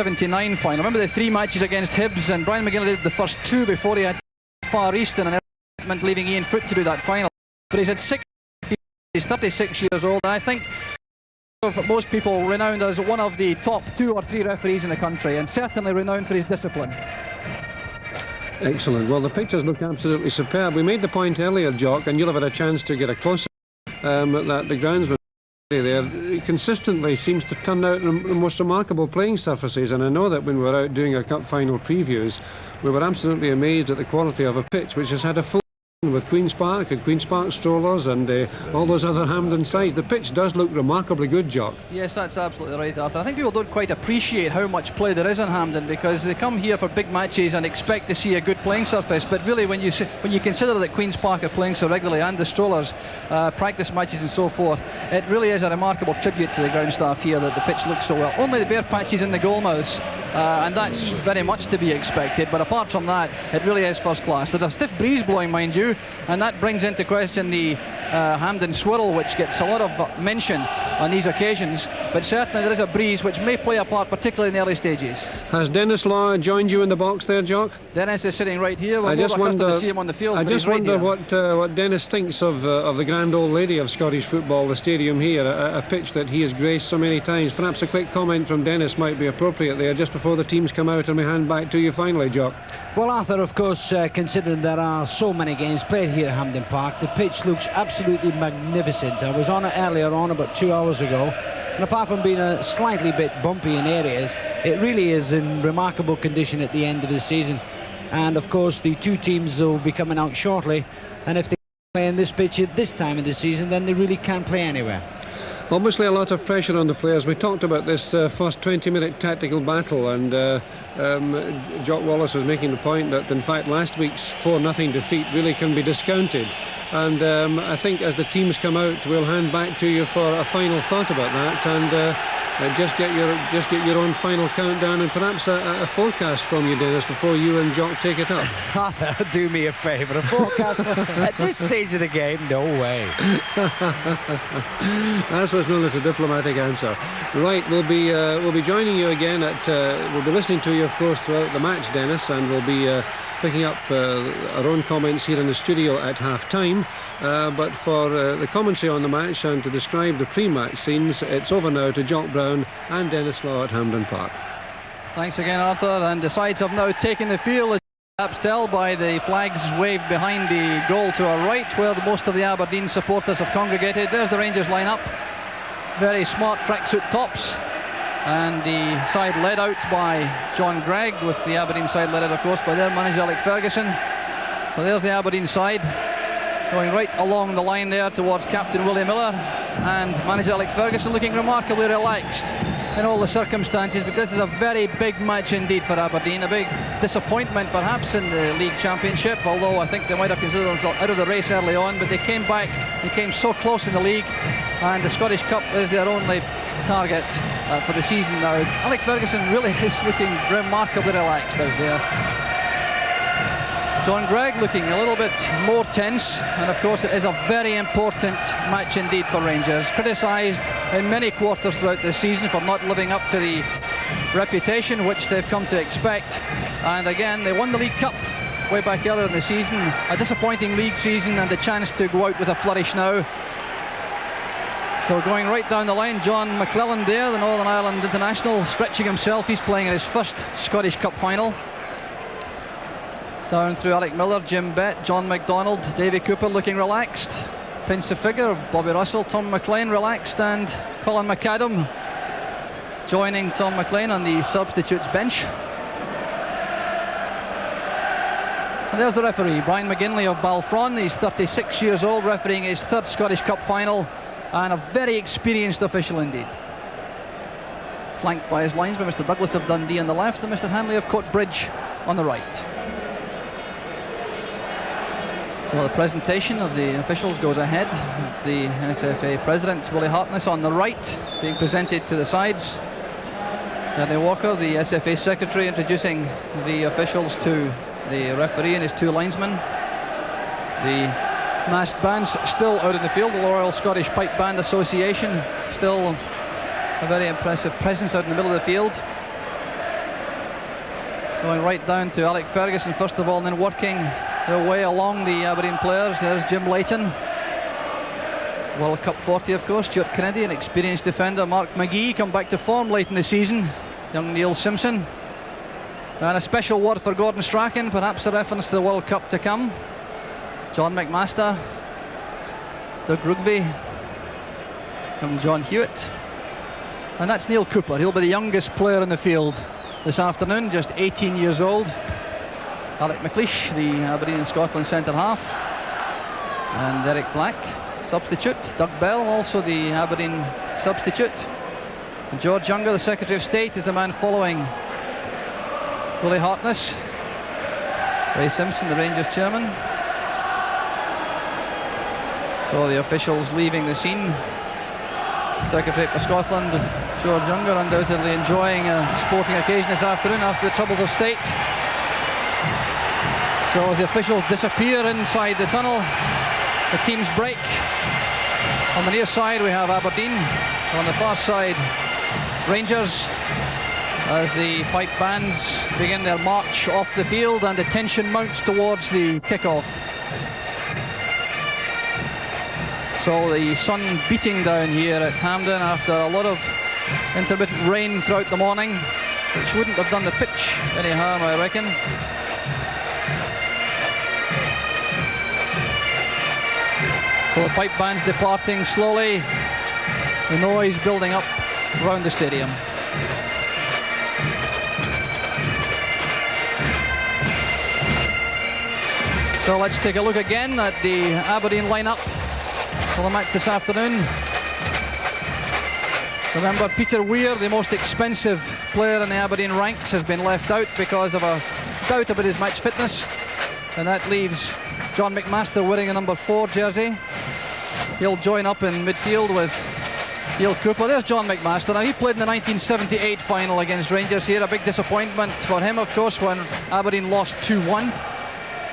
79 final. Remember the 3 matches against Hibs, and Brian McGinley did the first 2 before he had Far Eastern and Edmund, leaving Ian Foote to do that final. But he's had 6. He's 36 years old, and I think of most people renowned as one of the top 2 or 3 referees in the country, and certainly renowned for his discipline. Excellent. Well, the pictures look absolutely superb. We made the point earlier, Jock, and you'll have had a chance to get a closer that the groundsman there consistently seems to turn out the most remarkable playing surfaces, and I know that when we were out doing our cup final previews we were absolutely amazed at the quality of a pitch which has had a full with Queen's Park and Queen's Park Strollers and all those other Hampden sides. The pitch does look remarkably good, Jock. Yes, that's absolutely right, Arthur. I think people don't quite appreciate how much play there is in Hampden, because they come here for big matches and expect to see a good playing surface, but really when you consider that Queen's Park are playing so regularly, and the Strollers practice matches and so forth, it really is a remarkable tribute to the ground staff here that the pitch looks so well. Only the bare patches in the goalmouths, and that's very much to be expected, but apart from that it really is first class. There's a stiff breeze blowing, mind you, and that brings into question the Hampden swirl, which gets a lot of mention on these occasions, but certainly there is a breeze which may play a part, particularly in the early stages. Has Dennis Law joined you in the box there, Jock? Dennis is sitting right here. I just wonder to see him on the field. I just wonder what Dennis thinks of the grand old lady of Scottish football, the stadium here, a pitch that he has graced so many times. Perhaps a quick comment from Dennis might be appropriate there, just before the teams come out, and we hand back to you finally, Jock. Well, Arthur, of course, considering there are so many games played here at Hampden Park, the pitch looks absolutely magnificent. I was on it earlier on, about 2 hours ago, and apart from being a slightly bit bumpy in areas, it really is in remarkable condition at the end of the season. And of course the 2 teams will be coming out shortly, and if they play in this pitch at this time of the season, then they really can't play anywhere. Obviously a lot of pressure on the players. We talked about this first 20-minute tactical battle, and Jock Wallace was making the point that in fact last week's 4-0 defeat really can be discounted, and I think as the teams come out we'll hand back to you for a final thought about that, and just get your own final countdown and perhaps a forecast from you, Dennis, before you and Jock take it up. Do me a favour, a forecast at this stage of the game? No way. That's what's known as a diplomatic answer. Right, we'll be joining you again at we'll be listening to you, of course, throughout the match, Dennis, and we'll be picking up our own comments here in the studio at half-time. But for the commentary on the match and to describe the pre-match scenes, it's over now to Jock Brown and Dennis Law at Hampden Park. Thanks again, Arthur. And the sides have now taken the field, as perhaps tell by the flags waved behind the goal to our right, where most of the Aberdeen supporters have congregated. There's the Rangers line-up. Very smart tracksuit tops. And the side led out by John Gregg, with the Aberdeen side led out, of course, by their manager Alec Ferguson. So there's the Aberdeen side, going right along the line there towards Captain Willie Miller, and manager Alec Ferguson looking remarkably relaxed in all the circumstances, but this is a very big match indeed for Aberdeen, a big disappointment perhaps in the league championship, although I think they might have considered themselves out of the race early on, but they came back and came so close in the league, and the Scottish Cup is their only target for the season now. Alec Ferguson really is looking remarkably relaxed out there. John Gregg looking a little bit more tense, and of course it is a very important match indeed for Rangers. Criticised in many quarters throughout this season for not living up to the reputation which they've come to expect, and again they won the League Cup way back earlier in the season. A disappointing league season, and the chance to go out with a flourish now. So going right down the line, John McClelland there, the Northern Ireland international, stretching himself. He's playing in his first Scottish Cup final. Down through Alec Miller, Jim Bett, John McDonald, Davy Cooper looking relaxed. Pinch the figure, Bobby Russell, Tom McLean relaxed, and Colin McAdam joining Tom McLean on the substitutes bench. And there's the referee, Brian McGinley of Balfron. He's 36 years old, refereeing his third Scottish Cup final, and a very experienced official indeed. Flanked by his linesman, Mr. Douglas of Dundee on the left, and Mr. Hanley of Coatbridge on the right. So the presentation of the officials goes ahead. It's the SFA President, Willie Hartness, on the right, being presented to the sides. Danny Walker, the SFA Secretary, introducing the officials to the referee and his 2 linesmen. The masked bands still out in the field, the Royal Scottish Pipe Band Association, still a very impressive presence out in the middle of the field. Going right down to Alec Ferguson first of all, and then working their way along the Aberdeen players. There's Jim Leighton, World Cup 40 of course. Stuart Kennedy, an experienced defender. Mark McGee come back to form late in the season. Young Neil Simpson. And a special word for Gordon Strachan, perhaps a reference to the World Cup to come. John McMaster, Doug Rugby, and John Hewitt. And that's Neil Cooper. He'll be the youngest player in the field this afternoon, just 18 years old. Alec McLeish, the Aberdeen and Scotland centre-half. And Derek Black, substitute. Doug Bell, also the Aberdeen substitute. And George Younger, the Secretary of State, is the man following Willie Hartness. Ray Simpson, the Rangers chairman. So the officials leaving the scene. Secretary for Scotland, George Younger, undoubtedly enjoying a sporting occasion this afternoon after the troubles of state. So as the officials disappear inside the tunnel, the teams break. On the near side we have Aberdeen, on the far side Rangers, as the pipe bands begin their march off the field and the tension mounts towards the kickoff. So the sun beating down here at Hampden after a lot of intermittent rain throughout the morning, which wouldn't have done the pitch any harm, I reckon. So the pipe band's departing slowly, the noise building up around the stadium. So let's take a look again at the Aberdeen lineup for the match this afternoon. Remember, Peter Weir, the most expensive player in the Aberdeen ranks, has been left out because of a doubt about his match fitness, and that leaves John McMaster wearing a number 4 jersey. He'll join up in midfield with Neil Cooper. There's John McMaster. Now, he played in the 1978 final against Rangers here. A big disappointment for him, of course, when Aberdeen lost 2-1.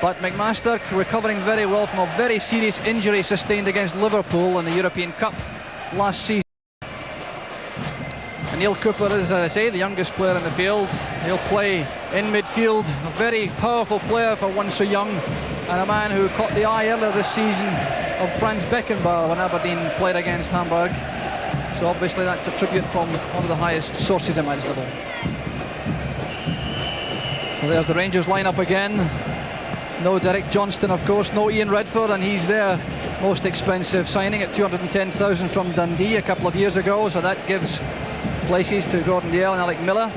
But McMaster recovering very well from a very serious injury sustained against Liverpool in the European Cup last season. And Neil Cooper is, as I say, the youngest player in the field. He'll play in midfield. A very powerful player for one so young, and a man who caught the eye earlier this season of Franz Beckenbauer when Aberdeen played against Hamburg. So obviously that's a tribute from one of the highest sources imaginable. So there's the Rangers lineup again. No Derek Johnston, of course, no Ian Redford, and he's their most expensive signing at 210,000 from Dundee a couple of years ago, so that gives places to Gordon Dalziel and Alec Miller.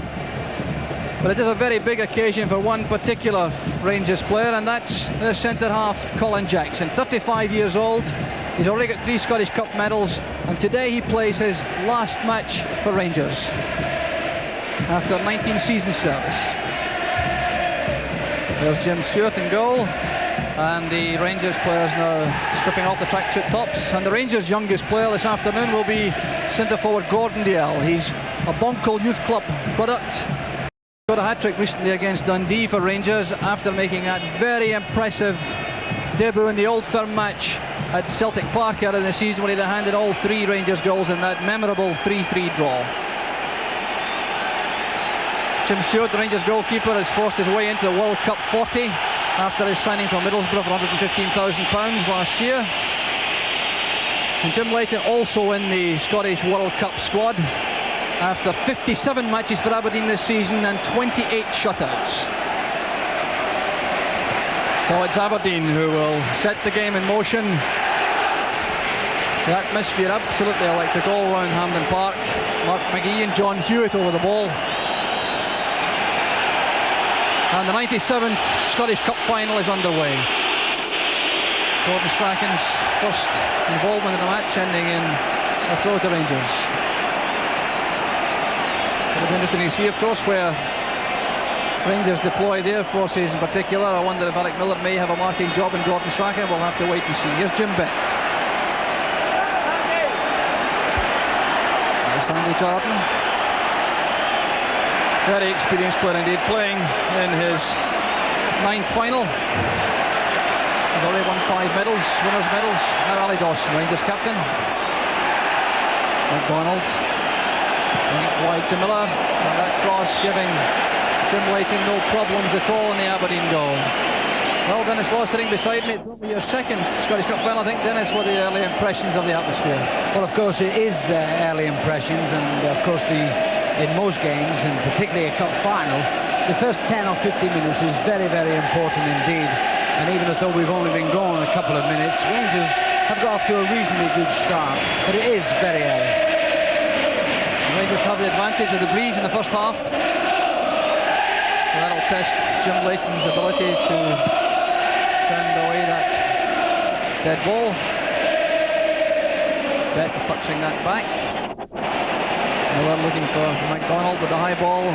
But it is a very big occasion for one particular Rangers player, and that's their centre-half Colin Jackson, 35 years old. He's already got 3 Scottish Cup medals, and today he plays his last match for Rangers after 19 seasons service. There's Jim Stewart in goal, and the Rangers players now stripping off the tracksuit tops. And the Rangers' youngest player this afternoon will be centre forward Gordon Dalziel. He's a Bonkle Youth Club product. Got a hat-trick recently against Dundee for Rangers after making that very impressive debut in the Old Firm match at Celtic Park earlier in the season, when he'd handed all 3 Rangers goals in that memorable 3-3 draw. Jim Stewart, the Rangers goalkeeper, has forced his way into the World Cup 40 after his signing from Middlesbrough for £115,000 last year. And Jim Leighton also in the Scottish World Cup squad after 57 matches for Aberdeen this season and 28 shutouts. So it's Aberdeen who will set the game in motion. The atmosphere absolutely electric all around Hampden Park. Mark McGee and John Hewitt over the ball. And the 97th Scottish Cup final is underway. Gordon Strachan's first involvement in the match, ending in a throw to Rangers. It'll be interesting to see, of course, where Rangers deploy their forces in particular. I wonder if Alec Miller may have a marking job in Gordon Strachan. We'll have to wait and see. Here's Jim Bent. There's Andy Jordan. Very experienced player indeed, playing in his 9th final. He's already won 5 medals, winners' medals. Now Ali Dawson, Rangers captain. McDonald bring it wide to Miller, and that cross giving Jim Leighton, no problems at all in the Aberdeen goal. Well, Dennis Law sitting beside me. Probably your second Scottish Cup final. I think, Dennis, what are the early impressions of the atmosphere? Well, of course, it is early impressions, and of course, in most games, and particularly a cup final, the first 10 or 15 minutes is very, very important indeed. And even though we've only been going a couple of minutes, Rangers have got off to a reasonably good start, but it is very early. The Rangers have the advantage of the breeze in the first half. So that'll test Jim Leighton's ability to send away that dead ball. Beck touching that back. Miller looking for McDonald with the high ball,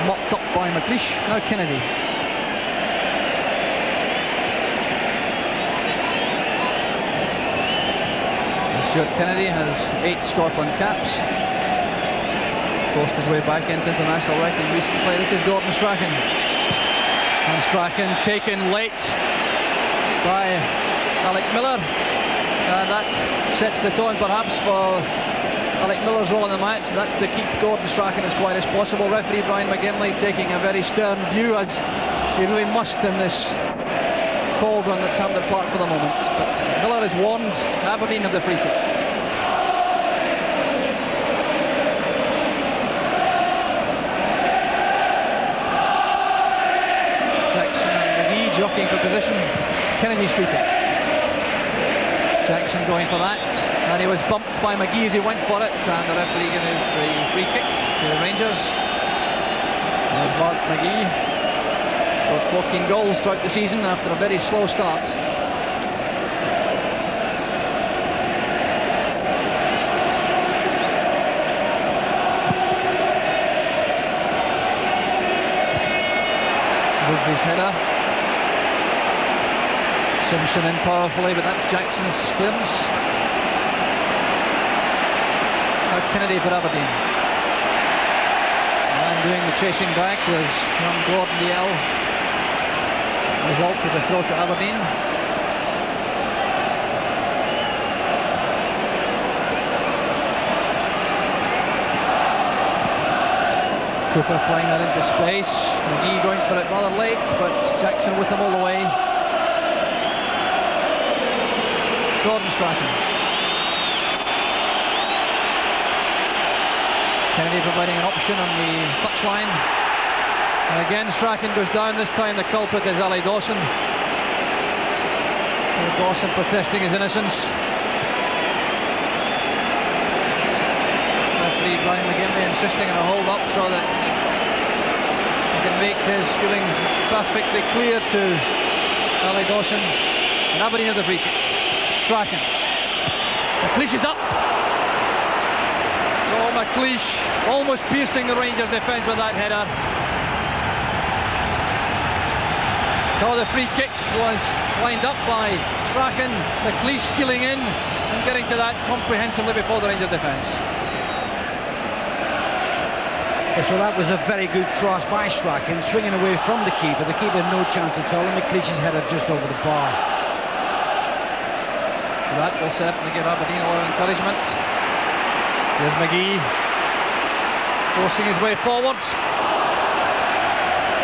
mopped up by McLeish. Now Kennedy. Stuart Kennedy has 8 Scotland caps. Forced his way back into international reckoning recently. This is Gordon Strachan. And Strachan taken late by Alec Miller. And that sets the tone perhaps for Alec Miller's role in the match. That's to keep Gordon Strachan as quiet as possible. Referee Brian McGinley taking a very stern view, as he really must in this cauldron that's Hampden Park for the moment. But Miller has warned Aberdeen of the free kick. Jackson and McGee jockeying for position. Kennedy's free kick. Jackson going for that, and he was bumped by McGee as he went for it, and the referee gives the free kick to the Rangers. There's Mark McGee. He's got 14 goals throughout the season after a very slow start. Woodley's header. Simpson in powerfully, but that's Jackson's clearance. Now Kennedy for Aberdeen. And doing the chasing back was young Gordon Dalziel. Result is a throw to Aberdeen. Cooper playing that into space. McGee going for it rather late, but Jackson with him all the way. Gordon Strachan. Kennedy providing an option on the touchline. And again Strachan goes down. This time the culprit is Ali Dawson. So Dawson protesting his innocence. Referee Brian McGinley insisting on a hold up so that he can make his feelings perfectly clear to Ali Dawson. And Aberdeen have the free kick. Strachan. McLeish is up. Oh, McLeish almost piercing the Rangers defence with that header. So the free kick was lined up by Strachan. McLeish stealing in and getting to that comprehensively before the Rangers defence. Yes, well, that was a very good cross by Strachan, swinging away from the keeper. The keeper had no chance at all, and McLeish's header just over the bar. That will certainly give Aberdeen a lot of encouragement. There's McGee forcing his way forward.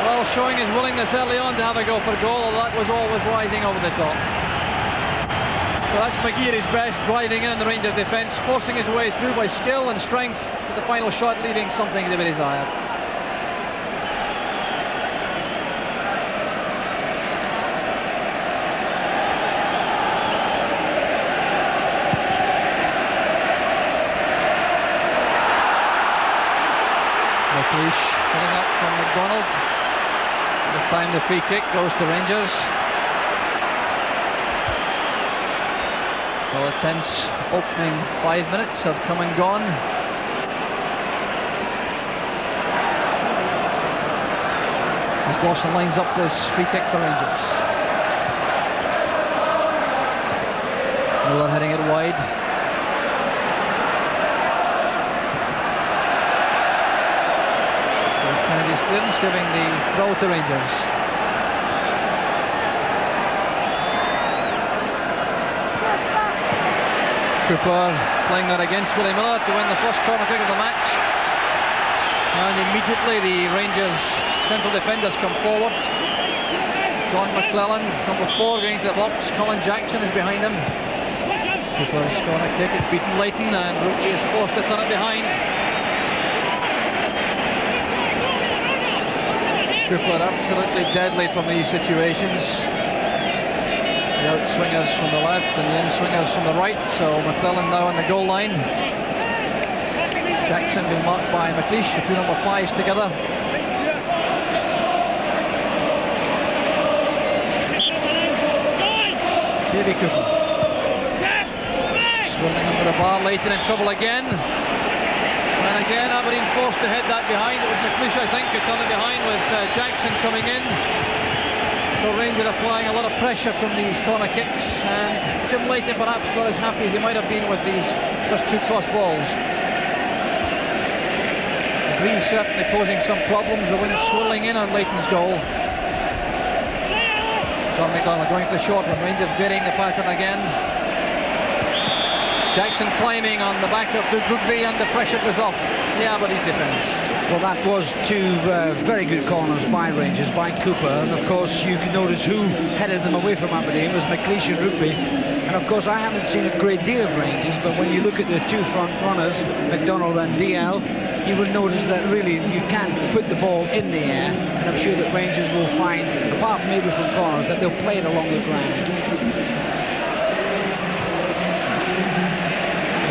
Well, showing his willingness early on to have a go for goal, although that was always rising over the top. So that's McGee at his best, driving in the Rangers defence, forcing his way through by skill and strength, with the final shot leaving something to be desired. McLeish coming up from McDonald. This time the free kick goes to Rangers. So a tense opening 5 minutes have come and gone. As Dawson lines up this free kick for Rangers. Miller heading it wide. Kennedy's clearance giving the throw to Rangers. Cooper playing that against Willie Miller to win the first corner kick of the match. And immediately the Rangers central defenders come forward. John McClelland, number 4, going to the box. Colin Jackson is behind him. Cooper's corner kick, it's beaten Leighton, and Rookie is forced to turn it behind. Cooper absolutely deadly from these situations. The outswingers from the left and the in-swingers from the right, so McClelland now on the goal line. Jackson being marked by McLeish, the two number 5s together. Davy Cooper. Swirling under the bar, Leighton in trouble again. And again Aberdeen forced to head that behind. It was McLeish, I think, who turned it behind with Jackson coming in. So Rangers applying a lot of pressure from these corner kicks, and Jim Leighton perhaps not as happy as he might have been with these first 2 cross balls. The Green certainly posing some problems, the wind swirling in on Leighton's goal. John McDonald going for the short one, Rangers varying the pattern again. Jackson climbing on the back of Rugby, and the pressure goes off the Aberdeen defence. Well, that was 2 very good corners by Rangers, by Cooper, and of course you can notice who headed them away from Aberdeen was McLeish and Rugby. And of course I haven't seen a great deal of Rangers, but when you look at the 2 front runners, McDonald and DL, you will notice that really you can put the ball in the air, and I'm sure that Rangers will find, apart from maybe from corners, that they'll play it along the ground.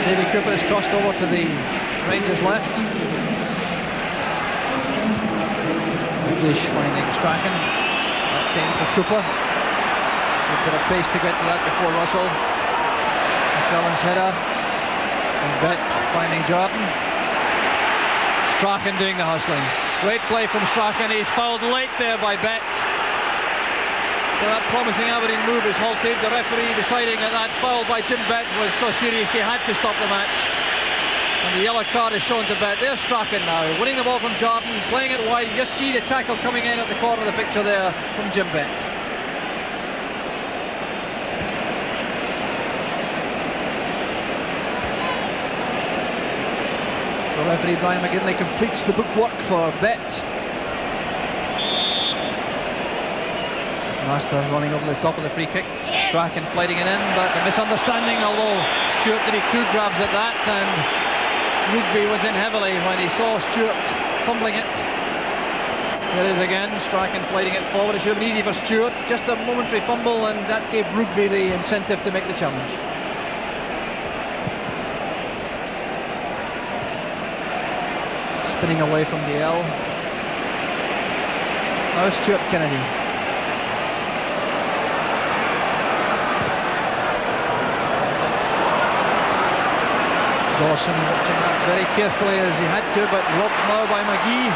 Davy Cooper has crossed over to the Rangers left. McLeish finding Strachan. That's in for Cooper. A bit of pace to get to that before Russell. McClelland's header. And Bett finding Jordan. Strachan doing the hustling. Great play from Strachan. He's fouled late there by Bett. So that promising Aberdeen move is halted. The referee deciding that that foul by Jim Bett was so serious he had to stop the match. And the yellow card is shown to Bett. There's Strachan now, winning the ball from Jordan, playing it wide. You just see the tackle coming in at the corner of the picture there from Jim Bett. So referee Brian McGinley completes the bookwork for Bett. Masters running over the top of the free kick. Strachan flighting it in, but a misunderstanding, although Stewart did 2 grabs at that, and Rugby went in heavily when he saw Stewart fumbling it. There it is again, Strachan flighting it forward. It should have been easy for Stewart, just a momentary fumble, and that gave Rugby the incentive to make the challenge. Spinning away from the L. Now Stuart Kennedy. Dawson watching that very carefully as he had to, but robbed now by McGee.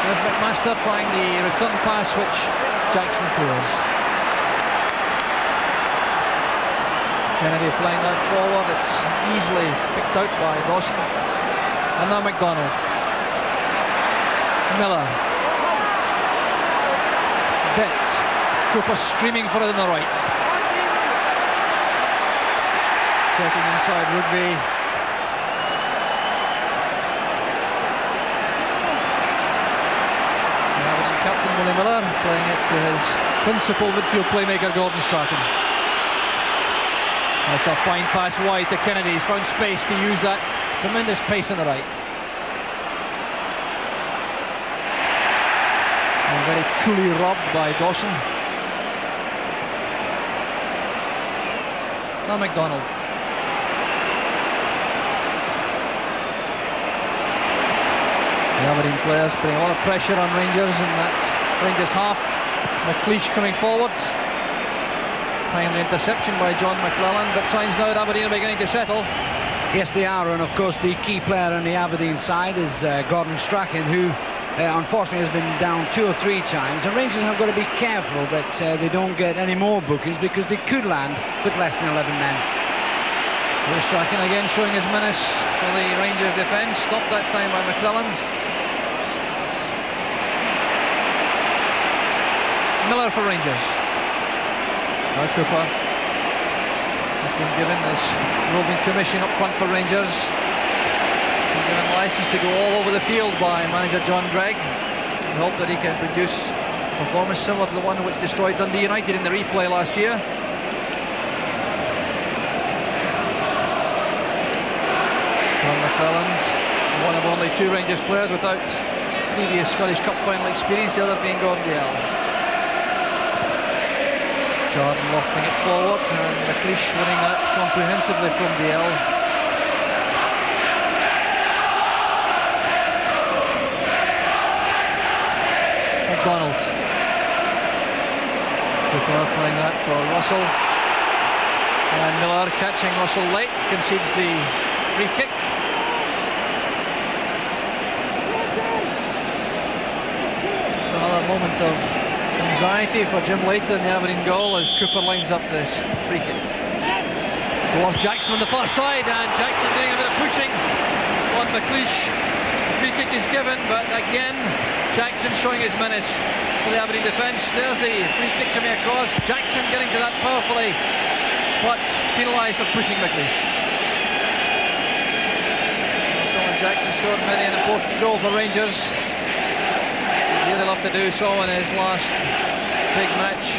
There's McMaster trying the return pass, which Jackson clears. Kennedy playing that forward. It's easily picked out by Dawson. And now McDonald. Miller. Bett. Cooper screaming for it on the right. Checking inside Rugby. Captain Willie Miller playing it to his principal midfield playmaker Gordon Strachan. That's a fine pass wide to Kennedy. He's found space to use that tremendous pace on the right. And very coolly robbed by Dawson. Now McDonald. The Aberdeen players putting a lot of pressure on Rangers in that Rangers half. McLeish coming forward. Timely interception by John McClelland, but signs now that Aberdeen are beginning to settle. Yes, they are, and of course the key player on the Aberdeen side is Gordon Strachan, who unfortunately has been down 2 or 3 times, and Rangers have got to be careful that they don't get any more bookings, because they could land with less than 11 men. Here's Strachan again showing his menace for the Rangers defence, stopped that time by McClelland. Miller for Rangers. Now Cooper has been given this roving commission up front for Rangers. Been given licence to go all over the field by manager John Gregg. We hope that he can produce a performance similar to the one which destroyed Dundee United in the replay last year. John McClelland, one of only 2 Rangers players without previous Scottish Cup final experience, the other being Gordon Dalziel. Jordan lofting it forward, and McLeish winning that comprehensively from Dalziel. McDonald. Cooper playing that for Russell. And Miller catching Russell late, concedes the free kick. Another moment of anxiety for Jim Leighton in the Aberdeen goal as Cooper lines up this free kick. Towards Jackson on the far side, and Jackson doing a bit of pushing on McLeish. The free kick is given, but again Jackson showing his menace for the Aberdeen defence. There's the free kick coming across. Jackson getting to that powerfully, but penalised for pushing McLeish. Colin Jackson scored many an important goal for Rangers. He'd really love to do so in his last big match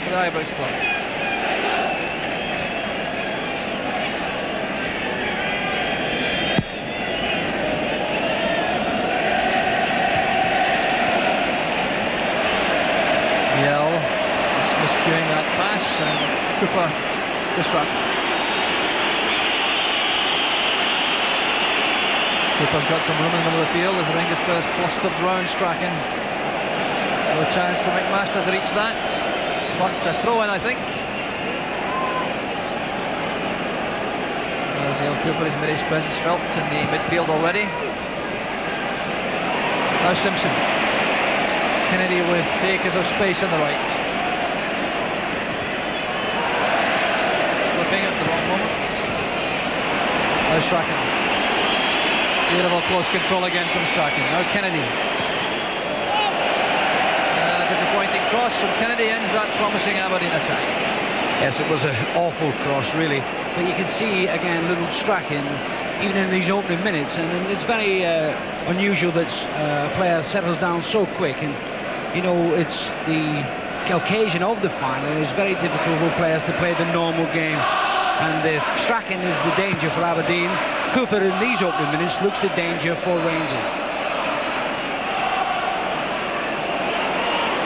for the Ibrox club. Miscuing that pass, and Cooper distracted. Cooper's got some room in the middle of the field as the Rangers players clustered round Strachan. No chance for McMaster to reach that, but a throw in, I think. Neil Cooper has made his presence felt in the midfield already. Now Simpson. Kennedy with acres of space on the right. At the wrong moment. Now Strachan. Beautiful close control again from Strachan. Now Kennedy. A disappointing cross from Kennedy ends that promising Aberdeen attack. Yes, it was an awful cross, really. But you can see again little Strachan, even in these opening minutes, and it's very unusual that a player settles down so quick. And you know, it's the occasion of the final. It's very difficult for players to play the normal game. And Strachan is the danger for Aberdeen. Cooper in these opening minutes looks the danger for Rangers.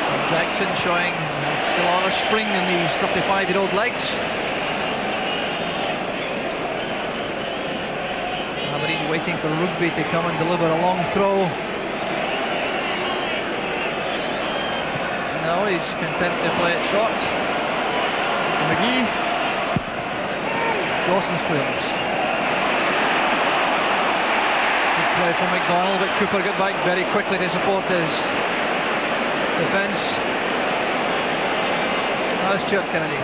And Jackson showing still a lot of spring in these 35-year-old legs. Aberdeen waiting for Rugby to come and deliver a long throw. No, he's content to play it short. To McGee. Dawson's clearance. Good play from McDonald, but Cooper got back very quickly to support his defence. Now Stuart Kennedy.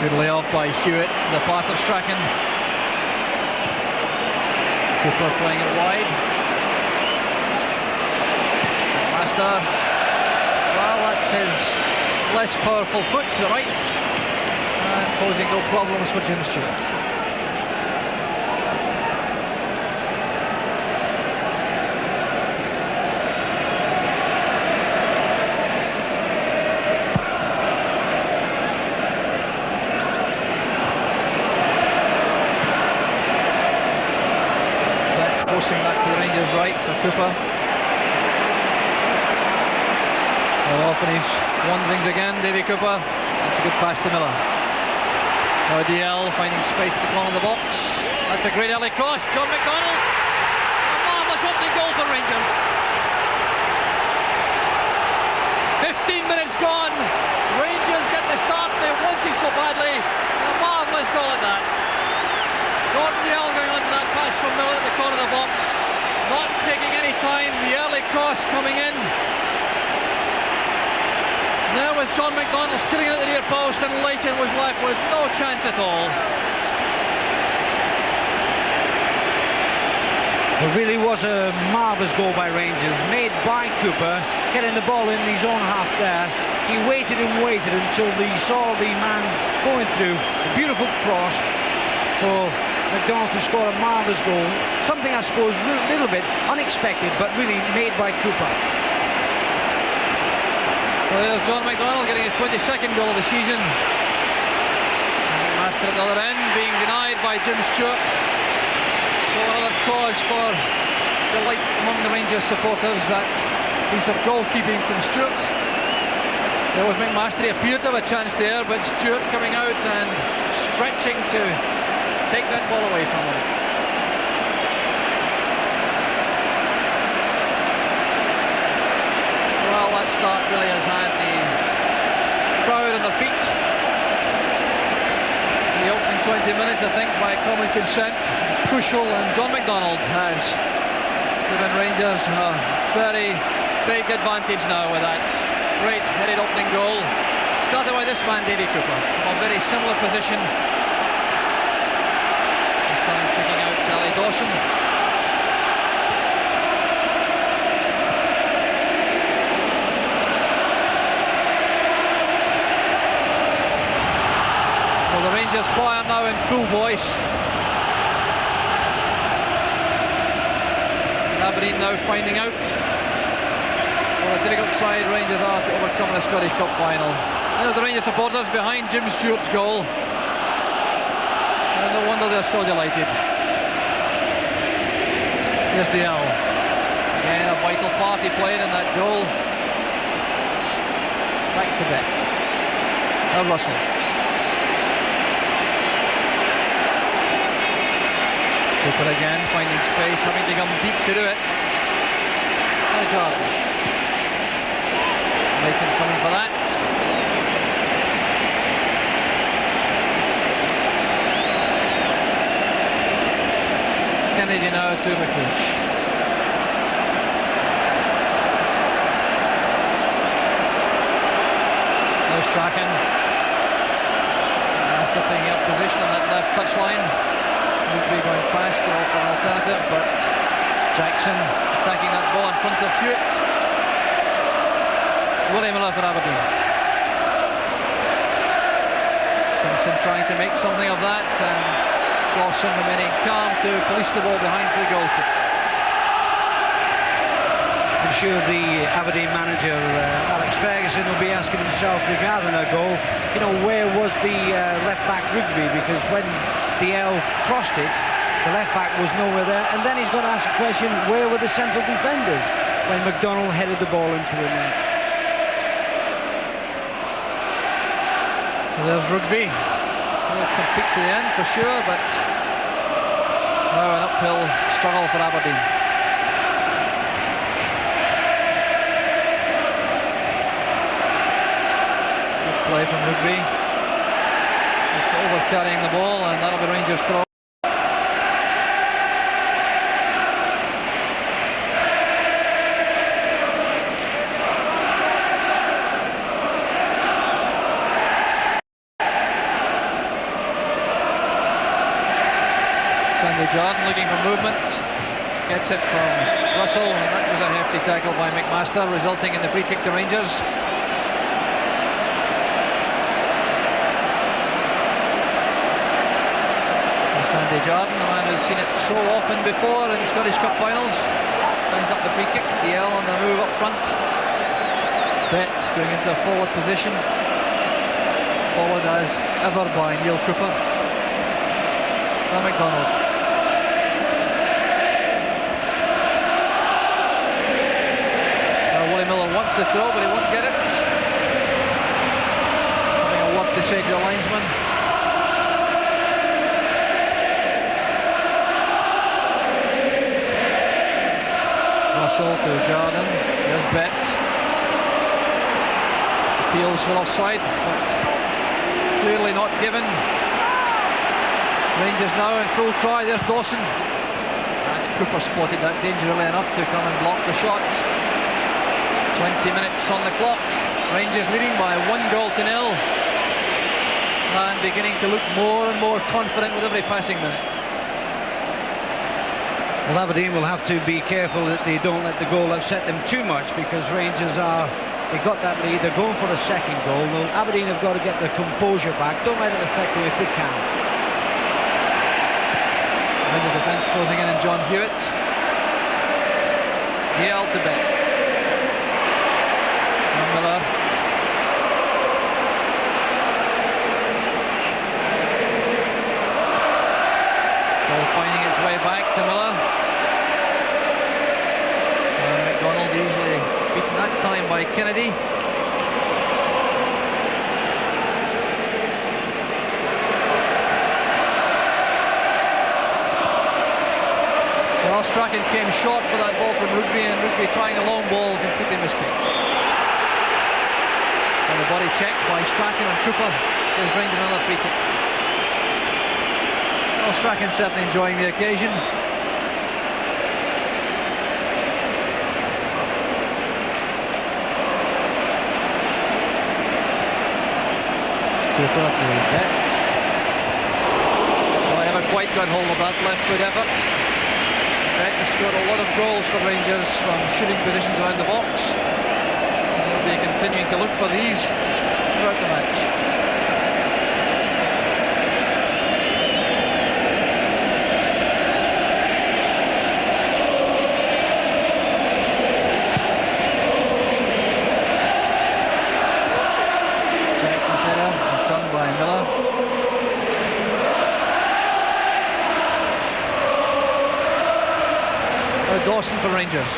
Good layoff by Hewitt to the path of Strachan. Cooper playing it wide. Master. Well, that's his less powerful foot to the right. Posing no problems for Jim Stewart. Beck forcing that to the Rangers' right for Cooper. Well, off in his wanderings again, Davy Cooper. That's a good pass to Miller. Now Dalziel finding space at the corner of the box. That's a great early cross. John McDonald. A marvellous opening goal for Rangers. 15 minutes gone. Rangers get the start they wanted so badly. A marvellous goal at that. Gordon Dalziel going on to that pass from Miller at the corner of the box. Not taking any time. The early cross coming in. There was John McDonald steering it at the near post, and Leighton was left with no chance at all. It really was a marvellous goal by Rangers, made by Cooper, getting the ball in his own half there. He waited and waited until he saw the man going through. A beautiful cross for McDonald to score a marvellous goal. Something, I suppose, a little bit unexpected, but really made by Cooper. So there's John McDonald getting his 22nd goal of the season. Master at the other end, being denied by Jim Stewart. So another cause for delight among the Rangers supporters, that piece of goalkeeping from Stewart. There was McMaster, he appeared to have a chance there, but Stewart coming out and stretching to take that ball away from him. Well, that start really has had the crowd on their feet. In the opening 20 minutes, I think, by common consent, Crucial and John McDonald has given Rangers a very big advantage now with that great headed opening goal. Started by this man, Davy Cooper, from a very similar position. This time picking out Charlie Dawson. Well, the Rangers choir now in full voice. Aberdeen now finding out what a difficult side Rangers are to overcome in a Scottish Cup final. There's the Rangers supporters behind Jim Stewart's goal. And no wonder they're so delighted. Here's DL. Again, a vital part he played in that goal. Back to Bet. Now Russell. Cooper again, finding space, having to come deep to do it. Now Jordan. Leighton coming for that. Kennedy now to McLeish. No Strachan. Master taking up position on that left touchline. Rugby going past to offer an alternative, but Jackson attacking that ball in front of Hewitt. Willie Miller for Aberdeen. Simpson trying to make something of that, and Dawson remaining calm to police the ball behind the goalkeeper. I'm sure the Aberdeen manager, Alex Ferguson, will be asking himself regarding that goal, you know, where was the left-back Rugby? Because when DL crossed it, the left-back was nowhere there, and then he's got to ask the question, where were the central defenders when McDonald headed the ball into the net? So there's Rugby. They'll compete to the end for sure, but now an uphill struggle for Aberdeen. Good play from Rugby. Just over carrying the ball, and that'll be Rangers' throw. Jordan looking for movement, gets it from Russell, and that was a hefty tackle by McMaster, resulting in the free kick to Rangers. Sandy Jordan, the man who's seen it so often before in Scottish Cup finals, lines up the free kick. DL on the move up front. Bet going into a forward position, followed as ever by Neil Cooper. Now McDonald. Miller wants to throw, but he won't get it. Having a word to say to the linesman. Russell to Jordan. There's Bet. Appeals for offside, but clearly not given. Rangers now in full try. There's Dawson. And Cooper spotted that dangerously enough to come and block the shot. 20 minutes on the clock. Rangers leading by 1-0 and beginning to look more and more confident with every passing minute. Well, Aberdeen will have to be careful that they don't let the goal upset them too much, because Rangers they've got that lead, they're going for a second goal. Well, Aberdeen have got to get their composure back, don't let it affect them if they can. Rangers defence closing in on John Hewitt. Yell to Bet. Miller. Ball finding its way back to Miller. And McDonald easily beaten that time by Kennedy. Well, Strachan came short for that ball from Rugby, and Rugby trying a long ball, completely miskicked. And the body checked by Strachan, and Cooper gives Rangers another free kick. Well, Strachan certainly enjoying the occasion. Cooper to Bet. Well, they haven't quite got hold of that left foot effort. Bet has scored a lot of goals for Rangers from shooting positions around the box. They'll be continuing to look for these throughout the match. Jackson's header, returned by Miller. Dawson for Rangers.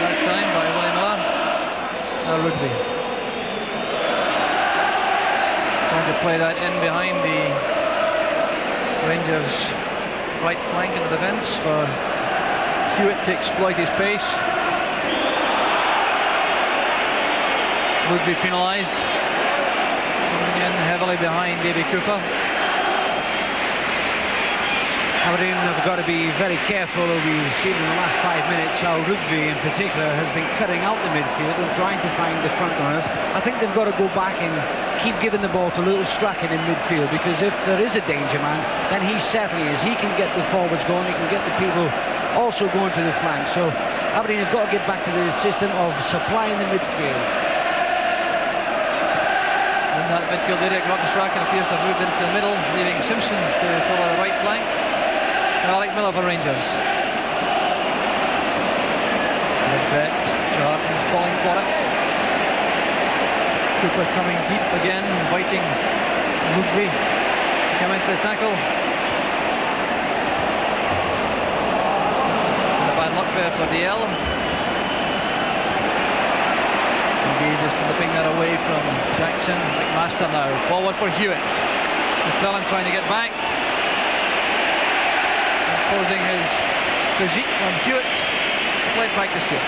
That time by Willie Miller. Now Rugby. Trying to play that in behind the Rangers' right flank in the defence for Hewitt to exploit his pace. Rugby penalised. Coming in heavily behind Davy Cooper. Aberdeen have got to be very careful. We've seen in the last 5 minutes how Rugby in particular has been cutting out the midfield and trying to find the front runners. I think they've got to go back and keep giving the ball to little Strachan in midfield, because if there is a danger man, then he certainly is. He can get the forwards going, he can get the people also going to the flank. So Aberdeen have got to get back to the system of supplying the midfield. In that midfield area, Gordon Strachan appears to have moved into the middle, leaving Simpson to cover the right flank. Alec Miller for Rangers. There's Bet, Charlton calling for it. Cooper coming deep again, inviting Rugby to come into the tackle. And a bad luck there for DL. Maybe just nipping that away from Jackson. McMaster now, forward for Hewitt. McClellan trying to get back. Imposing his physique on Hewitt, played back to Stewart.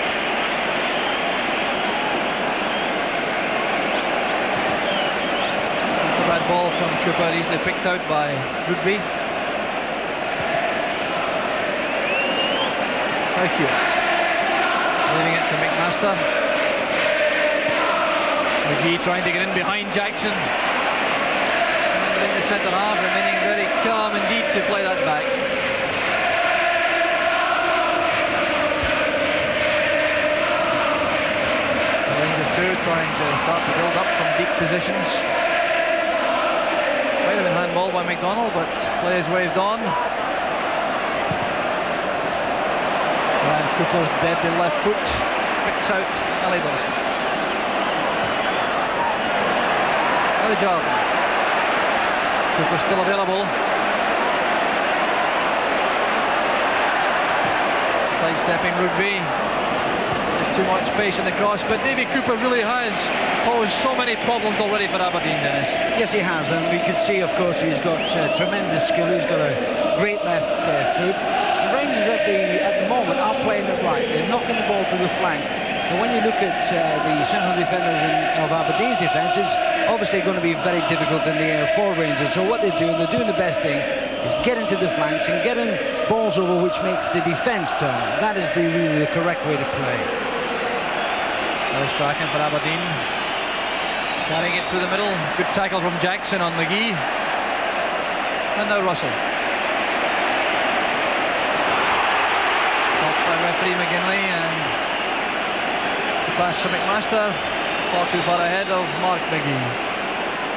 It's a bad ball from Cooper, easily picked out by Rugby. Now Hewitt, leaving it to McMaster. McGee trying to get in behind Jackson. And in the centre half, remaining very calm indeed to play that back. Trying to start to build up from deep positions. Might have been handball by McDonald, but play is waved on. And Cooper's deadly left foot picks out Ali Dawson. Now Jordan. Cooper still available. Sidestepping Rugby. Too much pace in the cross, but Davy Cooper really has posed so many problems already for Aberdeen, Dennis. Yes, he has, and we could see, of course, he's got tremendous skill. He's got a great left foot. The Rangers at the moment are playing it right. They're knocking the ball to the flank. But when you look at the central defenders of Aberdeen's defence, it's obviously going to be very difficult in the air for Rangers. So what they're doing the best thing, is getting to the flanks and getting balls over, which makes the defence turn. That is really the correct way to play. Now Strachan for Aberdeen, carrying it through the middle. Good tackle from Jackson on McGee. And now Russell. Stopped by referee McGinley, and the pass to McMaster, far too far ahead of Mark McGee.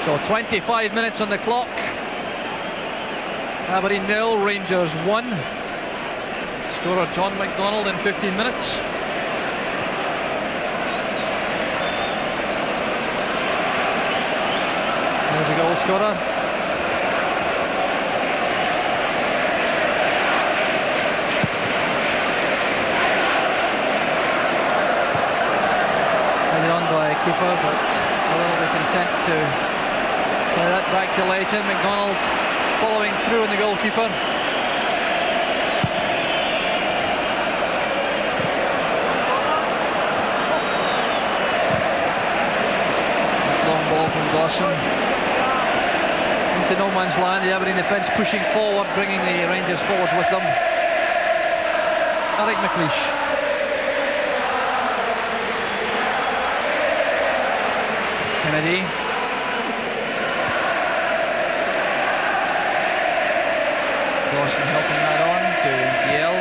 So 25 minutes on the clock. Aberdeen 0, Rangers 1. Scorer John McDonald in 15 minutes. There's a goal scorer. Early on by Cooper, but a little bit content to play that back to Leighton. McDonald following through on the goalkeeper. Long ball from Dawson into no man's land. The Aberdeen defence pushing forward, bringing the Rangers forwards with them. Eric McLeish. Kennedy. Dawson helping that on to Yale.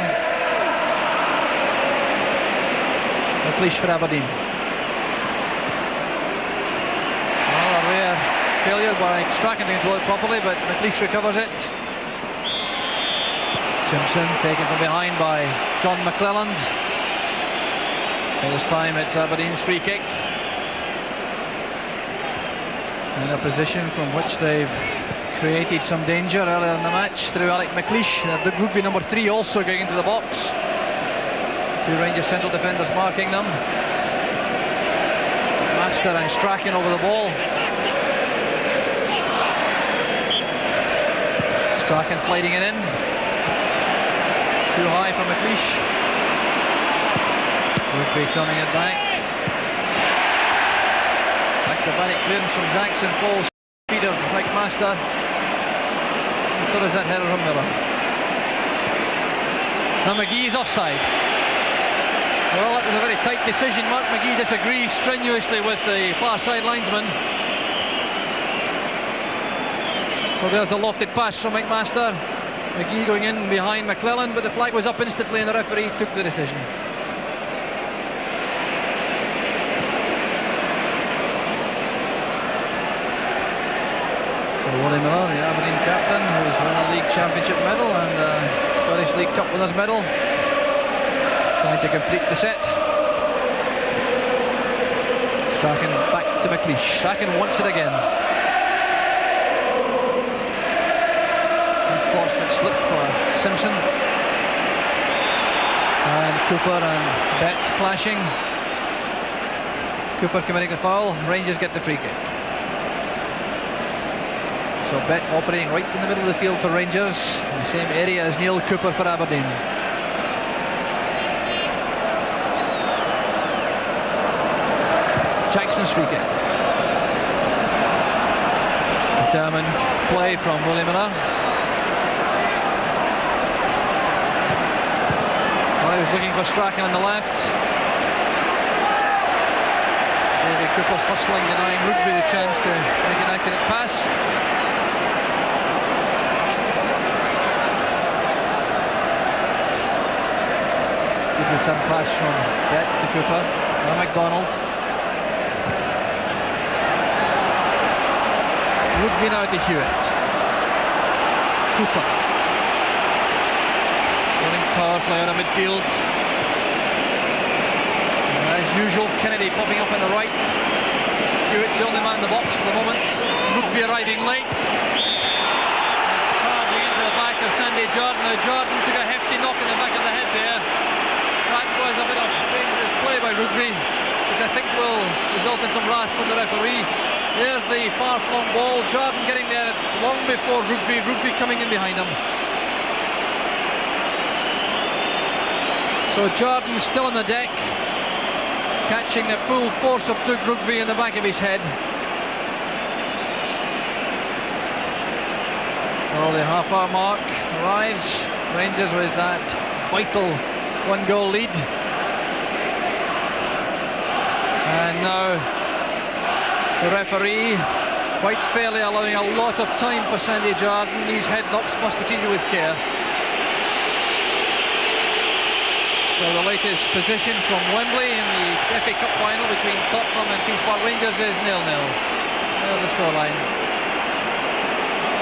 McLeish for Aberdeen. Well, a rare failure by Strachan to control it properly, but McLeish recovers it. Simpson taken from behind by John McClelland. So this time it's Aberdeen's free kick. In a position from which they've created some danger earlier in the match through Alec McLeish. Rugby number 3 also going into the box. 2 Rangers central defenders marking them. Master and Strachan over the ball. Strachan flighting it in. Too high for McLeish. Rugby turning it back. Acrobatic clearance from Jackson, falls feet of McMaster. And so does that header from Miller. Now McGee is offside. Well, that was a very tight decision. Mark McGee disagrees strenuously with the far side linesman. So there's the lofted pass from McMaster. McGee going in behind McClelland, but the flag was up instantly and the referee took the decision. Willie Miller, the Aberdeen captain, who has won a league championship medal and a Scottish League Cup winners medal, trying to complete the set. Strachan back to McLeish. Strachan wants it again. Unfortunate slip for Simpson. And Cooper and Bett clashing. Cooper committing the foul. Rangers get the free kick. So Bett operating right in the middle of the field for Rangers, in the same area as Neil Cooper for Aberdeen. Jackson's free kick. Determined play from Willie Miller. Well, he was looking for Strachan on the left. David Cooper's hustling, denying Rugby the chance to make an accurate pass. Return pass from Bett to Cooper. Now McDonald. Rugby now to Hewitt. Cooper. Running powerfully out of midfield. And as usual, Kennedy popping up on the right. Hewitt's the only man in the box for the moment. Rugby arriving late. Charging into the back of Sandy Jordan. Now Jordan took a hefty knock in the back of the head there. That was a bit of dangerous play by Rugby, which I think will result in some wrath from the referee. There's the far-flung ball. Jordan getting there long before Rugby. Rugby coming in behind him. So Jordan still on the deck, catching the full force of Doug Rugby in the back of his head. So the half-hour mark arrives. Rangers with that vital 1-goal lead. And now the referee quite fairly allowing a lot of time for Sandy Jordan. These head knocks must be treated with care. So the latest position from Wembley in the FA Cup final between Tottenham and Queen's Park Rangers is 0-0. There's the scoreline.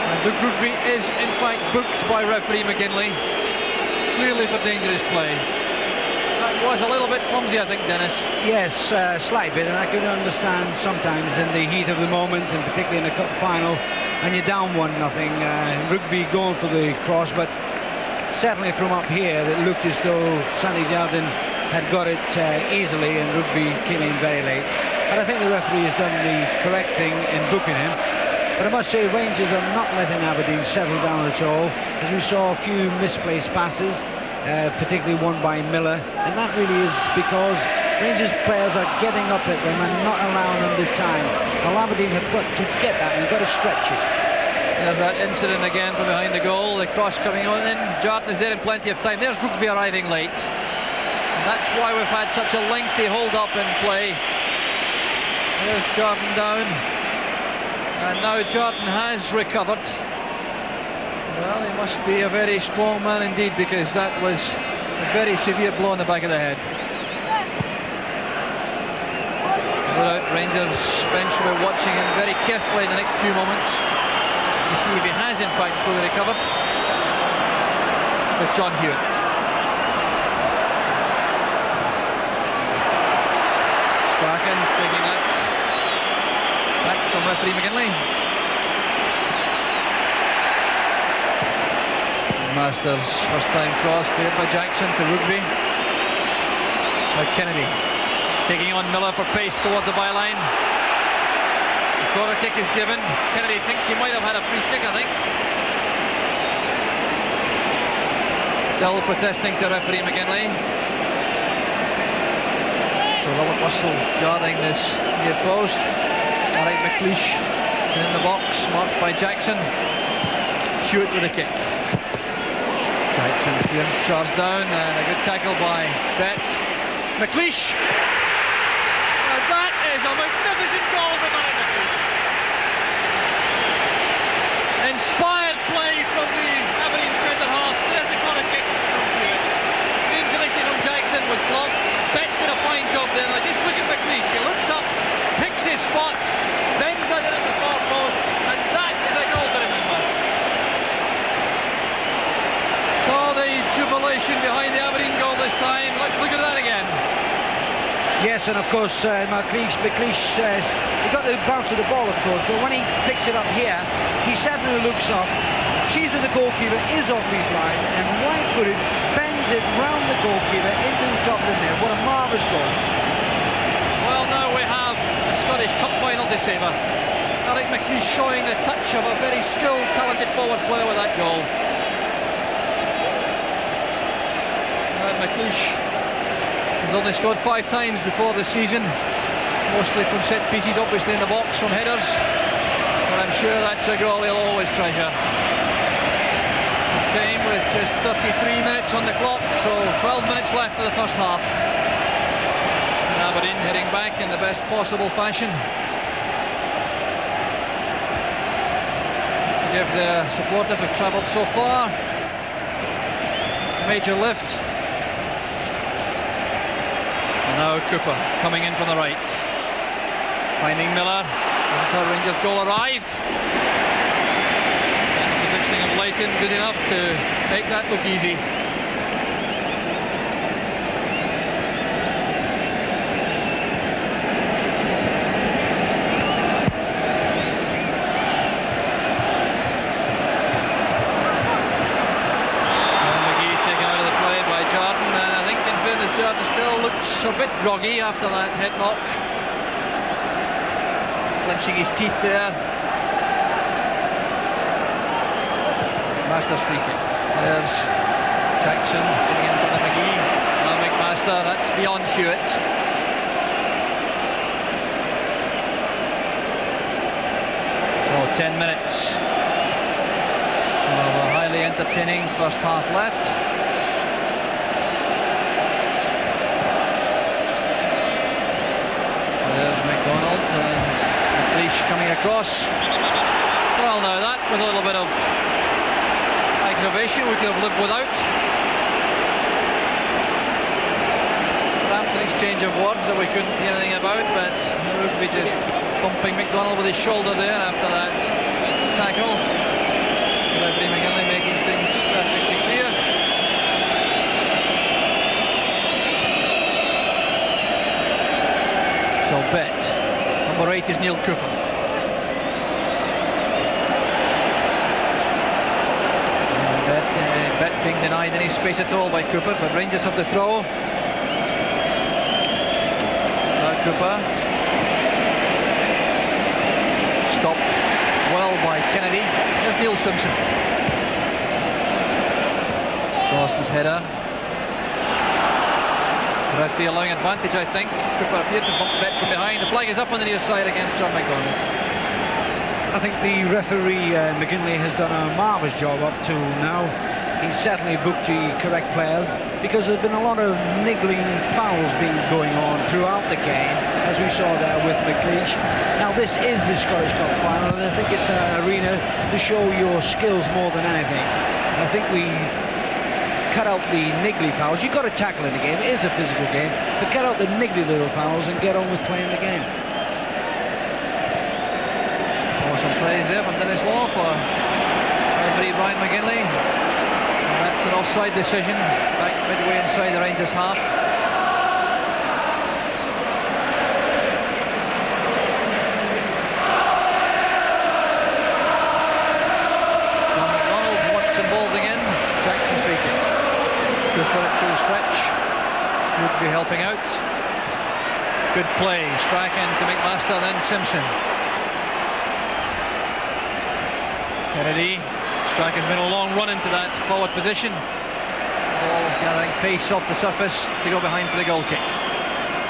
And Doug Rugby is in fact booked by referee McGinley, clearly for dangerous play. That was a little bit clumsy, I think, Dennis. Yes, slight bit, and I can understand sometimes in the heat of the moment, and particularly in the cup final, and you're down 1-0, Rugby going for the cross, but certainly from up here it looked as though Sandy Jardine had got it easily, and Rugby came in very late. But I think the referee has done the correct thing in booking him. But I must say, Rangers are not letting Aberdeen settle down at all, as we saw a few misplaced passes, particularly one by Miller, and that really is because Rangers players are getting up at them and not allowing them the time. Well, Aberdeen have got to get that, and you've got to stretch it. There's that incident again from behind the goal, the cross coming on in. Jardine is there in plenty of time. There's Rugby arriving late. And that's why we've had such a lengthy hold-up in play. There's Jardine down. And now Jardine has recovered. Well, he must be a very strong man indeed, because that was a very severe blow in the back of the head. No doubt Rangers bench will be watching him very carefully in the next few moments to see if he has in fact fully recovered. With John Hewitt. Strachan taking that back from referee McGinley. Masters first time cross cleared by Jackson to Rugby. Now Kennedy taking on Miller for pace towards the byline. The corner kick is given. Kennedy thinks he might have had a free kick, I think. Still protesting to referee McGinley. So Robert Russell guarding this near post. Alright, McLeish in the box, marked by Jackson. Hewitt with a kick. Jackson's clearance charged down, and a good tackle by Bett. McLeish! Now that is a magnificent goal from Alec McLeish. Inspired play from the Aberdeen centre half. There's the corner kick from Hewitt. James initially from Jackson was blocked. Bett did a fine job there. Now just look at McLeish. He looks up, picks his spot, bends that in at the far post, and that is a goal to remember. Saw the jubilation behind the Aberdeen goal this time. Let's look at that again. Yes, and of course McLeish he got the bounce of the ball, of course, but when he picks it up here, he suddenly looks up, sees that the goalkeeper is off his line, and right-footed bends it round the goalkeeper into the top of the net. What a marvellous goal. Well, now we have a Scottish Cup final to savour. Alec McLeish showing the touch of a very skilled, talented forward player with that goal. McLeish has only scored 5 times before this season, mostly from set pieces, obviously in the box from headers, but I'm sure that's a goal he'll always treasure. Time with just 33 minutes on the clock, so 12 minutes left of the first half. And Aberdeen heading back in the best possible fashion to give their supporters who've travelled so far a major lift. Now Cooper coming in from the right, finding Miller. This is how Rangers' goal arrived. And the positioning of Leighton good enough to make that look easy. Jardine still looks a bit groggy after that head knock. Clenching his teeth there. Masters free kick. There's Jackson getting in front of McGee. Now McMaster, that's beyond Hewitt. Oh, 10 minutes of a highly entertaining first half left. There's McDonald and McLeish coming across. Well, now that with a little bit of aggravation we could have lived without. Perhaps an exchange of words that we couldn't hear anything about, but Rugby just bumping McDonald with his shoulder there after that tackle. Number 8 is Neil Cooper. Bet being denied any space at all by Cooper, but Rangers have the throw. Cooper. Stopped well by Kennedy. There's Neil Simpson. Dawson's header. Referee allowing advantage, I think. Cooper appeared to bump Bet from behind. The flag is up on the near side against John McDonald. I think the referee, McGinley, has done a marvellous job up to now. He's certainly booked the correct players, because there's been a lot of niggling fouls being going on throughout the game, as we saw there with McLeish. Now this is the Scottish Cup final, and I think it's an arena to show your skills more than anything. And I think we cut out the niggly fouls. You've got to tackle in the game. It is a physical game, but cut out the niggly little fouls and get on with playing the game. Saw some praise there from Dennis Law for referee Brian McGinley. That's an offside decision, back midway inside the Rangers half. John McDonald wants involved again. Jackson's free kick. Cooper at full stretch. Would be helping out. Good play. Strachan to McMaster, then Simpson. Kennedy. Strachan's been a long run into that forward position. Ball gathering pace off the surface to go behind for the goal kick.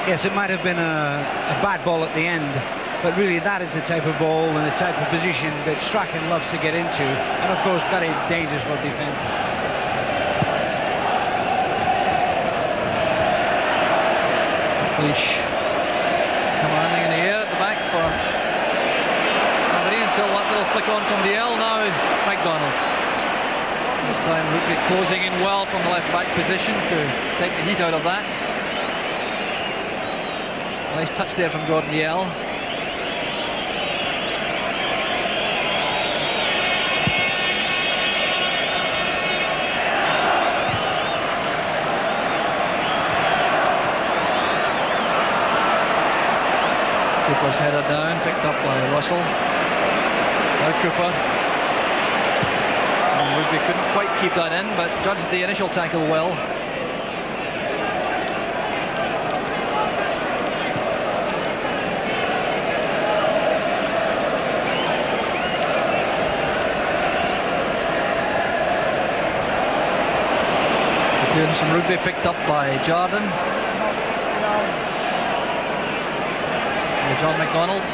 Yes, it might have been a bad ball at the end, but really that is the type of ball and the type of position that Strachan loves to get into, and of course very dangerous for defences. McLeish commanding in the air at the back for Aberdeen until that little flick on from DL. Now McDonald. This time Rugby closing in well from the left back position to take the heat out of that. Nice touch there from Gordon Yell. Cooper's header down, picked up by Russell. Now Cooper. Rugby couldn't quite keep that in, but judged the initial tackle well. Clearance from Rugby picked up by Jardine. John McDonald.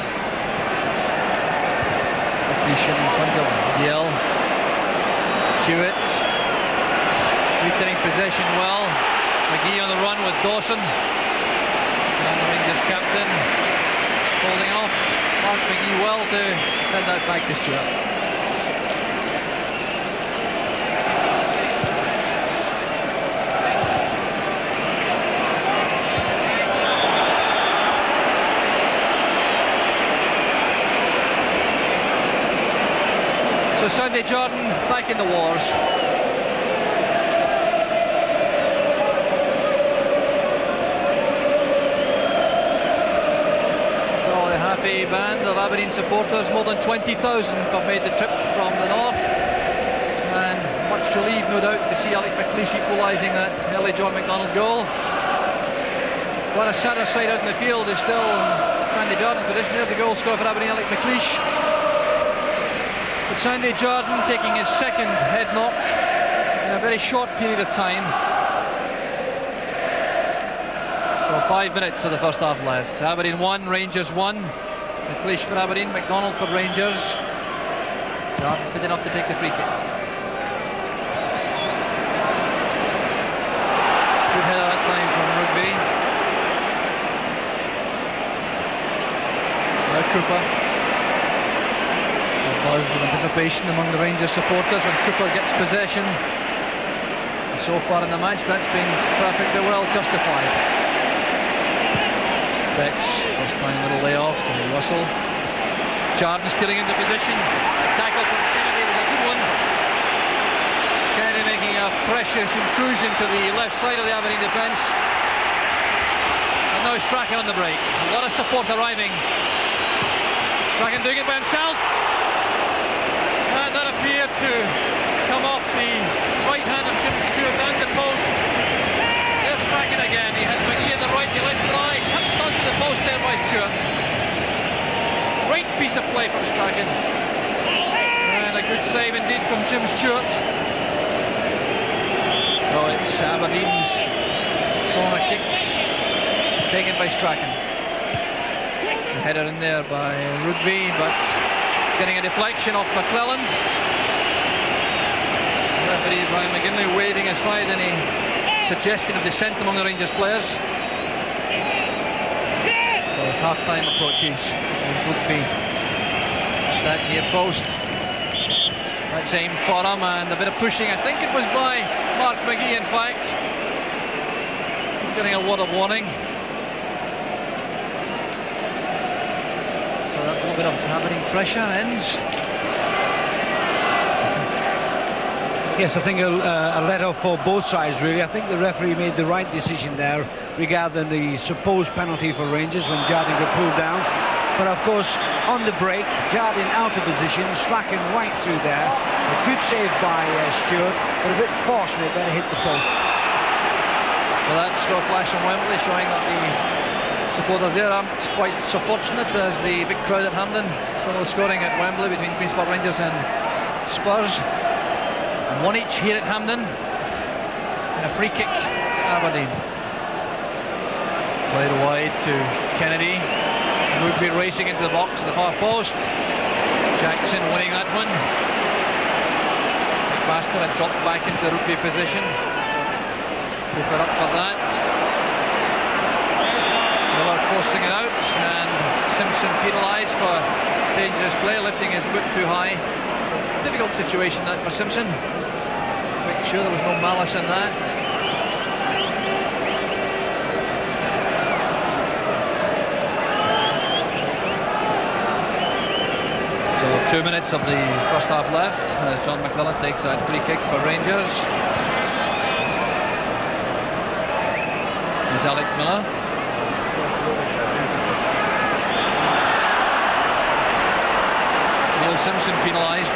Completion in front of Yell. Hewitt retaining possession well. McGee on the run with Dawson, and the Rangers captain holding off Mark McGee well to send that back to Stewart. So Sandy Jordan back in the wars. So the happy band of Aberdeen supporters, more than 20,000 have made the trip from the north, and much relieved no doubt to see Alec McLeish equalising that early John McDonald goal. But a sadder side out in the field is still Sandy Jordan's position. There's a goal scorer for Aberdeen, Alec McLeish. But Sandy Jardine taking his second head knock in a very short period of time. So 5 minutes of the first half left. Aberdeen 1, Rangers 1. McLeish for Aberdeen, McDonald for Rangers. Jardine fit enough to take the free kick. Good header that time from Rugby. Now Cooper. Buzz of anticipation among the Rangers supporters when Cooper gets possession. So far in the match, that's been perfectly well justified. Betts, first time little layoff to Russell. Jardine stealing into position. A tackle from Kennedy was a good one. Kennedy making a precious intrusion to the left side of the Aberdeen defence. And now Strachan on the break. A lot of support arriving Strachan doing it by himself. And that appeared to come off the right hand of Jim Stewart down the post. There's Strachan again. He had McGee in the right, the left eye. Touched onto the post there by Stewart. Great piece of play from Strachan. And a good save indeed from Jim Stewart. So it's Aberdeen's corner kick taken by Strachan. The header in there by Rugby, but getting a deflection off McClelland. Referee Brian McGinley waving aside any suggestion of dissent among the Rangers players. So as half-time approaches, there's Rugby at that near post. That's aimed for him, and a bit of pushing. I think it was by Mark McGee, in fact. He's getting a lot of warning. So that little bit of Aberdeen pressure ends. Yes, I think a let-off for both sides, really. I think the referee made the right decision there regarding the supposed penalty for Rangers when Jardine got pulled down. But of course, on the break, Jardine out of position, Strachan right through there. A good save by Stewart, but a bit fortunate that it hit the post. Well, that score flash on Wembley showing that the supporters there aren't quite so fortunate as the big crowd at Hampden. So scoring at Wembley between Queen's Park Rangers and Spurs. One each here at Hampden. And a free kick to Aberdeen. Played wide to Kennedy. Rugby racing into the box at the far post. Jackson winning that one. McMaster had dropped back into the Rugby position. Cooper up for that. Miller forcing it out, and Simpson penalised for dangerous play, lifting his boot too high. Difficult situation that for Simpson. Quite sure there was no malice in that. So 2 minutes of the first half left as John McClelland takes that free kick for Rangers. It's Alec Miller. Neil Simpson penalised.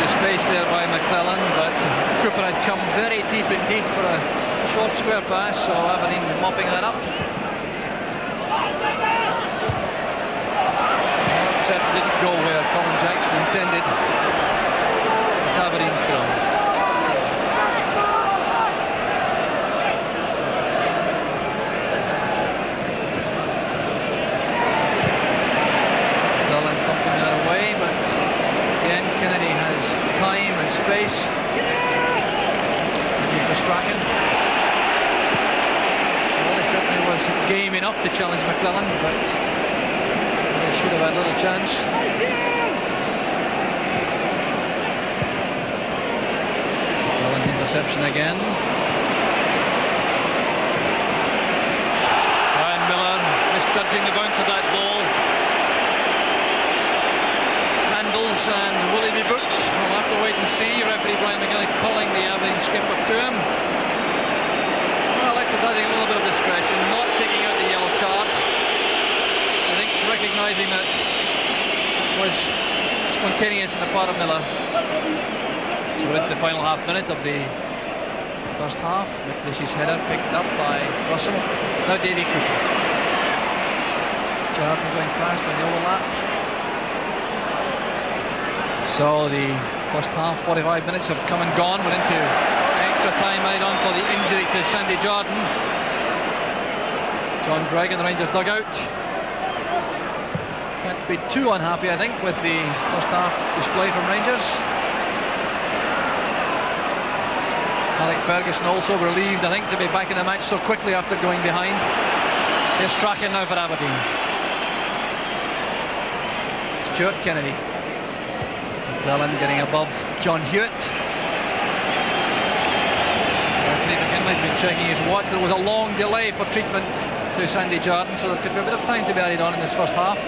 Space there by McClelland, but Cooper had come very deep indeed for a short square pass, so Aberdeen mopping that up. That set didn't go where Colin Jackson intended. It's Aberdeen's throw. McClelland pumping that away, but again Kennedy has time and space. Looking for Strachan. Well, he certainly was game enough to challenge McClelland, but they should have had little chance. McClelland's interception again. And Miller misjudging the bounce of that ball. And will he be booked? We'll have to wait and see. Referee Brian McGinley calling the Aberdeen skipper to him. Well, exercising a little bit of discretion, not taking out the yellow card. I think recognising that it was spontaneous on the part of Miller. So we're into the final half minute of the first half. McLeish's header picked up by Russell. Now Davy Cooper. Jardine going past on the overlap. So the first half, 45 minutes have come and gone. We're into extra time added on for the injury to Sandy Jardine. John Gregg in the Rangers dugout. Can't be too unhappy, I think, with the first half display from Rangers. Alec Ferguson also relieved, I think, to be back in the match so quickly after going behind. Here's Strachan now for Aberdeen. Stuart Kennedy. McClelland getting above John Hewitt. Referee McGinley's been checking his watch. There was a long delay for treatment to Sandy Jardine, so there could be a bit of time to be added on in this first half.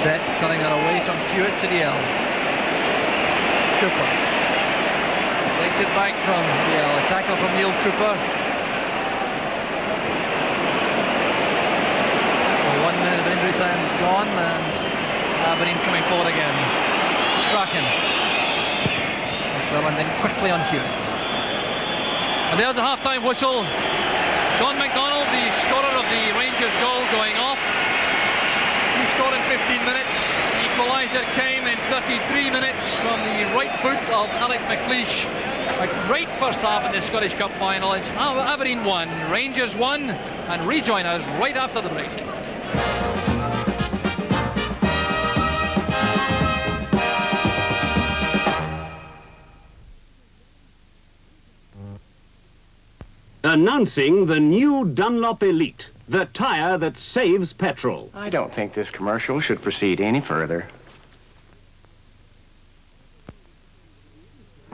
Vet turning her away from Hewitt to DL. Cooper takes it back from DL. A tackle from Neil Cooper. So 1 minute of injury time gone, and Aberdeen coming forward again. Strachan. And then quickly on Hewitt. And there's the half-time whistle. John McDonald, the scorer of the Rangers goal, going off. He scored in 15 minutes. The equaliser came in 33 minutes from the right boot of Alec McLeish. A great first half in the Scottish Cup final. It's Aberdeen 1, Rangers 1, and rejoin us right after the break. Announcing the new Dunlop Elite, the tyre that saves petrol. I don't think this commercial should proceed any further.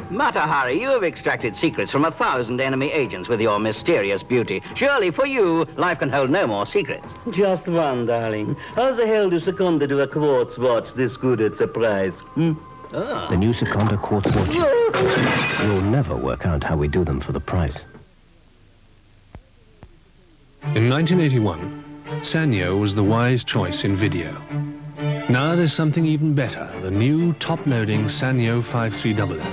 Mata Hari, you have extracted secrets from 1,000 enemy agents with your mysterious beauty. Surely, for you, life can hold no more secrets. Just one, darling. How the hell do Seconda do a quartz watch this good at surprise? The new Seconda quartz watches. You'll never work out how we do them for the price. In 1981, Sanyo was the wise choice in video. Now there's something even better, the new top-loading Sanyo 5300.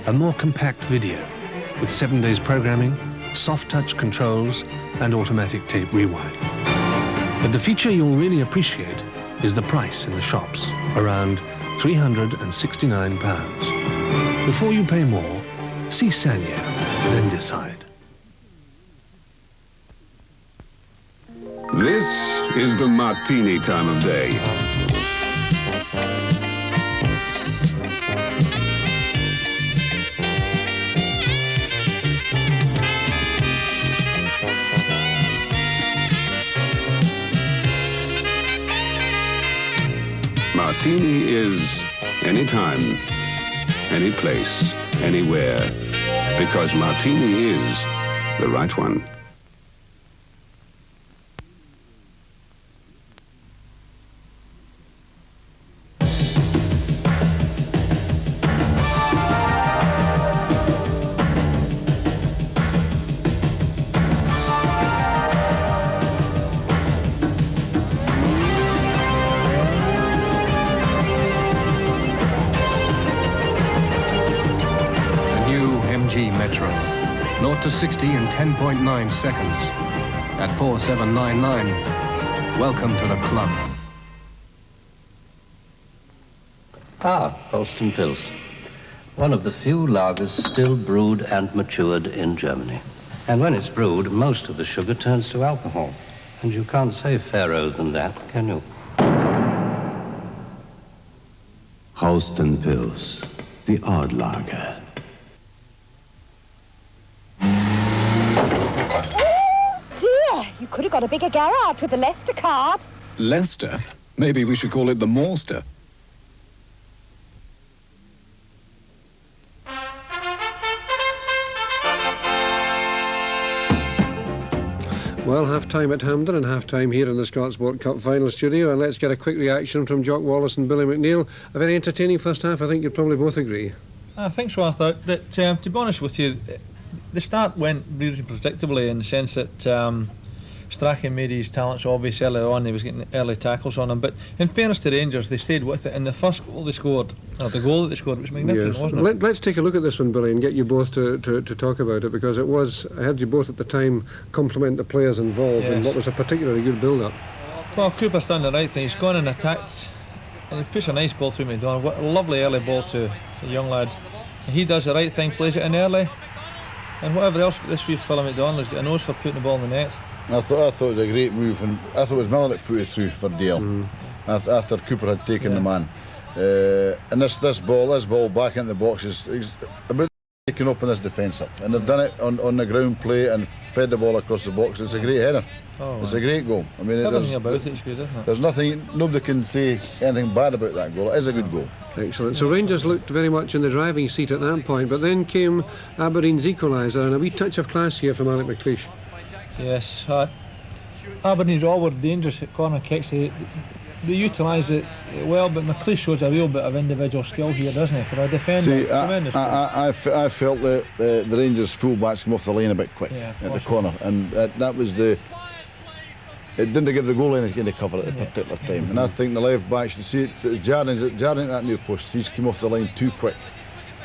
A more compact video with 7 days programming, soft-touch controls and automatic tape rewind. But the feature you'll really appreciate is the price in the shops, around £369. Before you pay more, see Sanyo, then decide. This is the martini time of day. Martini is anytime, any place, anywhere, because martini is the right one. Metro. 0 to 60 in 10.9 seconds. At 4799. Welcome to the club. Holsten Pils. One of the few lagers still brewed and matured in Germany. And when it's brewed, most of the sugar turns to alcohol. And you can't say fairer than that, can you? Holsten Pils, the odd lager. You could have got a bigger garage with the Leicester card. Leicester? Maybe we should call it the Morster. Well, half-time at Hampden and half-time here in the Scotsport Cup final studio, and let's get a quick reaction from Jock Wallace and Billy McNeill. A very entertaining first half, I think you'd probably both agree. I think so. I thought that, to be honest with you, the start went really predictably in the sense that Strachan made his talents obvious early on. He was getting early tackles on him, but in fairness to Rangers, they stayed with it, and the first goal they scored, or the goal that they scored, was magnificent, wasn't it? Let's take a look at this one, Billy, and get you both to talk about it, because it was, I heard you both at the time compliment the players involved in what was a particularly good build-up. Well, Cooper's done the right thing. He's gone and attacked, and he puts a nice ball through McDonald. What a lovely early ball to the young lad. And he does the right thing, plays it in early, and whatever else, this wee fella McDonald has got a nose for putting the ball in the net. I thought it was a great move, and I thought it was Miller that put it through for Dale after Cooper had taken the man. And this ball back into the box is about taking up on this defence up, and they've done it on the ground play and fed the ball across the box. It's a great header. It's a great goal. I mean, everything about it's good, isn't it? There's nothing, nobody can say anything bad about that goal. It is a good goal. Excellent. So Rangers looked very much in the driving seat at that point, but then came Aberdeen's equaliser, and a wee touch of class here from Alec McLeish. Yes, Aberdeen's all were dangerous at corner kicks. They they utilised it well, but McLeish shows a real bit of individual skill here, doesn't he, for a defender? See, I felt that the Rangers full-backs came off the line a bit quick at the corner, and that was the... It didn't give the goal any cover at the particular time, and I think the left-backs, you see, it's jarring at that near post. He's come off the line too quick.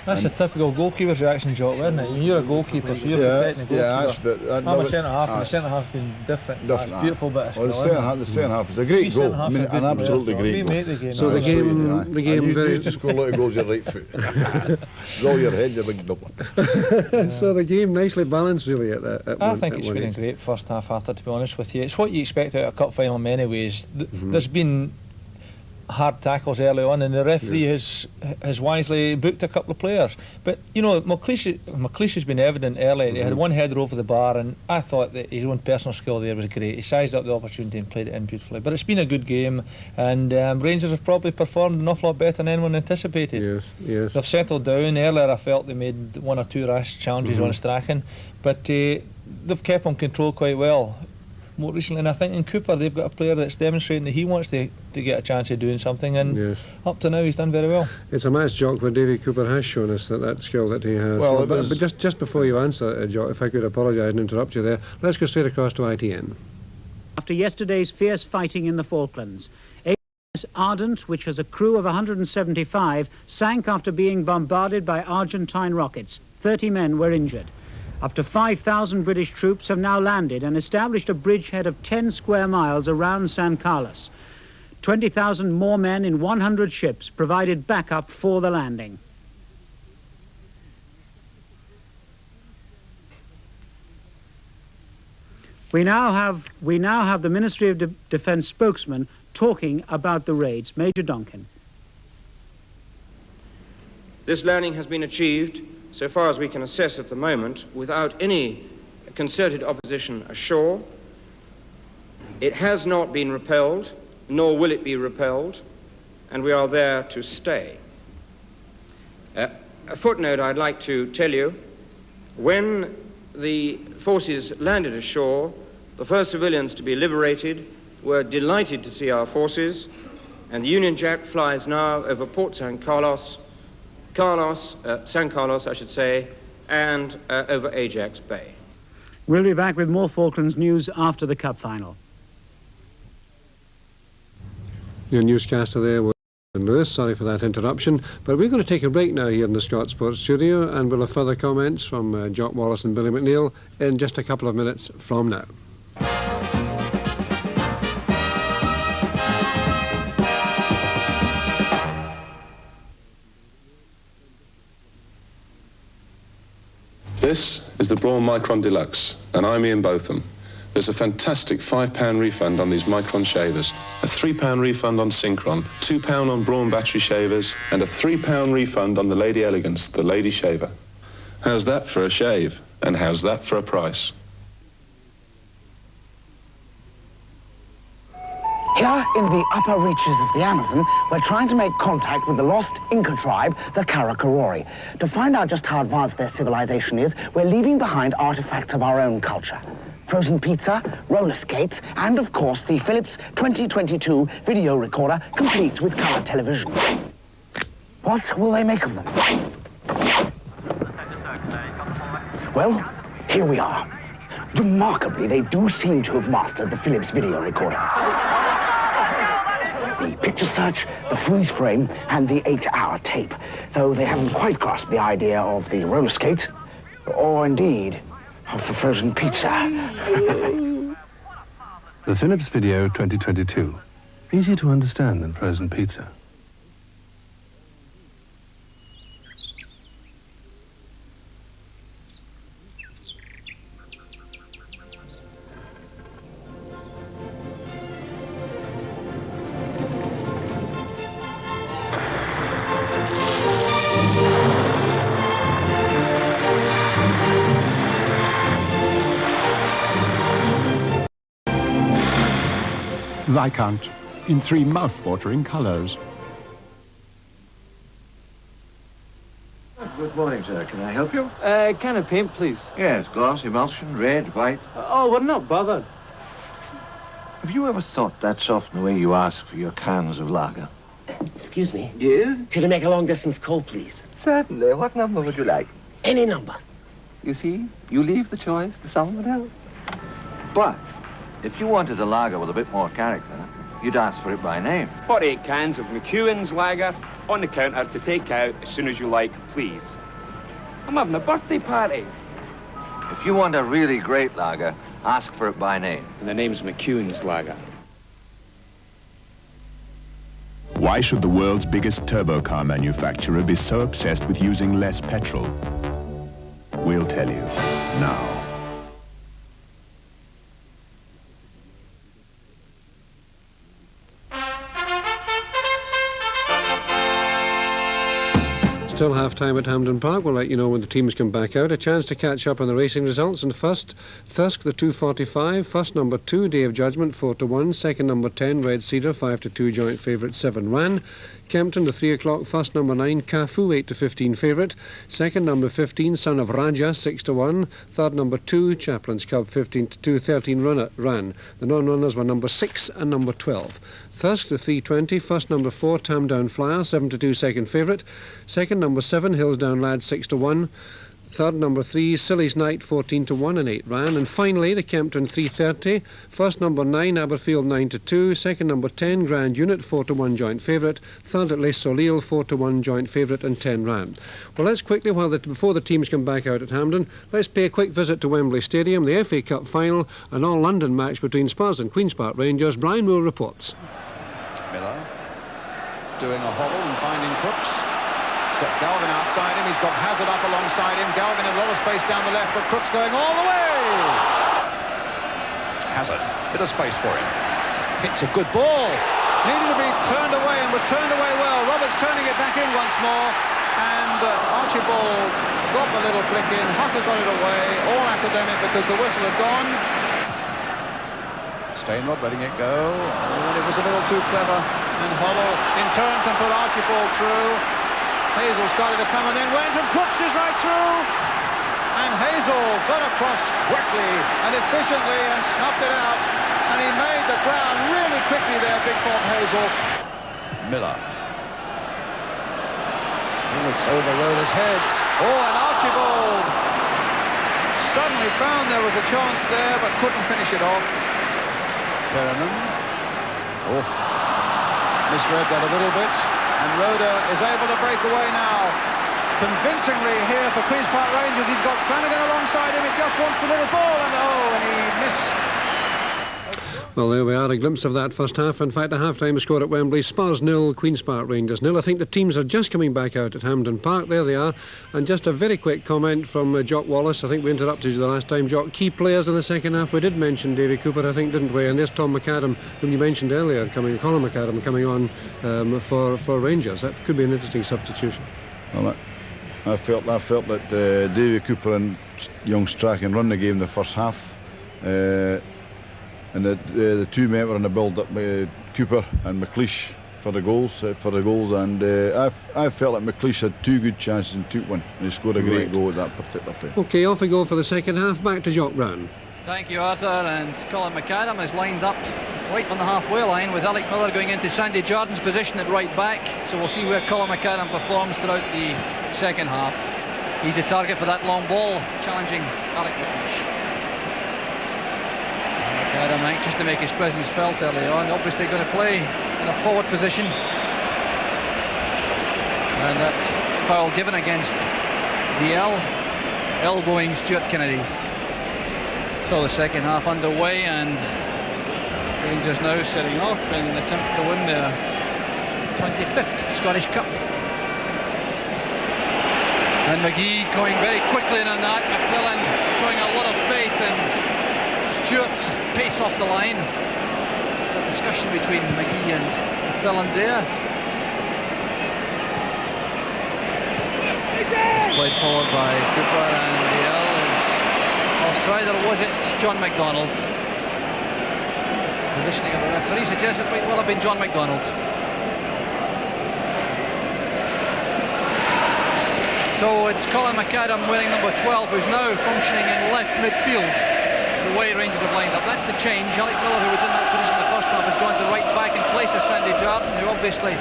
That's a typical goalkeeper's reaction, Jock, isn't it? You're a goalkeeper, so you're protecting the goalkeeper. Yeah, I'm a centre-half, and the centre-half's been different. That's a beautiful bit of skill, the centre-half is a great goal. I mean, an absolutely great goal. We make the game. So the game you used to score a lot of goals with your right foot. Roll your head, you're a big doubler. So the game nicely balanced, really, I think it's been a great first half, Arthur, to be honest with you. It's what you expect out of a cup final in many ways. There's been hard tackles early on, and the referee has wisely booked a couple of players. But you know, McLeish has been evident early. He had one header over the bar, and I thought that his own personal skill there was great. He sized up the opportunity and played it in beautifully. But it's been a good game, and Rangers have probably performed an awful lot better than anyone anticipated. Yes. They've settled down. Earlier I felt they made one or two rash challenges on Strachan, but they've kept on control quite well more recently, and I think in Cooper they've got a player that's demonstrating that he wants to get a chance of doing something, and up to now he's done very well. It's a match, Jock, where Davy Cooper has shown us that skill that he has. Well, but just before you answer, Jock, if I could apologise and interrupt you there, let's go straight across to ITN. After yesterday's fierce fighting in the Falklands, HMS Ardent, which has a crew of 175, sank after being bombarded by Argentine rockets. 30 men were injured. Up to 5,000 British troops have now landed and established a bridgehead of 10 square miles around San Carlos. 20,000 more men in 100 ships provided backup for the landing. We now have the Ministry of Defence spokesman talking about the raids. Major Donkin. This landing has been achieved, so far as we can assess at the moment, without any concerted opposition ashore. It has not been repelled, nor will it be repelled, and we are there to stay. A footnote I'd like to tell you: when the forces landed ashore, the first civilians to be liberated were delighted to see our forces, and the Union Jack flies now over Port San Carlos, San Carlos, I should say, and over Ajax Bay. We'll be back with more Falklands news after the Cup final. Your newscaster there was Lewis. Sorry for that interruption, but we're going to take a break now here in the Scotsport studio, and we'll have further comments from Jock Wallace and Billy McNeill in just a couple of minutes from now. This is the Braun Micron Deluxe, and I'm Ian Botham. There's a fantastic £5 refund on these Micron shavers, a £3 refund on Synchron, £2 on Braun battery shavers, and a £3 refund on the Lady Elegance, the lady shaver. How's that for a shave? And how's that for a price? Here in the upper reaches of the Amazon, we're trying to make contact with the lost Inca tribe, the Karakarori. To find out just how advanced their civilization is, we're leaving behind artifacts of our own culture. Frozen pizza, roller skates, and of course the Philips 2022 video recorder, complete with color television. What will they make of them? Well, here we are. Remarkably, they do seem to have mastered the Philips video recorder. The picture search, the freeze frame, and the 8-hour tape, though they haven't quite grasped the idea of the roller skates, or indeed, of the frozen pizza. The Philips Video 2022. Easier to understand than frozen pizza. Viscount, in 3 mouth-watering colours. Good morning, sir. Can I help you? Can of paint, please? Yes, gloss, emulsion, red, white. Oh, we're not bothered. Have you ever thought that's often the way you ask for your cans of lager? Excuse me. Yes? Could I make a long-distance call, please? Certainly. What number would you like? Any number. You see, you leave the choice to someone else. But if you wanted a lager with a bit more character, you'd ask for it by name. 48 cans of McEwen's lager on the counter to take out as soon as you like, please. I'm having a birthday party. If you want a really great lager, ask for it by name. And the name's McEwen's lager. Why should the world's biggest turbo car manufacturer be so obsessed with using less petrol? We'll tell you now. Still half-time at Hampden Park. We'll let you know when the teams come back out. A chance to catch up on the racing results. And first, Thirsk, the 245. First, number 2, Day of Judgment, 4-1. Second, number 10, Red Cedar, 5-2, joint favourite, 7 ran. Kempton, the 3 o'clock. First, number 9, Cafu, 8-15 favourite. Second, number 15, Son of Raja, 6-1. Third, number 2, Chaplain's Cub, 15-2, 13 ran. The non-runners were number 6 and number 12. Thirsk, the 320, first number 4, Tam Down Flyer, 7-2, second favourite. Second, number 7, Hillsdown Lad, 6-1. Third, number 3, Silly's Night, 14-1 and 8 ran. And finally, the Kempton 330, first number 9, Aberfield, 9-2. Second, number 10, Grand Unit, 4-1 joint favourite. Third, at Les Solil, 4-1 joint favourite and 10 ran. Well, let's quickly, before the teams come back out at Hampden, let's pay a quick visit to Wembley Stadium, the FA Cup final, an all-London match between Spurs and Queen's Park Rangers. Brian Moore reports. Miller doing a hobble and finding Crooks. He's got Galvin outside him. He's got Hazard up alongside him. Galvin in a lot of space down the left, but Crooks going all the way. Hazard, bit of space for him. Hits a good ball. Needed to be turned away and was turned away well. Roberts turning it back in once more. And Archibald got the little flick in. Hucker got it away. All academic because the whistle had gone. Stainrod letting it go, and it was a little too clever, and Hollow in turn can put Archibald through. Hazel started to come and then went, and Crooks is right through, and Hazel got across quickly and efficiently and snuffed it out, and he made the ground really quickly there, big Bob Hazel. Miller. Oh, it's overrode his head. Oh, and Archibald suddenly found there was a chance there, but couldn't finish it off. Perriman. Oh, misread that a little bit, and Rhoda is able to break away now. Convincingly here for Queen's Park Rangers. He's got Flanagan alongside him. It just wants the little ball, and he missed. Well, there we are, a glimpse of that first half. In fact, a half-time score at Wembley, Spurs 0, Queen's Park Rangers 0. I think the teams are just coming back out at Hampden Park. There they are. And just a very quick comment from Jock Wallace. I think we interrupted you the last time, Jock. Key players in the second half. We did mention Davy Cooper, I think, didn't we? And there's Tom McAdam, whom you mentioned earlier, Colin McAdam coming on for Rangers. That could be an interesting substitution. Well, I felt that Davy Cooper and young Strachan run the game the first half. And the two men were in the build-up, Cooper and McLeish for the goals, and I felt that McLeish had 2 good chances and took one, and he scored a great goal at that particular time. OK, off we go for the second half. Back to Jock Brown. Thank you, Arthur. And Colin McAdam is lined up right on the halfway line with Alec Miller going into Sandy Jordan's position at right back. So we'll see where Colin McAdam performs throughout the second half. He's the target for that long ball, challenging Alec McLeish. McAdam anxious to make his presence felt early on, obviously going to play in a forward position. And that foul given against DL, elbowing Stuart Kennedy. So the second half underway, and Rangers now setting off in an attempt to win their 25th Scottish Cup. And McGee going very quickly in on that. McMillan showing a lot of faith in Stewart's pace off the line. A discussion between McGee and McClelland there. It's played forward by Cooper, and the L is offside, or was it John McDonald? Positioning of the referee suggests it might well have been John McDonald. So it's Colin McAdam wearing number 12, who's now functioning in left midfield. the way Rangers have lined up. That's the change. Alec Miller, who was in that position in the first half, has gone to right back in place of Sandy Jardine, who obviously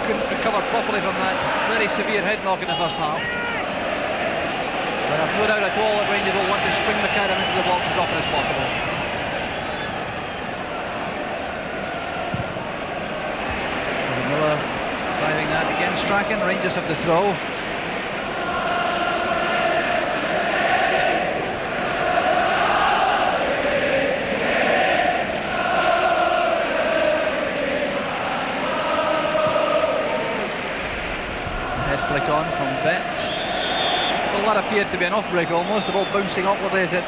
couldn't recover properly from that very severe head knock in the first half. But I've no doubt at all that Rangers will want to spring McAdam into the box as often as possible. So Miller driving that against Strachan. Rangers have the throw. Flick on from Bet. Well, that appeared to be an off-break almost, the ball bouncing upwardly as it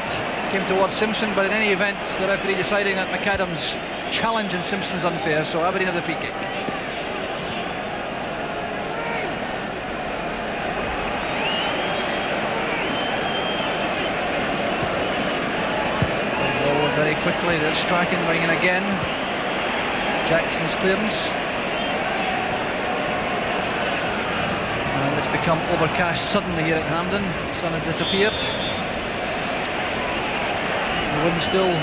came towards Simpson, but in any event, the referee deciding that McAdam's challenge in Simpson's unfair, so Aberdeen have the free kick. Played forward very quickly, there's Strachan going in again. Jackson's clearance. And it's become overcast suddenly here at Hampden. The sun has disappeared. The wind still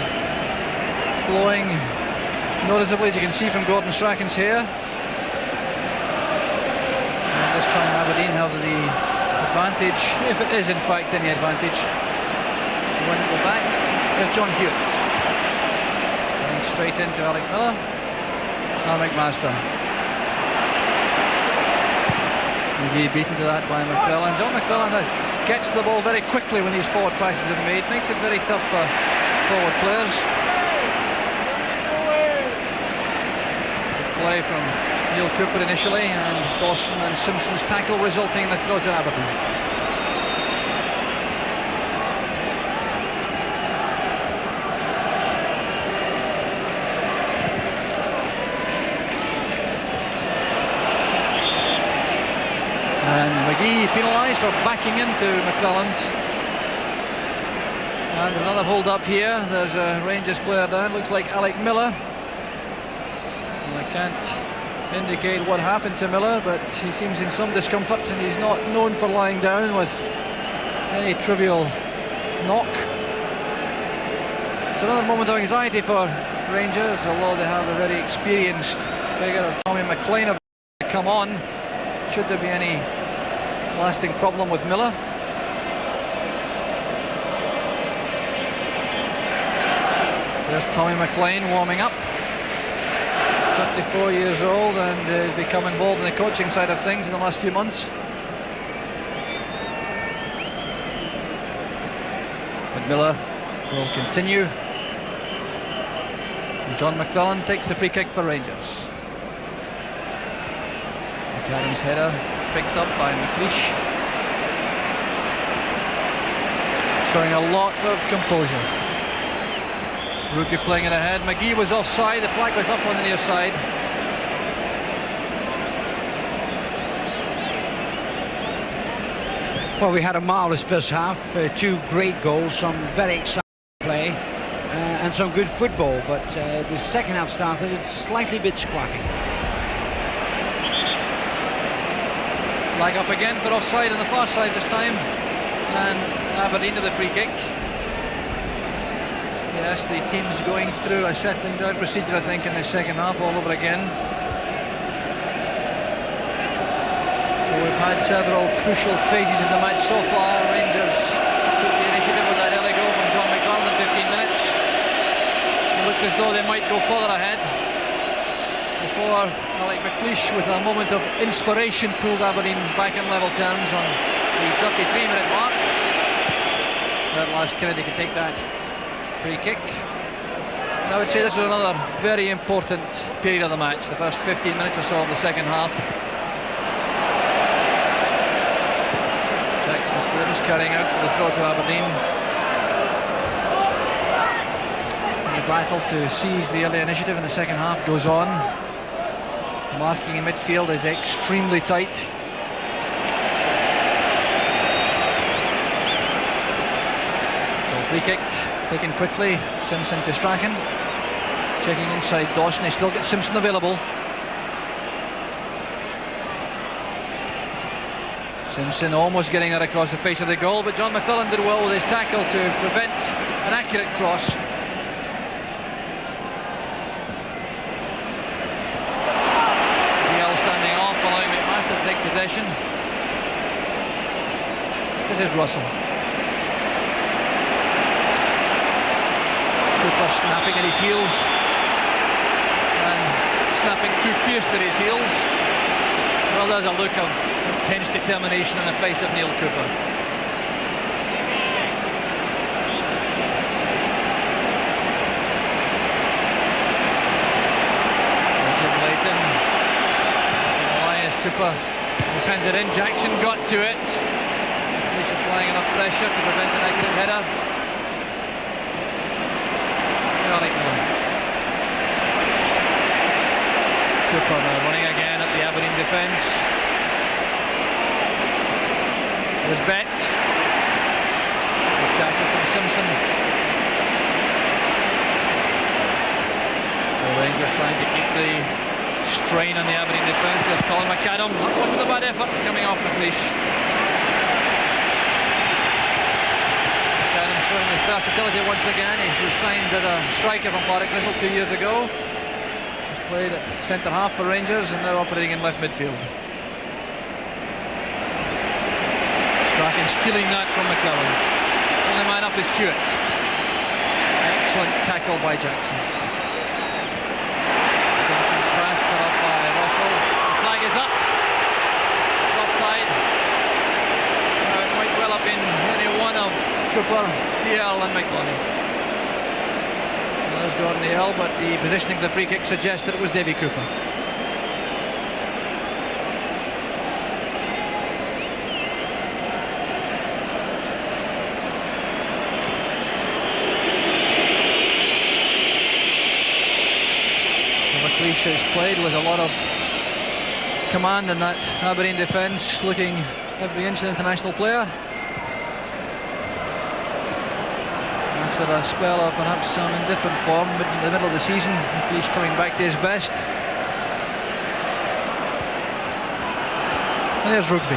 blowing noticeably, as you can see from Gordon Strachan's hair. And this time Aberdeen have the advantage, if it is in fact any advantage. The one at the back is John Hewitt. Running straight into Alec Miller. Now McMaster. McGee beaten to that by McClellan. John McClellan gets the ball very quickly when these forward passes are made. Makes it very tough for forward players. Good play from Neil Cooper initially, and Dawson and Simpson's tackle resulting in the throw to Aberdeen. And McGee penalised for backing into McClellan. And there's another hold up here. There's a Rangers player down, looks like Alec Miller. And I can't indicate what happened to Miller, but he seems in some discomfort, and he's not known for lying down with any trivial knock. It's another moment of anxiety for Rangers, although they have a very experienced figure of Tommy McLean to come on. Should there be any lasting problem with Miller. There's Tommy McLean warming up. 54 years old and has become involved in the coaching side of things in the last few months. But Miller will continue. And John McClellan takes the free kick for Rangers. McAdam's header picked up by McLeish. Showing a lot of composure. Rookie playing it ahead. McGee was offside. The flag was up on the near side. Well, we had a marvellous first half. Two great goals, some very exciting play, and some good football. But the second half started slightly bit scrappy. Flag up again for offside on the far side this time, and Aberdeen to the free kick. Yes, the team's going through a settling down procedure, I think, in the second half all over again. So we've had several crucial phases in the match so far. Rangers took the initiative with that early goal from John McClellan in 15 minutes. It looked as though they might go further ahead before Alec McLeish, with a moment of inspiration, pulled Aberdeen back in level terms on the 33-minute mark. At last, Kennedy can take that free kick. And I would say this was another very important period of the match, the first 15 minutes or so of the second half. Jackson's clearance carrying out for the throw to Aberdeen. And the battle to seize the early initiative in the second half goes on. Marking in midfield is extremely tight. So free kick taken quickly. Simpson to Strachan. Checking inside Dawson. He still gets Simpson available. Simpson almost getting that across the face of the goal, but John McClellan did well with his tackle to prevent an accurate cross. DL standing off, allowing McMaster to take possession. This is Russell. Cooper snapping at his heels and snapping too fierce at his heels. Well, there's a look of intense determination in the face of Neil Cooper. Jim Leighton, Elias Cooper, he sends it in. Jackson got to it. He's applying enough pressure to prevent an accurate header. Cooper now running again at the Aberdeen defence. There's Bet. Good tackle from Simpson. The Rangers trying to keep the strain on the Aberdeen defence. There's Colin McAdam. That wasn't a bad effort coming off McLeish. McAdam showing his versatility once again. He was signed as a striker from Partick Thistle 2 years ago. Played at centre half for Rangers and now operating in left midfield. Strachan stealing that from McClelland. Only man up is Stewart. Excellent tackle by Jackson. Simpson's pass cut up by Russell. The flag is up. It's offside. It might well have been any one of Cooper, DL and McLeod. There's Gordon Hill, but the positioning of the free kick suggests that it was Davy Cooper. McLeish has played with a lot of command in that Aberdeen defence, looking every inch an international player. After a spell of perhaps some indifferent form in the middle of the season, McLeish coming back to his best. And there's Rugby.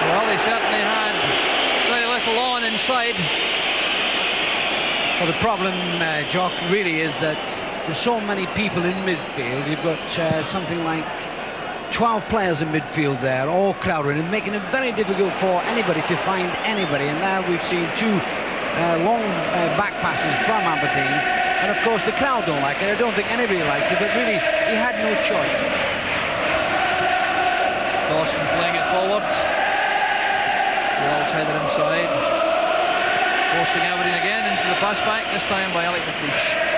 Well, they certainly had very little on inside. Well, the problem, Jock, really is that there's so many people in midfield. You've got something like 12 players in midfield there, all crowded, and making it very difficult for anybody to find anybody. And now we've seen two long back passes from Aberdeen, and of course the crowd don't like it. I don't think anybody likes it, but really he had no choice. Dawson playing it forward. Wells headed inside, forcing Aberdeen again into the pass back, this time by Alec McLeish.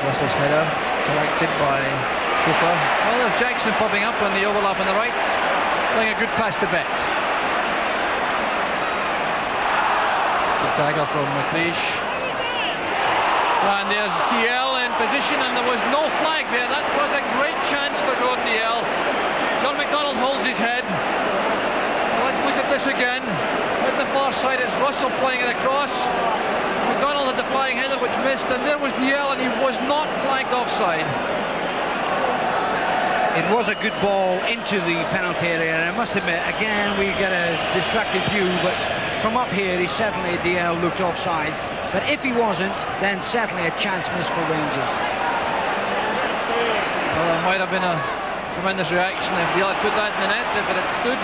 Russell's header collected by Cooper. Well, there's Jackson popping up on the overlap on the right, playing a good pass to Bet. Good tackle from McLeish. And there's DL in position, and there was no flag there. That was a great chance for Gordon DL. John McDonald holds his head. Let's look at this again. At the far side, it's Russell playing it across. McDonald had the flying header which missed, and there was DL, and he was not flagged offside. It was a good ball into the penalty area, and I must admit, again, we get a distracted view, but from up here, he certainly, DL, looked offside. But if he wasn't, then certainly a chance missed for Rangers. Well, there might have been a tremendous reaction if DL had put that in the net, if it had stood.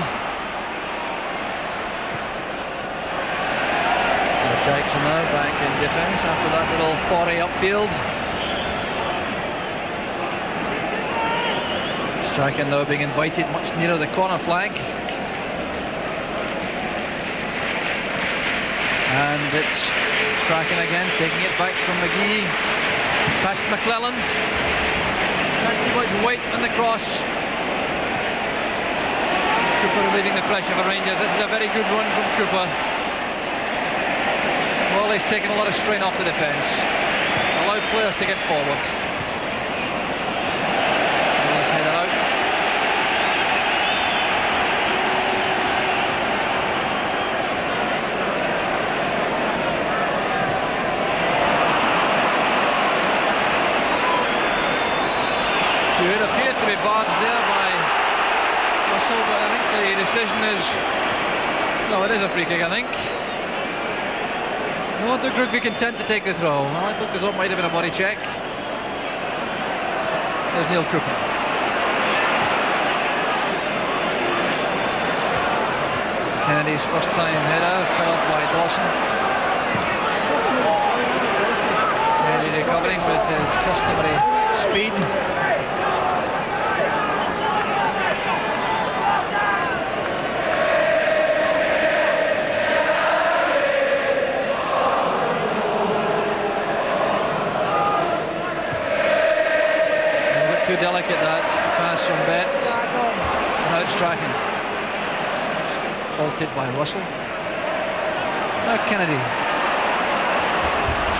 Jackson now back in defence after that little foray upfield. Strachan now being invited much nearer the corner flag. And it's Strachan again, taking it back from McGee. It's past McClelland. Not too much weight on the cross. Cooper relieving the pressure for Rangers. This is a very good run from Cooper. Well, he's taken a lot of strain off the defence. Allowed players to get forward. Let's head it out. It appeared to be barged there by Russell, but I think the decision is... No, it is a free kick, I think. No, Doug Rugby content to take the throw. Well, I thought it might have been a body check. There's Neil Cooper. Kennedy's first time header, cut off by Dawson. Kennedy recovering with his customary speed. Too delicate, that pass from Bet. Now it's Strachan. Faulted by Russell. Now Kennedy.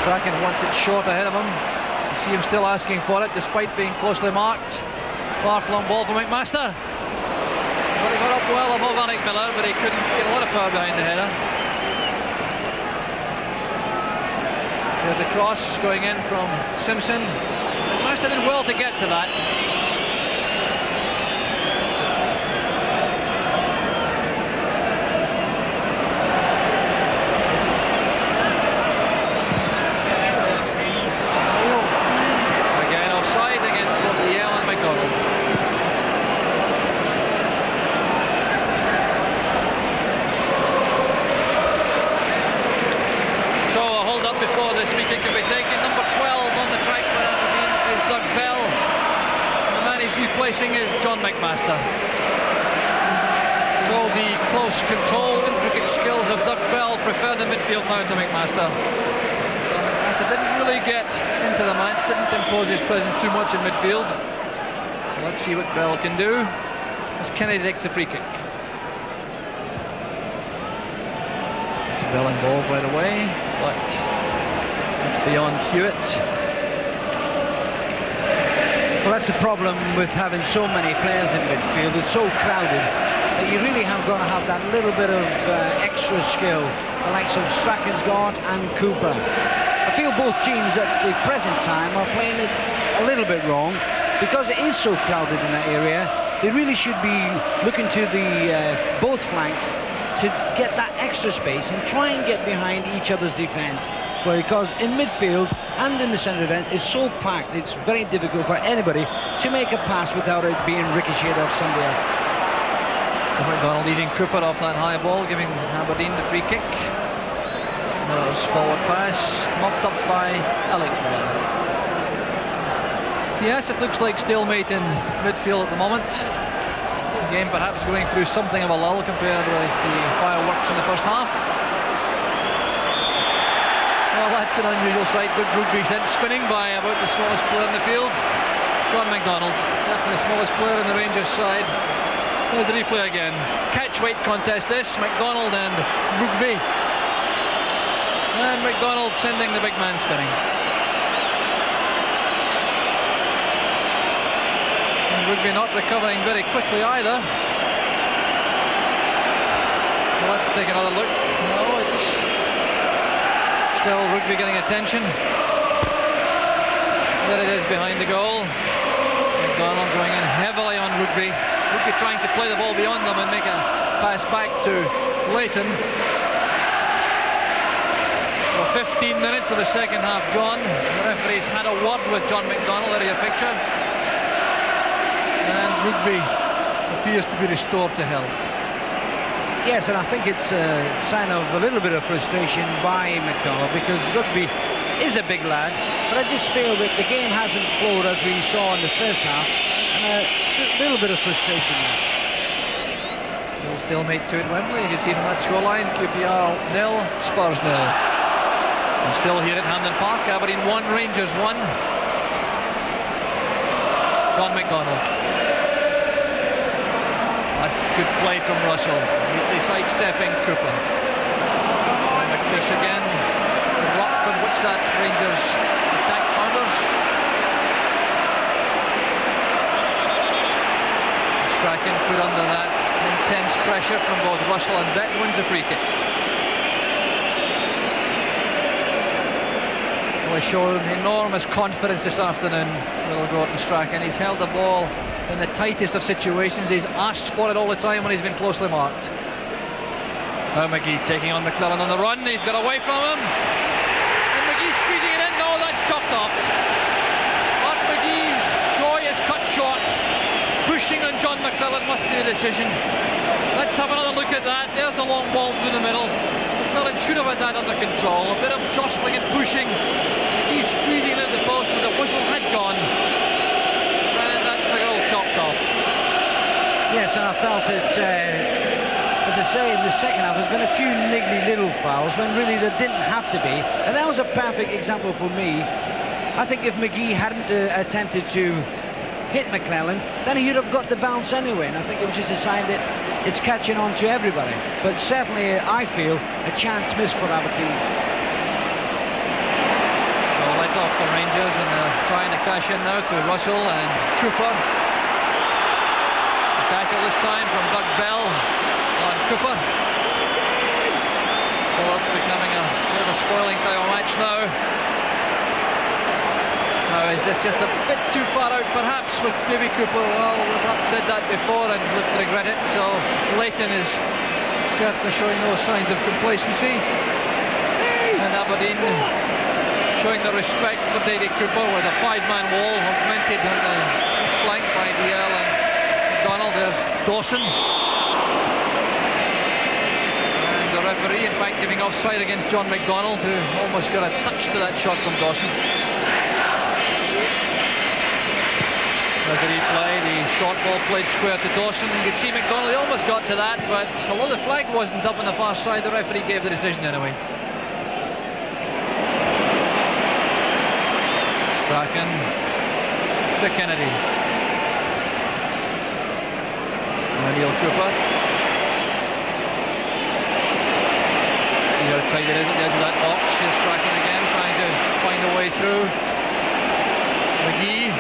Strachan wants it short ahead of him. You see him still asking for it despite being closely marked. Far flung ball from McMaster. Well, he got up well above Alec Miller, but he couldn't get a lot of power behind the header. There's the cross going in from Simpson. McMaster did well to get to that. Again offside against both the Yale and McDonald. So a hold up before this meeting can be taken. Number 12 on the track for Aberdeen is Doug Bell. The man he's replacing is John McMaster. So the close control, intricate skills of Doug Bell prefer the midfield now to McMaster. McMaster didn't really get into the match, didn't impose his presence too much in midfield. Let's see what Bell can do as Kennedy takes a free kick. It's Bell involved right away, but it's beyond Hewitt. Well, that's the problem with having so many players in midfield. It's so crowded that you really have got to have that little bit of extra skill, the likes of Strachan's got and Cooper. I feel both teams at the present time are playing it a little bit wrong because it is so crowded in that area. They really should be looking to the both flanks to get that extra space and try and get behind each other's defence. Because in midfield and in the centre of the end, it's so packed, it's very difficult for anybody to make a pass without it being ricocheted off somebody else. So McDonald easing Cooper off that high ball, giving Aberdeen the free kick. Miller's forward pass, mopped up by Alec Miller. Yes, it looks like stalemate in midfield at the moment. The game perhaps going through something of a lull compared with the fireworks in the first half. Well, that's an unusual sight. Doug Rugby sent spinning by about the smallest player in the field, John McDonald. Certainly the smallest player in the Rangers side. There's the replay again. Catch weight contest this, McDonald and Rugby. And McDonald sending the big man spinning. And Rugby not recovering very quickly either. Well, let's take another look. No, it's still Rugby getting attention. There it is behind the goal. McDonald going in heavily on Rugby. Rugby trying to play the ball beyond them and make a pass back to Leighton. So 15 minutes of the second half gone. The referee's had a word with John McDonald out of your picture. And Rugby appears to be restored to health. Yes, and I think it's a sign of a little bit of frustration by McDonald because Rugby is a big lad, but I just feel that the game hasn't flowed as we saw in the first half, and a little bit of frustration there. Still stalemate 2 at Wembley, as you see from that scoreline. QPR 0, Spurs 0. And still here at Hampden Park, Aberdeen 1, Rangers 1. John McDonald. A good play from Russell. Neatly sidestepping Cooper. McNish again. The rock on which that Rangers attack founders. Strachan put under that intense pressure from both Russell and Bet, wins a free kick. has shown enormous confidence this afternoon, Will Gordon Strachan. He's held the ball in the tightest of situations. He's asked for it all the time when he's been closely marked. Now McGee taking on McClellan on the run. He's got away from him. And McGee squeezing it in. No, that's chopped off. Mark McGee's joy is cut short. Pushing on John McClellan must be the decision. Let's have another look at that. There's the long ball through the middle. McClellan should have had that under control. A bit of jostling and pushing. McGee squeezing it at the post, but the whistle had gone. And that's a goal chopped off. Yes, and I felt it, as I say, in the second half, there's been a few niggly little fouls when really there didn't have to be. And that was a perfect example for me. I think if McGee hadn't attempted to hit McClellan, then he'd have got the bounce anyway, and I think it was just a sign that it's catching on to everybody. But certainly, I feel, a chance missed for Aberdeen. So lights off for Rangers, and they're trying to cash in now through Russell and Cooper. The tackle this time from Doug Bell on Cooper. So it's becoming a bit of a spoiling type of match now. Now, is this just a bit too far out, perhaps, with maybe Cooper? Well, we've perhaps said that before and would regret it. So Leighton is certainly showing no signs of complacency. And Aberdeen showing the respect for Davy Cooper with a 5-man wall augmented on the flank by DL and McDonald. There's Dawson. And the referee, in fact, giving offside against John McDonald, who almost got a touch to that shot from Dawson. Look at he play, the short ball played square to Dawson. You could see McDonald, he almost got to that, but although the flag wasn't up on the far side, the referee gave the decision anyway. Strachan to Kennedy. Neil Cooper. See how tight it is at the edge of that box. Here's Strachan again, trying to find a way through. McGee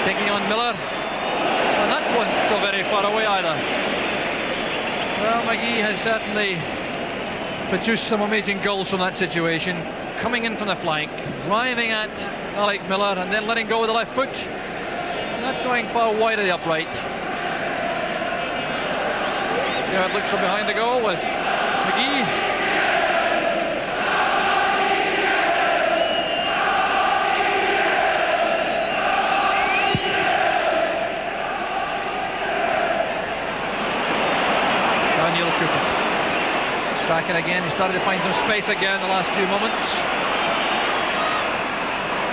taking on Miller, and that wasn't so very far away either. Well, McGee has certainly produced some amazing goals from that situation, coming in from the flank, driving at Alec Miller and then letting go with the left foot, not going far wide of the upright. See how it looks from behind the goal with McGee. Strachan again, he started to find some space again in the last few moments.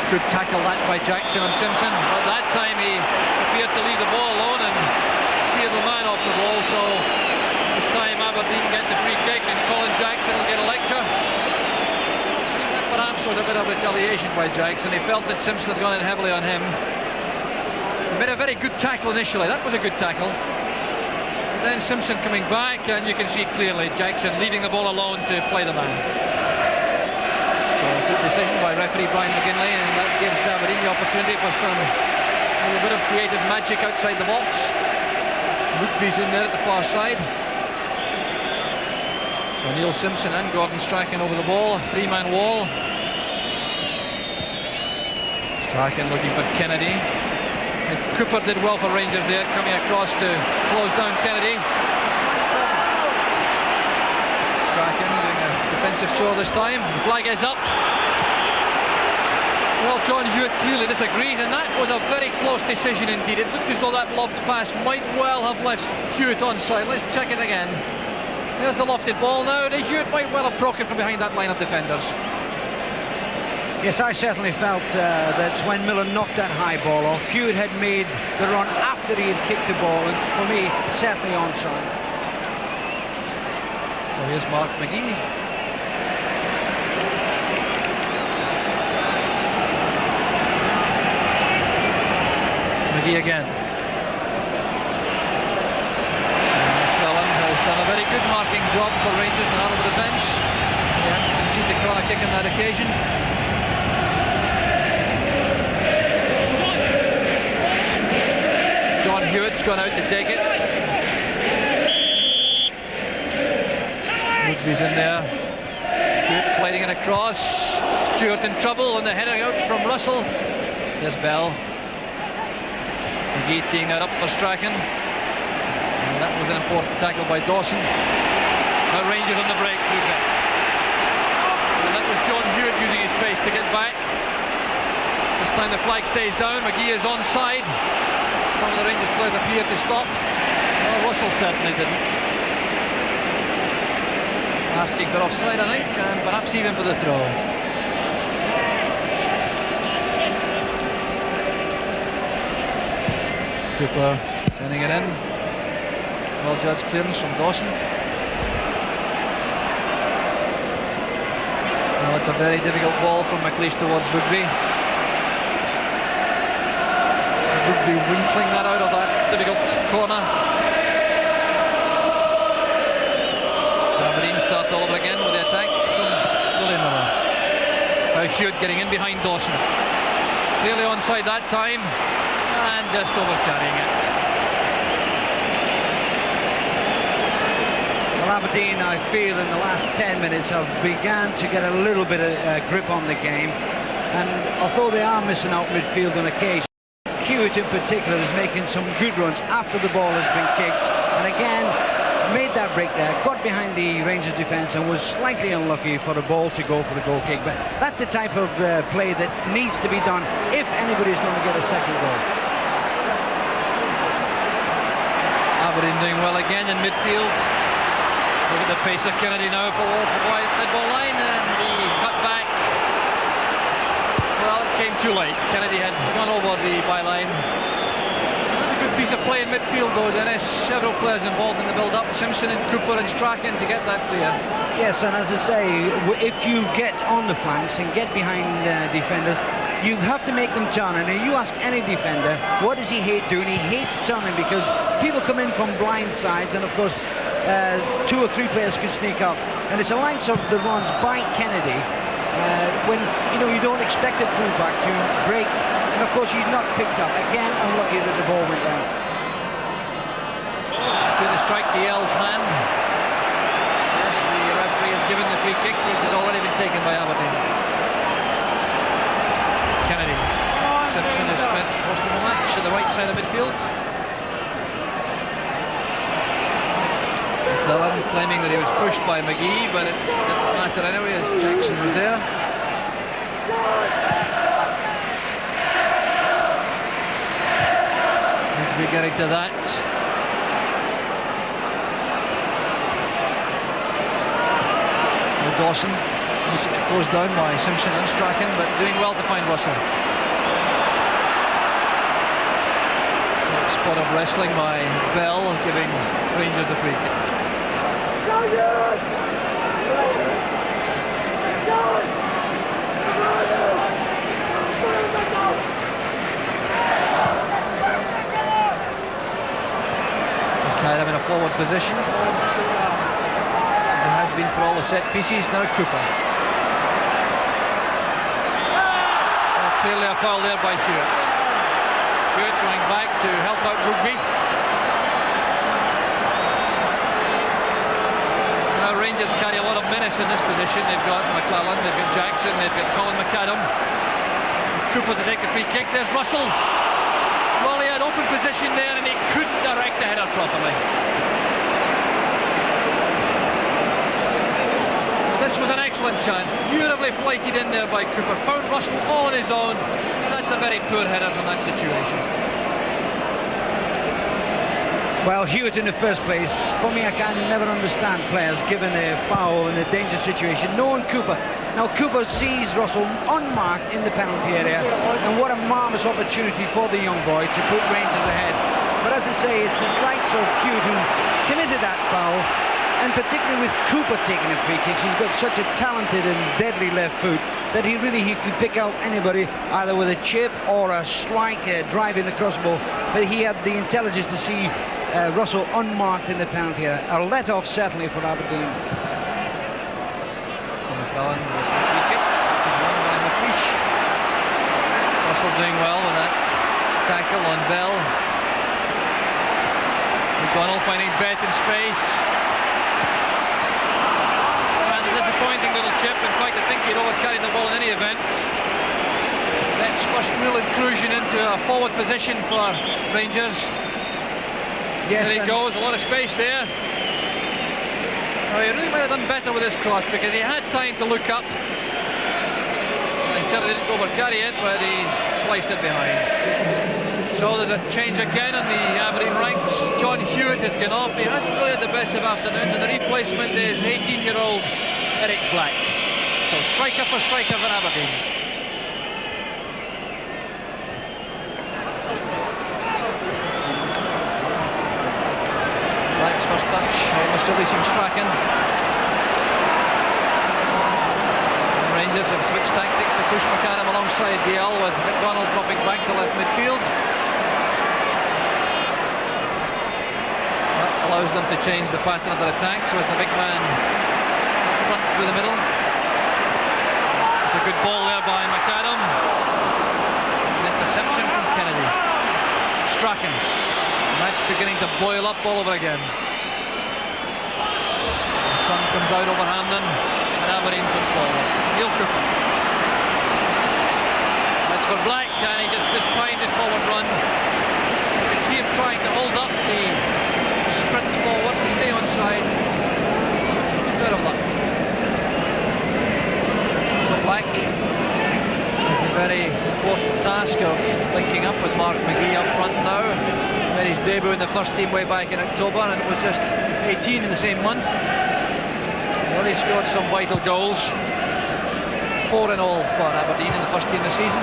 Good tackle that by Jackson on Simpson, but that time he appeared to leave the ball alone and steer the man off the ball, so this time Aberdeen get the free kick and Colin Jackson will get a lecture. That perhaps was a bit of retaliation by Jackson. He felt that Simpson had gone in heavily on him. He made a very good tackle initially, that was a good tackle. Then Simpson coming back, and you can see clearly Jackson leaving the ball alone to play the man. So a good decision by referee Brian McGinley, and that gives Aberdeen the opportunity for a little bit of creative magic outside the box. Woodby's in there at the far side. So Neil Simpson and Gordon Strachan over the ball, 3-man wall. Strachan looking for Kennedy. And Cooper did well for Rangers there, coming across to close down Kennedy. Strachan doing a defensive chore this time. The flag is up. Well, John Hewitt clearly disagrees, and that was a very close decision indeed. It looked as though that lobbed pass might well have left Hewitt onside. Let's check it again. There's the lofted ball now. Hewitt might well have broken from behind that line of defenders. Yes, I certainly felt that when Miller knocked that high ball off, Hewitt had made the run after he had kicked the ball, and for me, certainly onside. So here's Mark McGee. McGee again. McClellan has done a very good marking job for Rangers and out of the bench. They had to concede the corner kick on that occasion. John Hewitt's gone out to take it. Woodby's in there. Hewitt Sliding it across. Stewart in trouble and the header out from Russell. There's Bell. McGee teeing that up for Strachan. And that was an important tackle by Dawson. Now Rangers on the break through Bent. And that was John Hewitt using his pace to get back. This time the flag stays down. McGee is onside. Some of the Rangers players appear to stop. Well, Russell certainly didn't. Asking for offside, I think, and perhaps even for the throw. Cooper sending it in. Well judged clearance from Dawson. Well, it's a very difficult ball from McLeish towards Rugby. Rugby winkling that out of that difficult corner. Aberdeen start all over again with the attack from William Miller. Now Hewitt getting in behind Dawson. Clearly onside that time. And just over-carrying it. Well, Aberdeen, I feel, in the last 10 minutes have begun to get a little bit of grip on the game. And although they are missing out midfield on occasion, Hewitt in particular is making some good runs after the ball has been kicked. And again, made that break there, got behind the Rangers defence and was slightly unlucky for the ball to go for the goal kick. But that's the type of play that needs to be done if anybody's going to get a second goal. Aberdeen doing well again in midfield. Look at the pace of Kennedy now towards the wide mid-ball line, and he cut back. Well, it came too late. Kennedy had gone over the byline. That's a good piece of play in midfield though, Dennis. Several players involved in the build-up. Simpson and Cooper and Strachan to get that clear. Yes, and as I say, if you get on the flanks and get behind defenders, you have to make them turn. And if you ask any defender, what does he hate doing? He hates turning because people come in from blind sides, and of course 2 or 3 players could sneak up. And it's the likes of the runs by Kennedy when you don't expect a fullback to break, and of course he's not picked up. Again, unlucky that the ball went down. Going to strike the L's hand. Yes, the referee has given the free kick, which has already been taken by Aberdeen. Kennedy. Simpson has spent most of the match to the right side of midfield. McClellan claiming that he was pushed by McGee, but it didn't matter anyway as Jackson was there. We're getting to that. Dawson needs to get closed down by Simpson and Strachan, but doing well to find Russell. That spot of wrestling by Bell, giving Rangers the free kick. Kind of in a forward position. Has been for all the set pieces. Now Cooper. Well, clearly a foul there by Hewitt. Hewitt going back to help out Rugby. Now Rangers carry a lot of menace in this position. They've got McClellan, they've got Jackson, they've got Colin McAdam. Cooper to take the free kick. There's Russell. Well, he had open position there and he couldn't direct the header properly. This was an excellent chance, beautifully flighted in there by Cooper, found Russell all on his own. That's a very poor header from that situation. Well, Hewitt in the first place, for me I can never understand players given a foul in a dangerous situation, knowing Cooper. Now Cooper sees Russell unmarked in the penalty area, and what a marvellous opportunity for the young boy to put Rangers ahead. But as I say, it's the likes of Hewitt who committed that foul. And particularly with Cooper taking a free kick, he's got such a talented and deadly left foot that he could pick out anybody either with a chip or a strike, driving the crossbar. But he had the intelligence to see Russell unmarked in the penalty area. A let-off certainly for Aberdeen. So McClellan with the free kick, which is won by McLeish. Russell doing well with that tackle on Bell. McDonald finding Bett in space. disappointing little chip. In fact, I think he'd overcarried the ball in any event. That's first real intrusion into a forward position for Rangers. Yes, there he goes, a lot of space there. Now, he really might have done better with his cross because he had time to look up. He certainly didn't overcarry it, but he sliced it behind. So there's a change again in the Aberdeen ranks. John Hewitt has gone off. He hasn't really had the best of afternoons, and the replacement is 18-year-old Eric Black. So striker for Aberdeen. Black's first touch, almost releasing Strachan. Rangers have switched tactics to push McAdam alongside DL, with McDonald dropping back to left midfield. That allows them to change the pattern of their attacks with the big man front through the middle. It's a good ball there by McAdam. An interception from Kennedy. Strachan. The match beginning to boil up all over again. The sun comes out over Hampden and Aberdeen come forward. Neil Cooper. That's for Black, and he just mistimed his forward run. You can see him trying to hold up the sprint forward to stay onside. Just out of luck. So Black has the very important task of linking up with Mark McGee up front now. Made his debut in the first team way back in October, and it was just 18 in the same month. He already scored some vital goals. 4 in all for Aberdeen in the first team this season.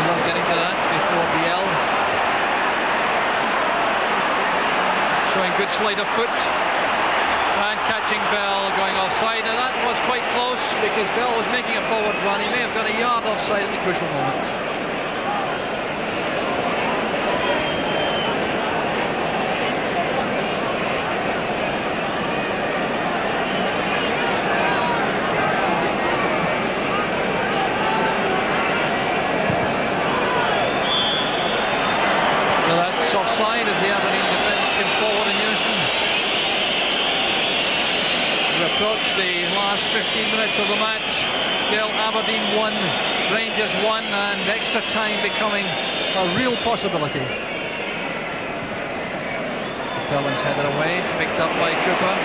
We'll get into that before BL. Showing good sleight of foot. And catching Bell going offside. Now that was quite close because Bell was making a forward run. He may have gone a yard offside at the crucial moment. Offside as the Aberdeen defence came forward in unison. We approach the last 15 minutes of the match. Still Aberdeen 1, Rangers 1, and extra time becoming a real possibility. Cullen's headed away, it's picked up by Cooper.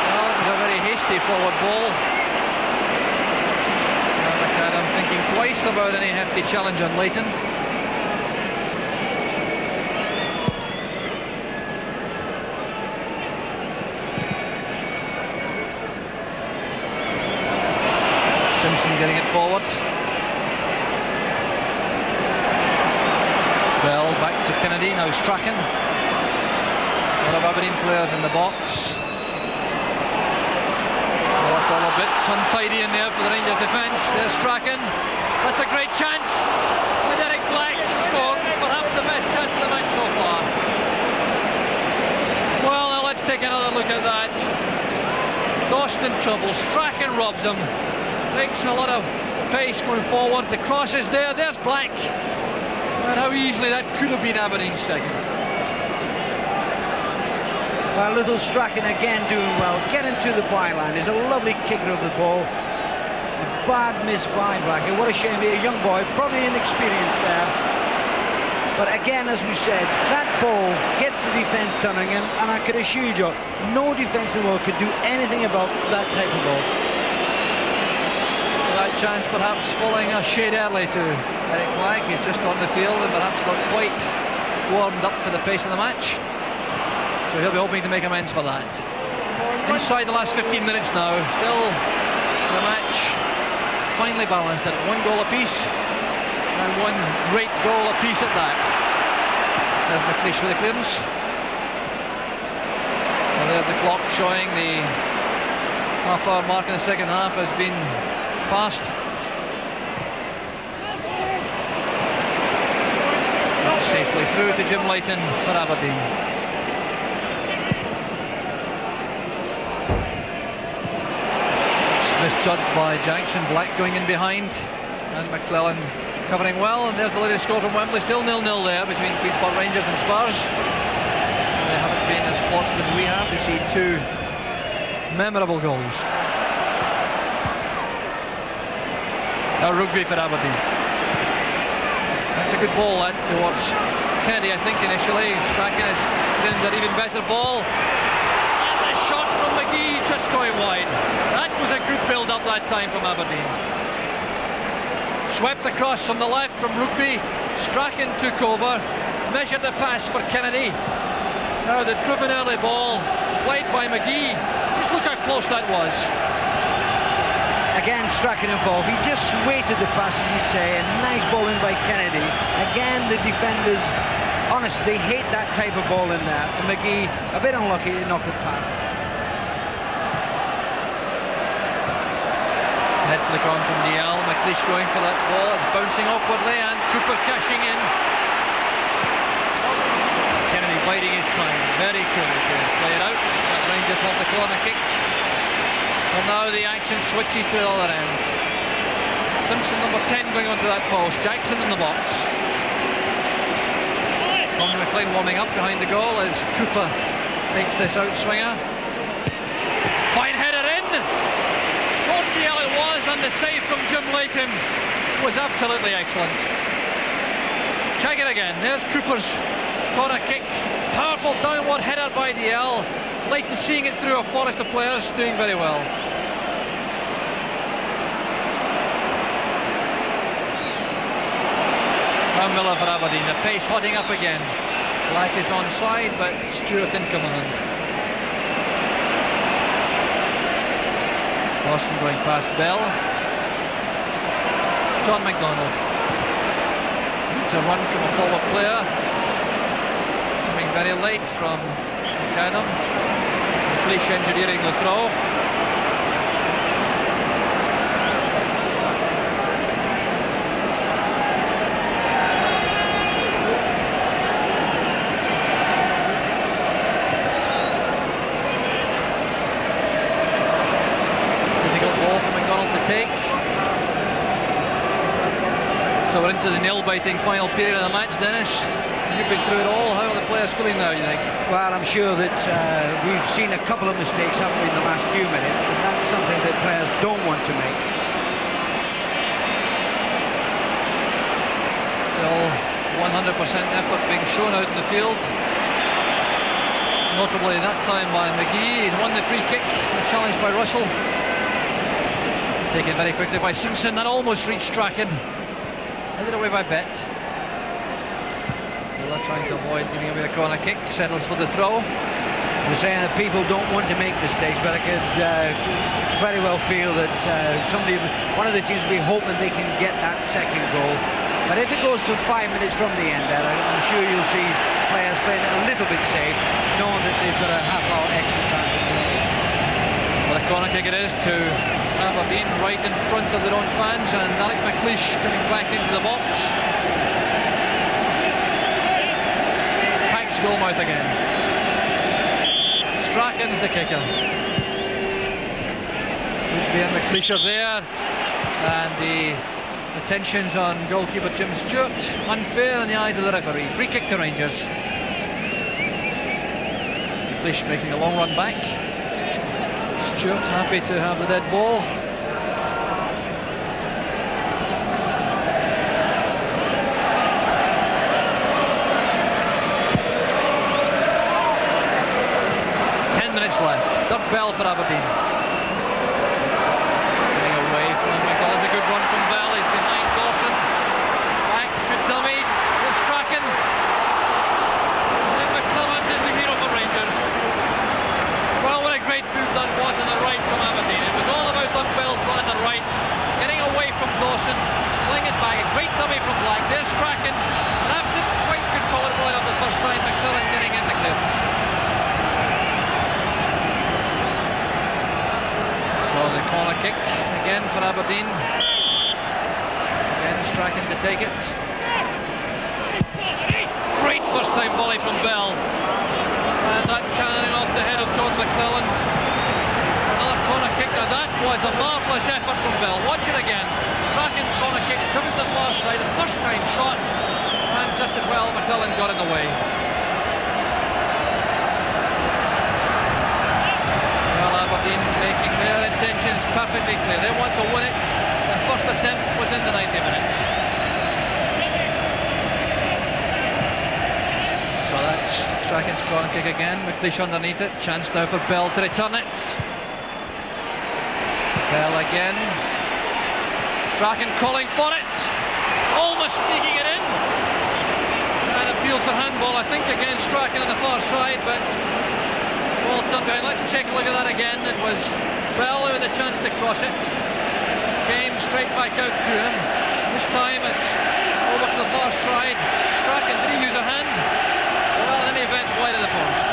Well, it was a very hasty forward ball. McAdam thinking twice about any hefty challenge on Leighton. Simpson getting it forward. Bell back to Kennedy, now Strachan. A lot of Aberdeen players in the box. Oh, it's all a bit untidy in there for the Rangers defence. There's Strachan. That's a great chance. And Eric Black scores perhaps the best chance of the match so far. Well, now let's take another look at that. Dawson in trouble. Strachan robs him. Makes a lot of pace going forward. The cross is there. There's Black. And how easily that could have been Aberdeen's second. Well, little Strachan again doing well. Getting to the byline. He's a lovely kicker of the ball. A bad miss by Black. And what a shame. A young boy, probably inexperienced there. But again, as we said, that ball gets the defence turning, and I could assure you, no defence in the world could do anything about that type of ball. That chance perhaps falling a shade early to Eric Black. He's just on the field and perhaps not quite warmed up to the pace of the match. So he'll be hoping to make amends for that. Inside the last 15 minutes now, still the match finely balanced at 1 goal apiece, and 1 great goal apiece at that. There's McLeish with the clearance. Well, there's the clock showing the half-hour mark in the second half has been passed. That's safely through to Jim Leighton for Aberdeen. It's misjudged by Jackson. Black going in behind, and McClellan recovering well, and there's the latest score from Wembley. Still 0-0 there between Queen's Park Rangers and Spurs. They haven't been as fortunate as we have to see two memorable goals. Now Rugby for Aberdeen. That's a good ball that towards Kennedy, I think, initially. Strachan has been an even better ball. And the shot from McGee just going wide. That was a good build-up that time from Aberdeen. Swept across from the left from Rugby. Strachan took over, measured the pass for Kennedy. Now the driven early ball, played by McGee. Just look how close that was. Again, Strachan involved. He just waited the pass, as you say. A nice ball in by Kennedy. Again, the defenders, honestly, they hate that type of ball in there. And McGee, a bit unlucky to knock it past. Head flick on from DL. McLeish going for that ball. It's bouncing awkwardly, and Cooper cashing in. Kennedy biding his time. Very cool to play it out. That Rangers have the corner kick. And now the action switches to the other end. Simpson, number 10, going onto that post. Jackson in the box. Tommy McLean warming up behind the goal as Cooper takes this out swinger. Fine header in. Cordial it was, and the save from Jim Layton was absolutely excellent. Check it again. There's Cooper's corner kick. Powerful downward header by DL. Layton seeing it through a forest of players, doing very well. Now Miller for Aberdeen, the pace hotting up again. Black is onside, but Stewart in command. Dawson going past Bell. John McDonald. It's a run from a forward player. Coming very late from McAdam. McLeish engineering the throw. Difficult ball for McDonald to take. So we're into the nail-biting final period of the match, Dennis. You've been through it all. How are the players feeling now, you think? Well, I'm sure that we've seen a couple of mistakes happen in the last few minutes, and that's something that players don't want to make. Still 100% effort being shown out in the field. Notably that time by McGee. He's won the free kick. The challenge by Russell. Taken very quickly by Simpson. That almost reached Strachan. Headed away by Bet. Trying to avoid giving away the corner kick, settles for the throw. We're saying that people don't want to make mistakes, but I could very well feel that one of the teams will be hoping they can get that second goal. But if it goes to 5 minutes from the end, I'm sure you'll see players playing it a little bit safe, knowing that they've got a half-hour extra time to play. Well, a corner kick it is to Aberdeen, right in front of their own fans, and Alec McLeish coming back into the box. Goalmouth again. Strachan's the kicker. Rugby and McLeish are there, and the attentions on goalkeeper Jim Stewart. Unfair in the eyes of the referee. Free kick to Rangers. McLeish making a long run back. Stewart happy to have the dead ball. Left. Doug Bell for Aberdeen. Getting away from McDonald. A good run from Bell. He's behind Dawson. Back. Good dummy. With Strachan. And McClelland is the hero for Rangers. Well, what a great move that was on the right from Aberdeen. It was all about Doug Bell on the right. Getting away from Dawson. Playing it back. A great dummy from Black. There's Strachan. And after quite control it right up the first time, McClelland getting in the clearance. The corner kick again for Aberdeen. Again Strachan to take it. Great first time volley from Bell. And that cannoning off the head of John McClelland. Another corner kick. Now that was a marvellous effort from Bell. Watch it again. Strachan's corner kick driven to the far side. The first time shot, and just as well McClellan got in the way. Well, Aberdeen making their intentions perfectly clear. They want to win it. Their first attempt within the 90 minutes. So that's Strachan's corner kick again. McLeish underneath it. Chance now for Bell to return it. Bell again. Strachan calling for it. Almost sneaking it in. And appeals for handball, I think, against Strachan on the far side, but ball turned behind. Let's take a look at that again. It was Bell who had the chance to cross it. Came straight back out to him. This time it's over to the far side. Strachan, did he use a hand? Well, in any event, wide of the post.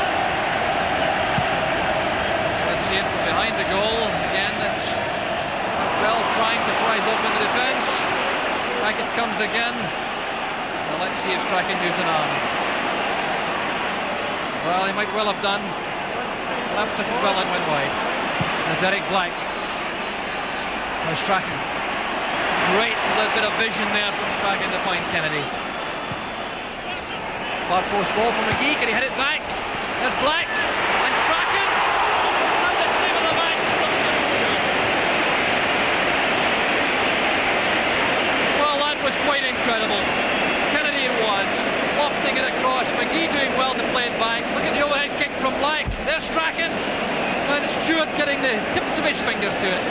Let's see it from behind the goal. Again, it's Bell trying to prize open the defence. Back it comes again. Well, let's see if Strachan used an arm. Well, he might well have done. Perhaps just as well it went wide. There's Eric Black. Now Strachan. Great little bit of vision there from Strachan to find Kennedy. Far post ball from McGee. Can he hit it back? There's Black. And Strachan. And the save of the match from Jim Stewart. Well, that was quite incredible. Kennedy it was. Lofting it across. McGee doing well to play it back. Look at the overhead kick from Black. There's Strachan. And Stewart getting the tips of his fingers to it.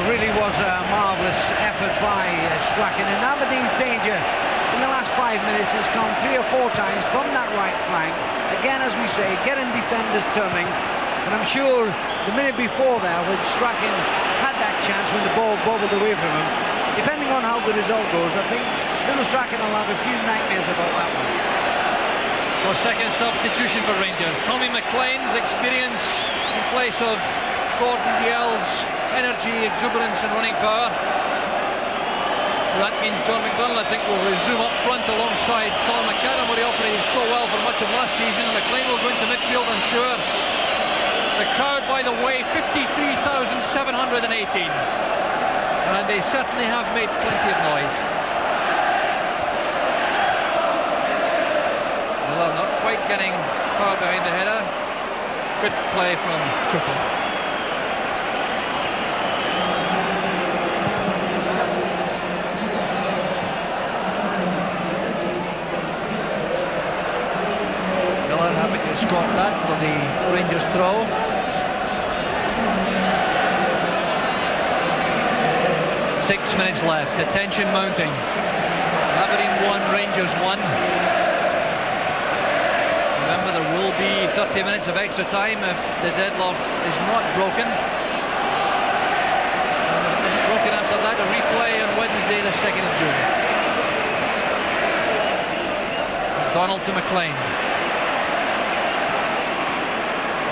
Really was a marvellous effort by Strachan, and Aberdeen's danger in the last 5 minutes has come 3 or 4 times from that right flank. Again, as we say, getting defenders turning, and I'm sure the minute before there when Strachan had that chance when the ball bobbled away from him, depending on how the result goes, I think little Strachan will have a few nightmares about that one. So second substitution for Rangers. Tommy McLean's experience in place of Gordon Yell's energy, exuberance and running power. So that means John McDonnell, I think, will resume up front alongside Colin McAdam, where he operated so well for much of last season. McLean will go into midfield, I'm sure. The crowd, by the way, 53,718. And they certainly have made plenty of noise. Miller not quite getting power behind the header. Good play from Cooper. Scott that for the Rangers throw. Six minutes left, the tension mounting. Aberdeen 1, Rangers 1. Remember, there will be 30 minutes of extra time if the deadlock is not broken. And if it isn't broken after that, a replay on Wednesday the 2nd of June. McDonald to McLean.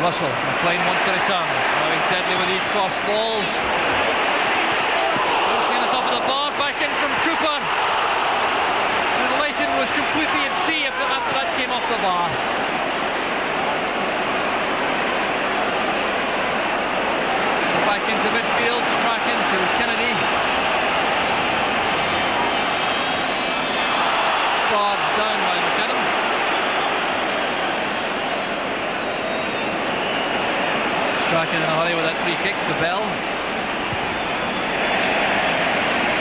Russell, McLean wants to return. Oh, he's deadly with these cross balls. See the top of the bar, back in from Cooper. And Leighton was completely at sea after that came off the bar. So back into midfield, Strachan to Kennedy. Barged down by McAdam. Strachan in a hurry with that free kick to Bell.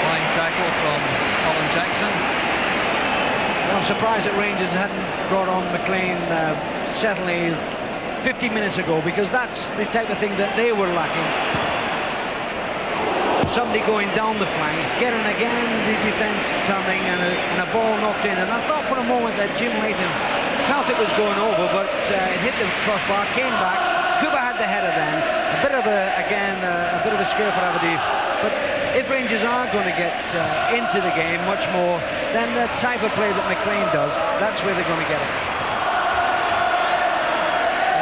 Fine tackle from Colin Jackson. Well, I'm surprised that Rangers hadn't brought on McLean certainly 50 minutes ago, because that's the type of thing that they were lacking. Somebody going down the flanks, getting again the defence turning, and a ball knocked in. And I thought for a moment that Jim Leighton felt it was going over, but it hit the crossbar, came back. Cooper had the header then. A bit of a scare for Aberdeen. But if Rangers are going to get into the game much more, then the type of play that McLean does, that's where they're going to get it.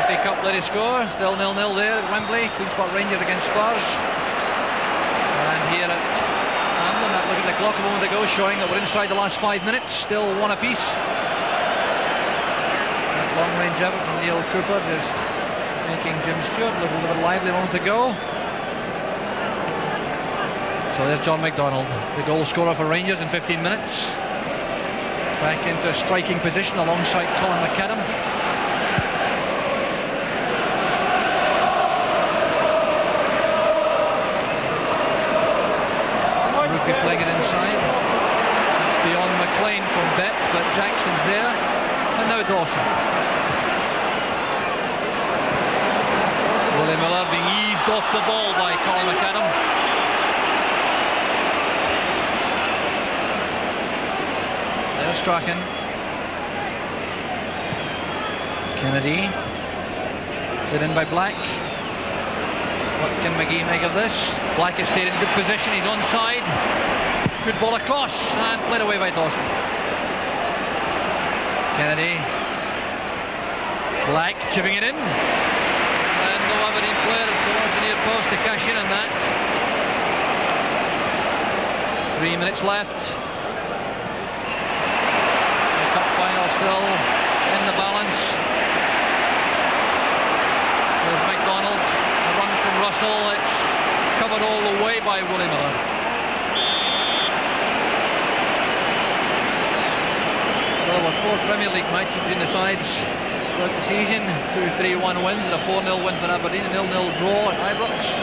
FA Cup lady score, still 0-0 there at Wembley. Queensport Rangers against Spurs. And here at Hampden, that look at the clock a moment ago, showing that we're inside the last 5 minutes, still one apiece. Long range effort from Neil Cooper, just making Jim Stewart look a little bit lively a moment ago. So there's John McDonald, the goal scorer for Rangers in 15 minutes. Back into a striking position alongside Colin McAdam. Rugby playing it inside. It's beyond McLean from Bet, but Jackson's there. And now Dawson. Willie Miller being eased off the ball by Colin McAdam. There's Strachan. Kennedy. Put in by Black. What can McGee make of this? Black has stayed in good position, he's onside. Good ball across and played away by Dawson. Kennedy. Black chipping it in. And no Aberdeen player towards the near post to cash in on that. 3 minutes left. The cup final still in the balance. There's McDonald. A run from Russell. It's covered all the way by Willie Miller. Well, there were 4 Premier League matches between the sides throughout the season. 2 3-1 wins and a 4-0 win for Aberdeen, a 0-0 draw at Ibrox.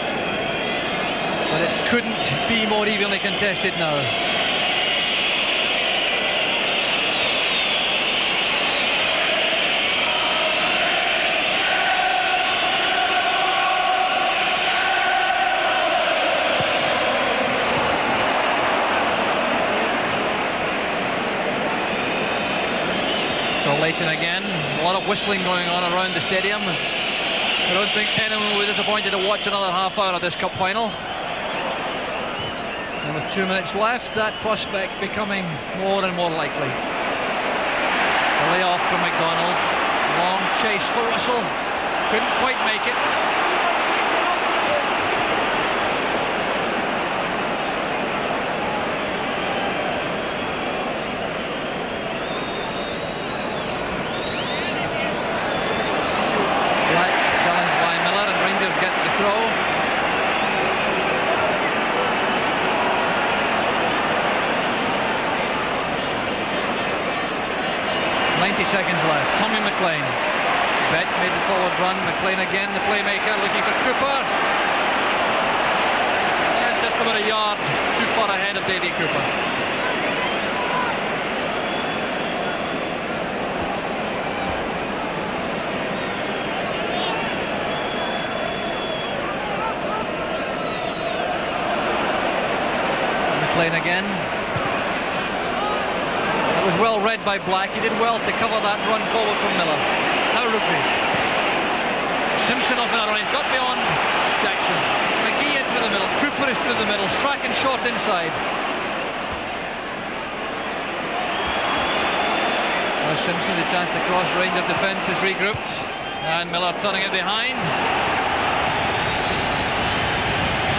But it couldn't be more evenly contested now. Leighton again, a lot of whistling going on around the stadium. I don't think anyone will be disappointed to watch another half hour of this cup final. And with 2 minutes left, that prospect becoming more and more likely. A layoff from McDonald, long chase for Russell, couldn't quite make it. Throw. 90 seconds left. Tommy McLean. Bet made the forward run. McLean again, the playmaker, looking for Cooper. Just about a yard too far ahead of Davy Cooper. McLean again. It was well read by Black. He did well to cover that run forward from Miller. Now Rugby. Simpson off another run. He's got beyond Jackson. McGee into the middle. Cooper is through the middle. Strachan short inside. Now Simpson, the chance to cross. Rangers defence is regrouped. And Miller turning it behind.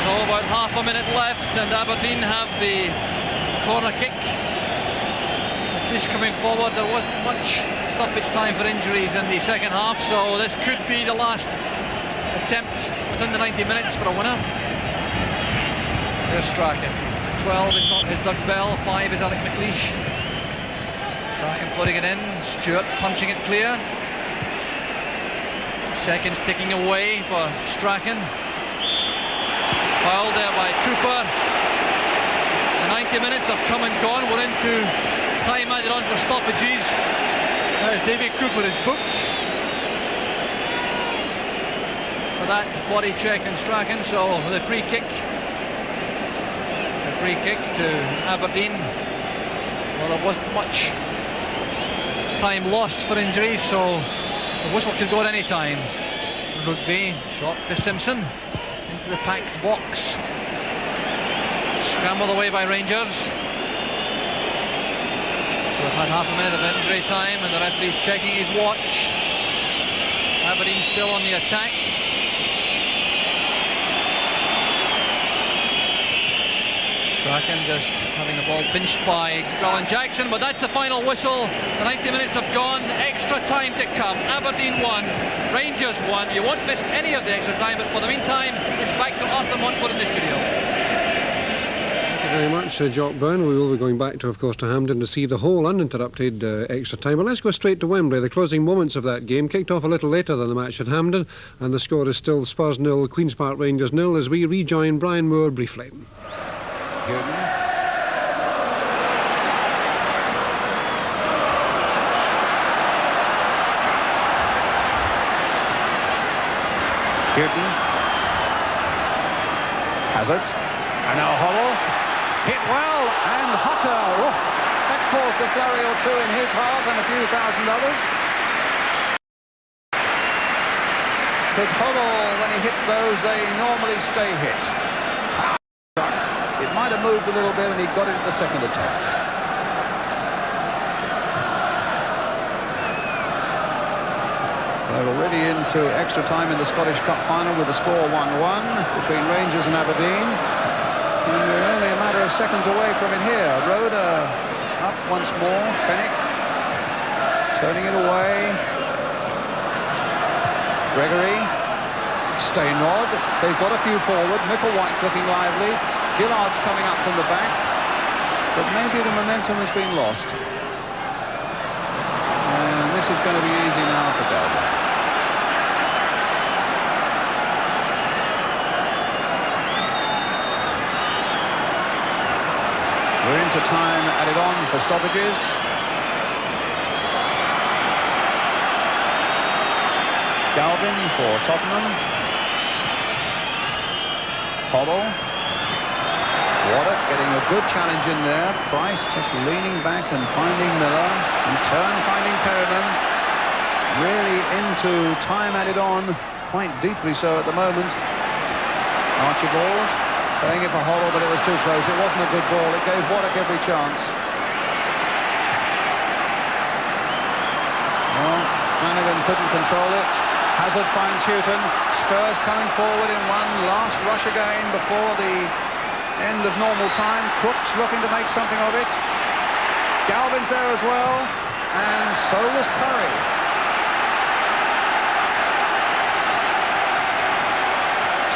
So about half a minute left and Aberdeen have the corner kick. Fish coming forward. There wasn't much stoppage time for injuries in the second half, so this could be the last attempt within the 90 minutes for a winner. There's Strachan. 12 is Doug Bell, 5 is Alec McLeish. Strachan putting it in, Stewart punching it clear. Seconds ticking away for Strachan. Foul there by Cooper. The 90 minutes have come and gone. We're into time added on for stoppages. As Davy Cooper is booked for that body check on Strachan. So the free kick to Aberdeen. Well, there wasn't much time lost for injuries, so the whistle could go at any time. Rugby shot to Simpson. Into the packed box. Scrambled away by Rangers. We've had half a minute of injury time and the referee's checking his watch. Aberdeen still on the attack. Strachan just having the ball pinched by Alan Jackson, but that's the final whistle. The 90 minutes have gone, extra time to come. Aberdeen 1, Rangers 1. You won't miss any of the extra time, but for the meantime, it's back to Arthur Montfort in the studio. Thank you very much, Jock Brown. We will be going back to, of course, to Hampden to see the whole uninterrupted extra time. But let's go straight to Wembley. The closing moments of that game kicked off a little later than the match at Hampden, and the score is still Spurs 0, Queen's Park Rangers 0, as we rejoin Brian Moore briefly. Hewden. Hazard. And now Hoddle. Hit well, and Hucker. Oh, that caused a flurry or two in his half and a few thousand others. Because Hoddle, when he hits those, they normally stay hit. It might have moved a little bit and he got it at the second attempt. They're already into extra time in the Scottish Cup final with the score 1-1 between Rangers and Aberdeen. And we're only a matter of seconds away from it here. Roda up once more. Fenwick turning it away. Gregory. Stainrod. They've got a few forward. Micklewhite's looking lively. Gillard's coming up from the back, but maybe the momentum has been lost. And this is going to be easy now for Galvin. We're into time added on for stoppages. Galvin for Tottenham. Hoddle. Waddock getting a good challenge in there. Price just leaning back and finding Miller. In turn finding Perryman. Really into time added on, quite deeply so at the moment. Archibald playing it for Hoddle, but it was too close. It wasn't a good ball. It gave Waddock every chance. Well, Flanagan couldn't control it. Hazard finds Houghton. Spurs coming forward in one last rush again before the end of normal time. Crooks looking to make something of it. Galvin's there as well, and so was Curry.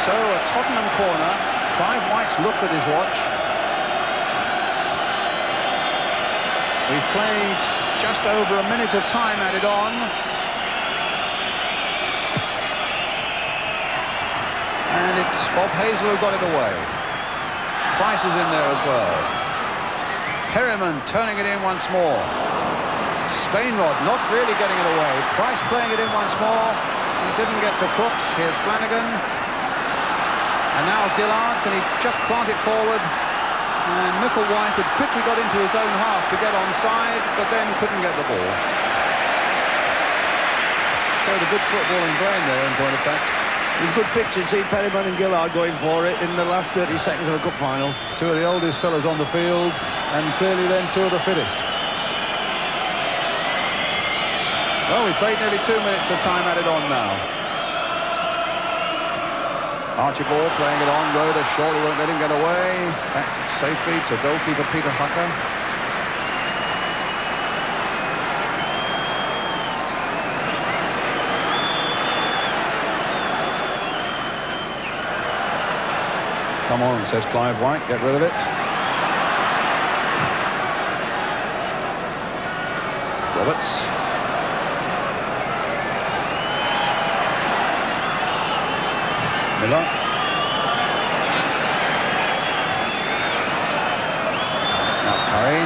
So a Tottenham corner. Clive White's looked at his watch. We've played just over a minute of time added on. And it's Bob Hazel who got it away. Price is in there as well. Perryman turning it in once more. Stainrod not really getting it away. Price playing it in once more. He didn't get to Crooks. Here's Flanagan. And now Gillard. Can he just plant it forward? And Micklewhite had quickly got into his own half to get onside, but then couldn't get the ball. Showed a good footballing brain there in point of fact. It was a good picture to see Perryman and Gillard going for it in the last 30 seconds of a cup final. Two of the oldest fellas on the field, and clearly then two of the fittest. Well, we've played nearly 2 minutes of time added on now. Archibald playing it on. Roda surely won't let him get away. Back safely to goalkeeper Peter Hucker. Come on, says Clive White, get rid of it. Roberts. Miller. Now Curry.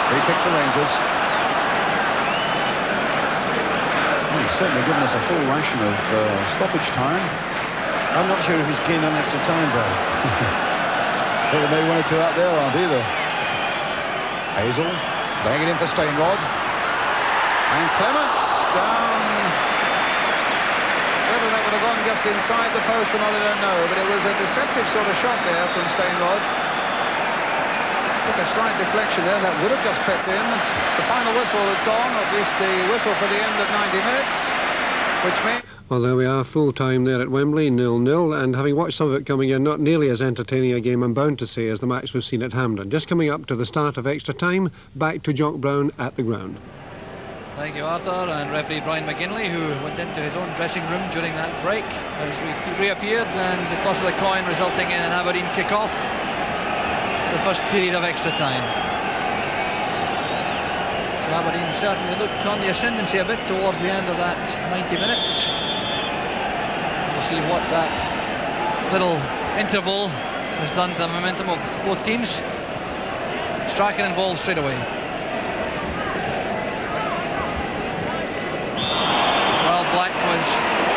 Free kick to Rangers. Well, he's certainly given us a full ration of stoppage time. I'm not sure if he's keen on extra time, bro. I think there may be one or two out there aren't either. Hazel playing it in for Stainrod. And Clements down. Whether that would have gone just inside the post or not, I don't know. But it was a deceptive sort of shot there from Stainrod. Took a slight deflection there. That would have just crept in. The final whistle has gone, or at least the whistle for the end of 90 minutes, which means... Well, there we are, full time there at Wembley, 0-0, and having watched some of it coming in, not nearly as entertaining a game, I'm bound to say, as the match we've seen at Hampden. Just coming up to the start of extra time, back to Jock Brown at the ground. Thank you, Arthur, and referee Brian McGinley, who went into his own dressing room during that break, has reappeared, and the toss of the coin resulting in an Aberdeen kick-off, the first period of extra time. So Aberdeen certainly looked on the ascendancy a bit towards the end of that 90 minutes. We'll see what that little interval has done to the momentum of both teams. Strachan involved straight away. Well, Black was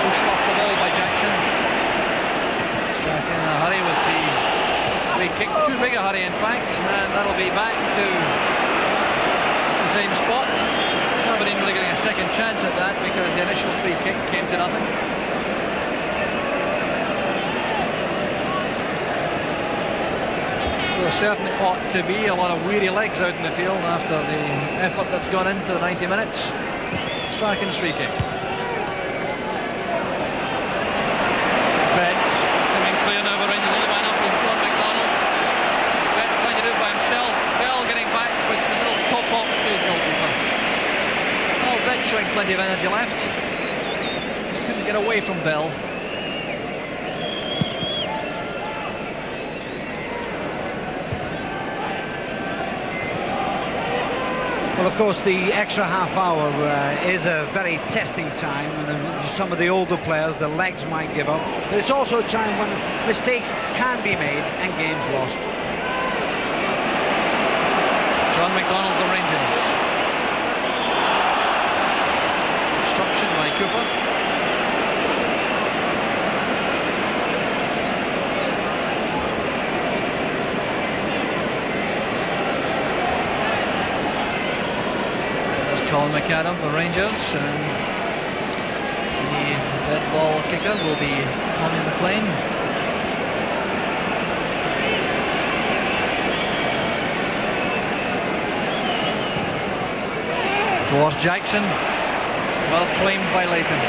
pushed off the ball by Jackson. Strachan in a hurry with the free kick, too big a hurry in fact, and that'll be back to the same spot. Aberdeen really getting a second chance at that because the initial free kick came to nothing. There certainly ought to be a lot of weary legs out in the field after the effort that's gone into the 90 minutes. Strachan's free kick. Bet coming clear now for Rangers. Only man up is John McDonald. Bet trying to do it by himself. Bell getting back with a little top up to his goalkeeper. Well, Bet showing plenty of energy left. Just couldn't get away from Bell. Well, of course, the extra half hour is a very testing time, and some of the older players, the legs might give up. But it's also a time when mistakes can be made and games lost. John McDonald, the Rangers. Obstruction by Cooper. Colin McAdam for Rangers, and the dead ball kicker will be Tommy McLean. Towards Jackson, well claimed by Leighton.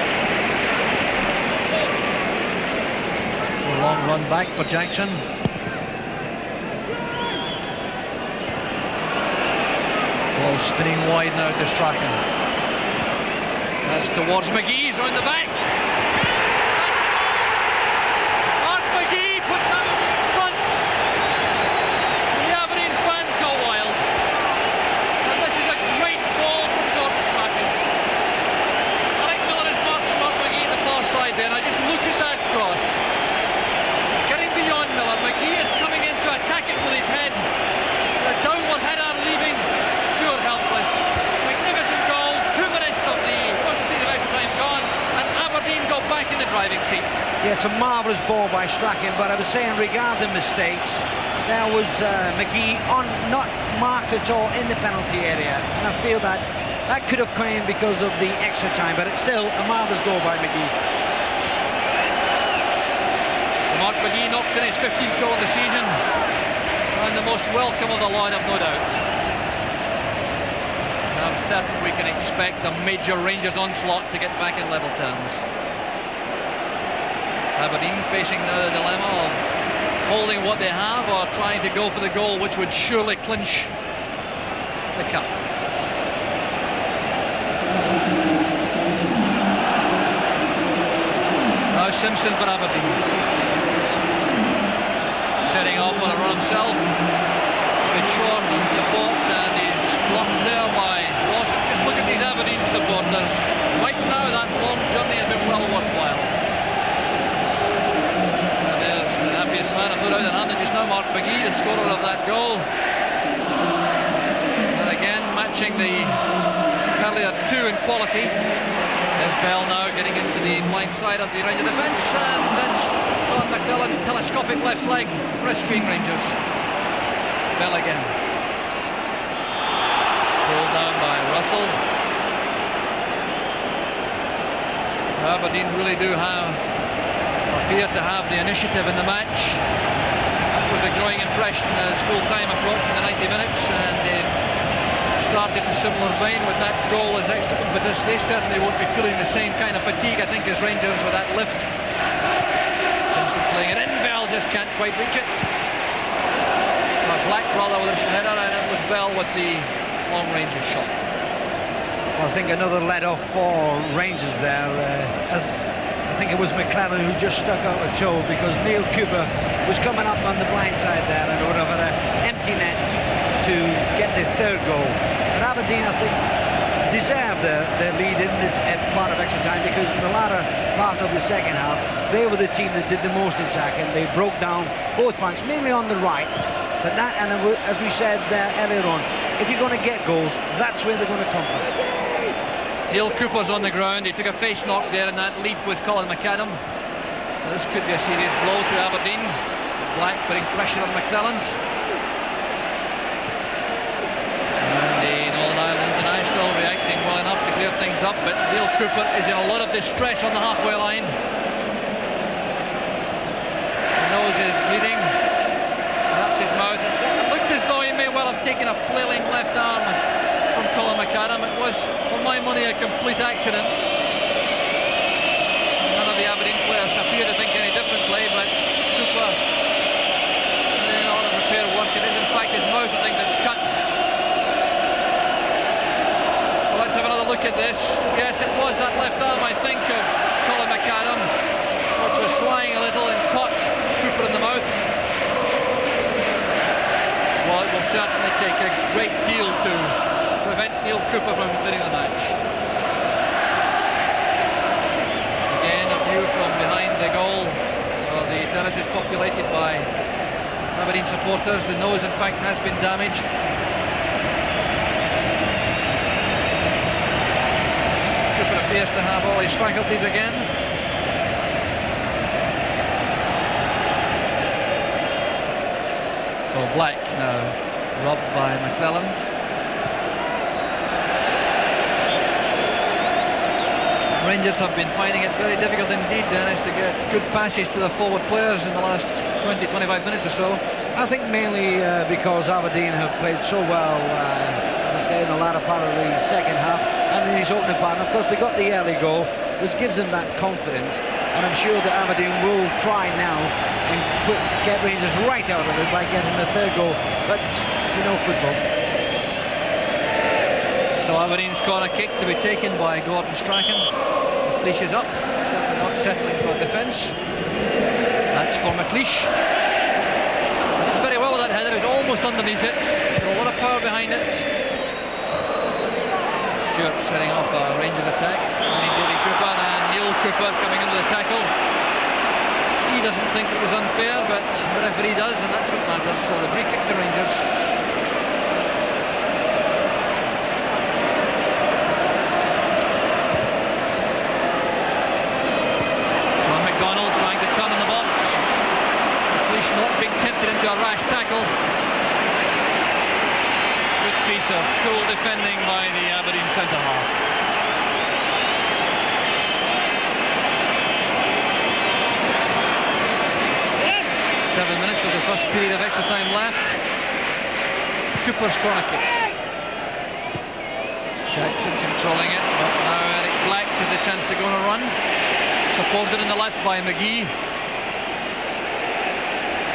A long run back for Jackson. Ball spinning wide now to Strachan. That's towards McGee, he's round the back. Mark McGee puts Aberdeen in front. The Aberdeen fans go wild. And this is a great ball from Gordon Strachan. I think Miller has marked Mark McGee on the far side there, and I just look at that cross. He's getting beyond Miller. McGee is coming in to attack it with his head. The downward header leaving helpless. Magnificent goal. 2 minutes of the first period of extra time gone, and Aberdeen go back in the driving seat. Yes, a marvellous ball by Strachan, but I was saying regarding mistakes, there was McGee not marked at all in the penalty area, and I feel that could have come in because of the extra time, but it's still a marvellous goal by McGee. Mark McGee knocks in his 15th goal of the season, and the most welcome of the lot, I've no doubt. I'm certain we can expect a major Rangers onslaught to get back in level terms. Aberdeen facing now the dilemma of holding what they have or trying to go for the goal which would surely clinch the cup. Now Simpson for Aberdeen. Setting off on a run himself. With short on support, and he's blocked there by Lawson. Just look at these Aberdeen supporters. Right now that long journey has been well worthwhile. And there's the happiest man I put out in Hampden just now, Mark McGee, the scorer of that goal. And again matching the earlier two in quality. There's Bell now getting into the blind side of the Ranger defence, and that's John McMillan's telescopic left leg rescuing Rangers. Bell again. Pulled down by Russell. Aberdeen really do appear to have the initiative in the match. That was the growing impression as full time approaching the 90 minutes, and they start started in similar vein with that goal as extra impetus. They certainly won't be feeling the same kind of fatigue, I think, as Rangers with that lift. Simpson playing it in, Bell just can't quite reach it. Black rather with his header, and it was Bell with the long-range shot. Well, I think another let-off for Rangers there, as I think it was McClellan who just stuck out a toe, because Neil Cooper was coming up on the blind side there and would have had an empty net to get the third goal. But Aberdeen, I think, deserved their lead in this part of extra time, because in the latter part of the second half, they were the team that did the most attacking. They broke down both flanks, mainly on the right. But that, and as we said there earlier on, if you're going to get goals, that's where they're going to come from. Neil Cooper's on the ground. He took a face knock there in that leap with Colin McAdam. Now, this could be a serious blow to Aberdeen. Black putting pressure on McClelland. And the Northern Ireland international reacting well enough to clear things up, but Neil Cooper is in a lot of distress on the halfway line. His nose is bleeding. His mouth. It looked as though he may well have taken a flailing left arm from Colin McAdam. It was, for my money, a complete accident. None of the Aberdeen players appear to think any differently, but Cooper doing a lot of repair work. It is in fact his mouth, I think, that's cut. Well, let's have another look at this. Yes, it was that left arm, I think, of Colin McAdam, which was flying a little and caught Cooper in the mouth. Well, it will certainly take a great deal to prevent Neil Cooper from winning the match. Again, a view from behind the goal. Well, the terrace is populated by Aberdeen supporters. The nose, in fact, has been damaged. Cooper appears to have all his faculties again. So Black now robbed by McClelland. Rangers have been finding it very difficult indeed, Dennis, to get good passes to the forward players in the last 20-25 minutes or so. I think mainly because Aberdeen have played so well, as I say, in the latter part of the second half and in his opening part. And of course, they got the early goal, which gives them that confidence. And I'm sure that Aberdeen will try now and get Rangers right out of it by getting the third goal. But, you know, football. So Aberdeen's corner kick to be taken by Gordon Strachan. McLeish is up, certainly not settling for defence. That's for McLeish. Did very well with that header, it was almost underneath it. Got a lot of power behind it. Stewart setting off a Rangers attack. Davy Cooper and Neil Cooper coming into the tackle. He doesn't think it was unfair, but the referee does, and that's what matters. So the free kick to Rangers. John McDonald trying to turn in the box. McLeish not being tempted into a rash tackle. Good piece of cool defending by the Aberdeen centre-half. 7 minutes of the first period of extra time left. Cooper's corner kick. Jackson controlling it, but now Eric Black has the chance to go on a run. Supported in the left by McGee.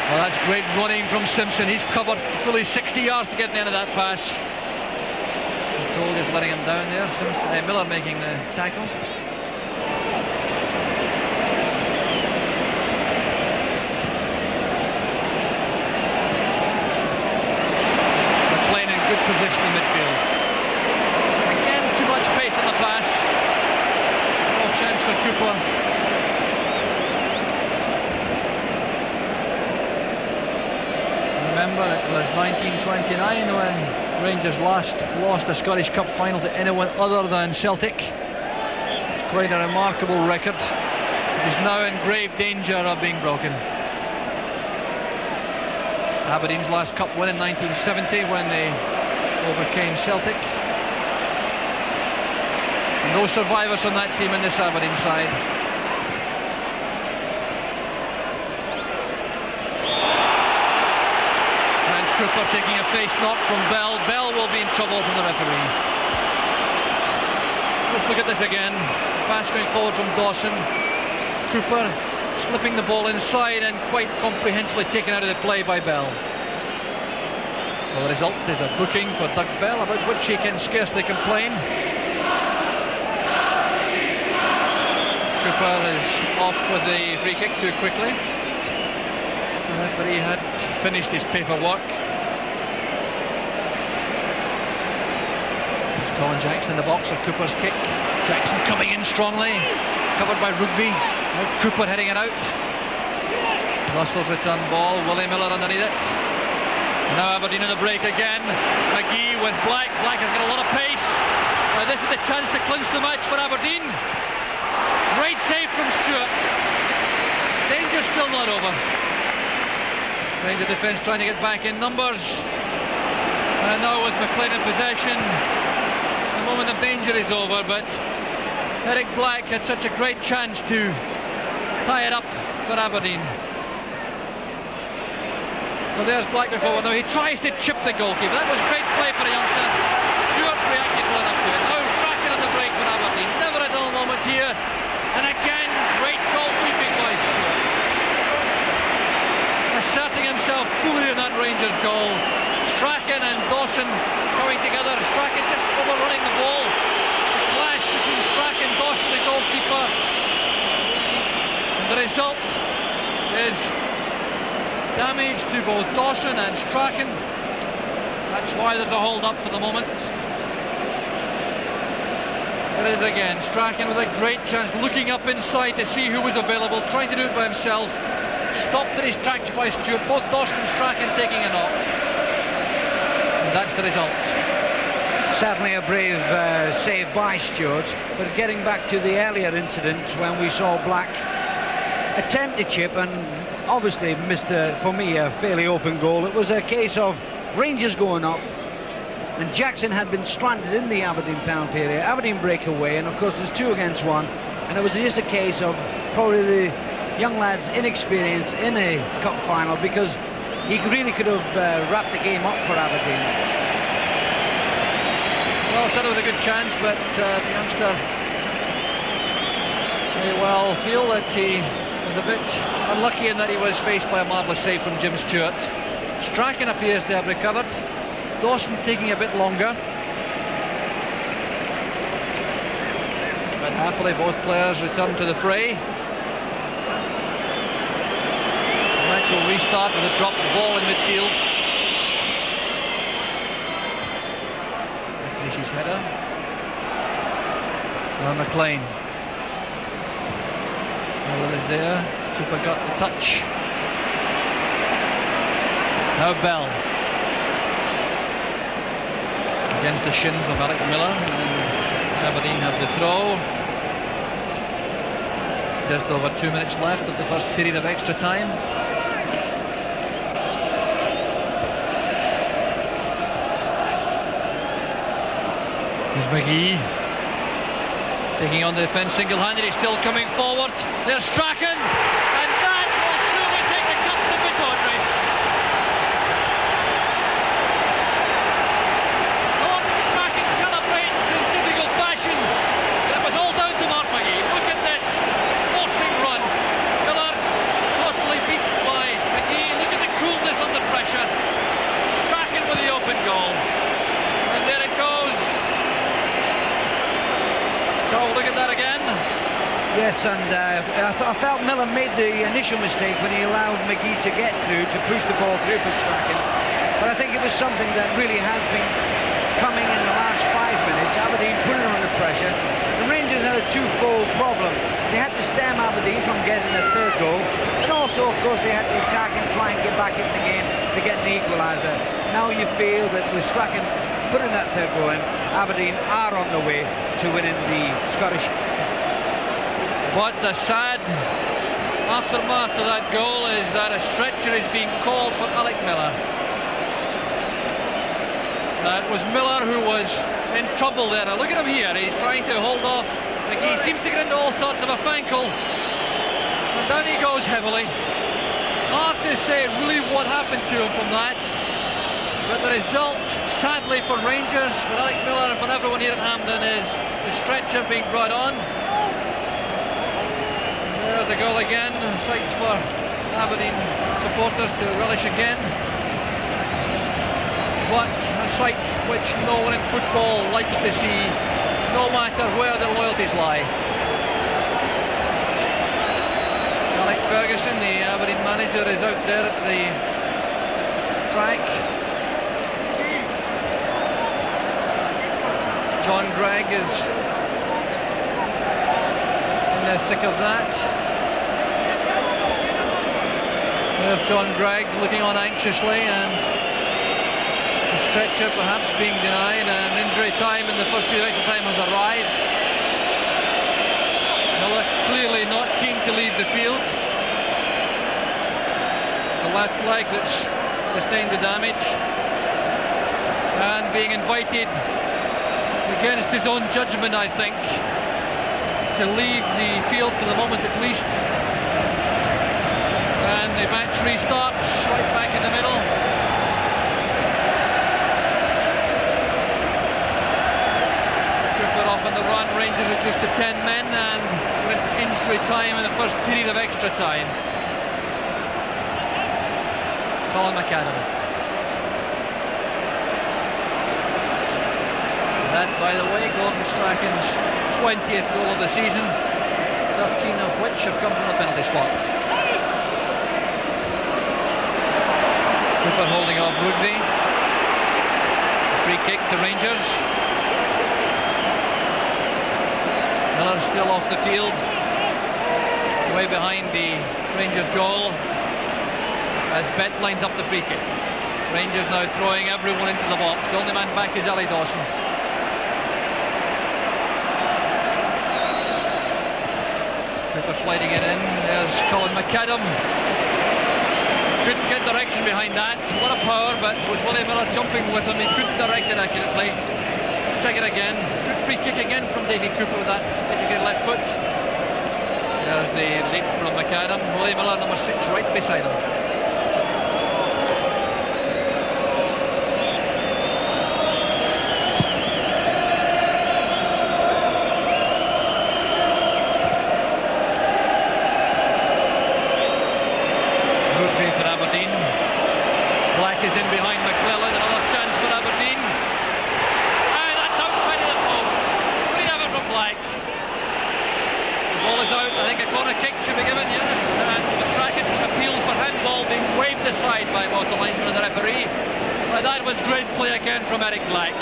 Well, that's great running from Simpson. He's covered fully 60 yards to get the end of that pass. Told is letting him down there. Miller making the tackle. Good position in midfield. Again, too much pace on the pass. No chance for Cooper. Remember, it was 1929 when Rangers last lost a Scottish Cup final to anyone other than Celtic. It's quite a remarkable record. It is now in grave danger of being broken. Aberdeen's last cup win in 1970 when they overcame Celtic. No survivors on that team in this Aberdeen side. And Cooper taking a face knock from Bell. Bell will be in trouble from the referee. this again. Pass going forward from Dawson. Cooper slipping the ball inside and quite comprehensively taken out of the play by Bell. Well, the result is a booking for Doug Bell, about which he can scarcely complain. Cooper is off with the free kick too quickly. The referee had finished his paperwork. It's Colin Jackson in the box for Cooper's kick. Jackson coming in strongly, covered by Rugby. Now Cooper heading it out. Russell's return ball, Willie Miller underneath it. Now Aberdeen in the break again. McGee with Black. Black has got a lot of pace. Now this is the chance to clinch the match for Aberdeen. Great save from Stewart. Danger still not over. Ranger defence trying to get back in numbers. And now with McLean in possession, the moment of danger is over, but Eric Black had such a great chance to tie it up for Aberdeen. So there's Black before. Now he tries to chip the goalkeeper. That was great play for a youngster. Stewart reacted well enough to it. Now Strachan on the break for Aberdeen. Never a dull moment here. And again, great goalkeeping by Stewart. Asserting himself fully in that Rangers goal. Strachan and Dawson going together. Strachan just overrunning the ball. The clash between Strachan, Dawson, the goalkeeper. And the result is damage to both Dawson and Strachan. That's why there's a hold up for the moment. It is again Strachan with a great chance, looking up inside to see who was available, trying to do it by himself. Stopped in his tracks by Stewart. Both Dawson and Strachan taking a knock. And that's the result. Certainly a brave save by Stewart, but getting back to the earlier incident when we saw Black attempt to chip and obviously missed, for me, a fairly open goal. It was a case of Rangers going up and Jackson had been stranded in the Aberdeen penalty area. Aberdeen break away, and of course there's 2 against 1, and it was just a case of probably the young lad's inexperience in a cup final, because he really could have wrapped the game up for Aberdeen. Well, said it was a good chance, but the youngster may well feel that he was a bit unlucky in that he was faced by a marvellous save from Jim Stewart. Strachan appears to have recovered. Dawson taking a bit longer. But happily both players return to the fray. The match will restart with a dropped ball in midfield. Nishi's header. Now McLean. Miller is there. Cooper got the touch. Now Bell. Against the shins of Alec Miller, and Aberdeen have the throw. Just over 2 minutes left of the first period of extra time. Here's McGee taking on the defence single-handed. He's still coming forward. There's Strachan, and that will surely take the cup to Pittodrie. Strachan celebrates in typical fashion, but it was all down to Mark McGee. Look at this forcing run. Miller totally beat by McGee. Look at the coolness under pressure. Strachan with the open goal, and there it goes. So look at that again. Yes, and I felt Miller made the initial mistake when he allowed McGee to get through, to push the ball through for Strachan. But I think it was something that really has been coming in the last 5 minutes. Aberdeen put it under pressure. The Rangers had a twofold problem. They had to stem Aberdeen from getting a third goal, and also, of course, they had to attack and try and get back into the game to get an equaliser. Now you feel that with Strachan putting that third goal in, Aberdeen are on the way to winning the Scottish Cup. But the sad aftermath of that goal is that a stretcher is being called for Alec Miller. That was Miller who was in trouble there. Now look at him here. He's trying to hold off. He seems to get into all sorts of a fankle. And down he goes heavily. Hard to say really what happened to him from that. But the result, sadly for Rangers, for Alec Miller and for everyone here at Hampden, is the stretcher being brought on. There's the goal again, a sight for Aberdeen supporters to relish again. But a sight which no one in football likes to see, no matter where the loyalties lie. Alec Ferguson, the Aberdeen manager, is out there at the track. John Gregg is in the thick of that. There's John Gregg looking on anxiously, and the stretcher perhaps being denied, and injury time in the first period extra time has arrived. Miller clearly not keen to leave the field. The left leg that's sustained the damage, and being invited against his own judgment, I think, to leave the field for the moment at least. And the match restarts right back in the middle. Cooper off on the run, Rangers reduced to 10 men, and went injury time in the first period of extra time. Colin McAdam. That, by the way, Gordon Strachan's 20th goal of the season, 13 of which have come from the penalty spot. Cooper holding off Rugby. Free kick to Rangers. Miller still off the field, way behind the Rangers goal, as Bet lines up the free kick. Rangers now throwing everyone into the box. The only man back is Ali Dawson. Flighting it in. There's Colin McAdam. Couldn't get direction behind that. A lot of power, but with Willie Miller jumping with him, he couldn't direct it accurately. Check it again. Good free kick again from Davy Cooper with that educated left foot. There's the leap from McAdam. Willie Miller, number 6, right beside him. Is in behind McClellan, another chance for Aberdeen. And that's outside of the post. Great effort from Black. The ball is out. I think a corner kick should be given, yes. And Strachan's appeal for handball being waved aside by both the linesman and the referee. But that was great play again from Eric Black.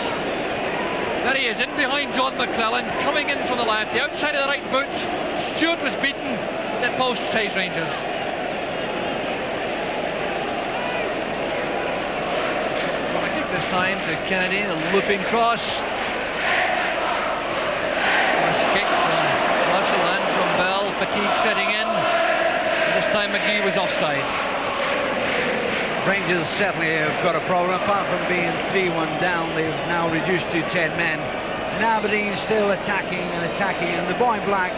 There he is, in behind John McClellan, coming in from the left, the outside of the right boot. Stewart was beaten, but the post saves Rangers. This time to Kennedy, a looping cross. Nice kick from Russell and from Bell. Fatigue setting in. And this time McGee was offside. Rangers certainly have got a problem. Apart from being 3-1 down, they've now reduced to 10 men. And Aberdeen still attacking and attacking. And the boy Black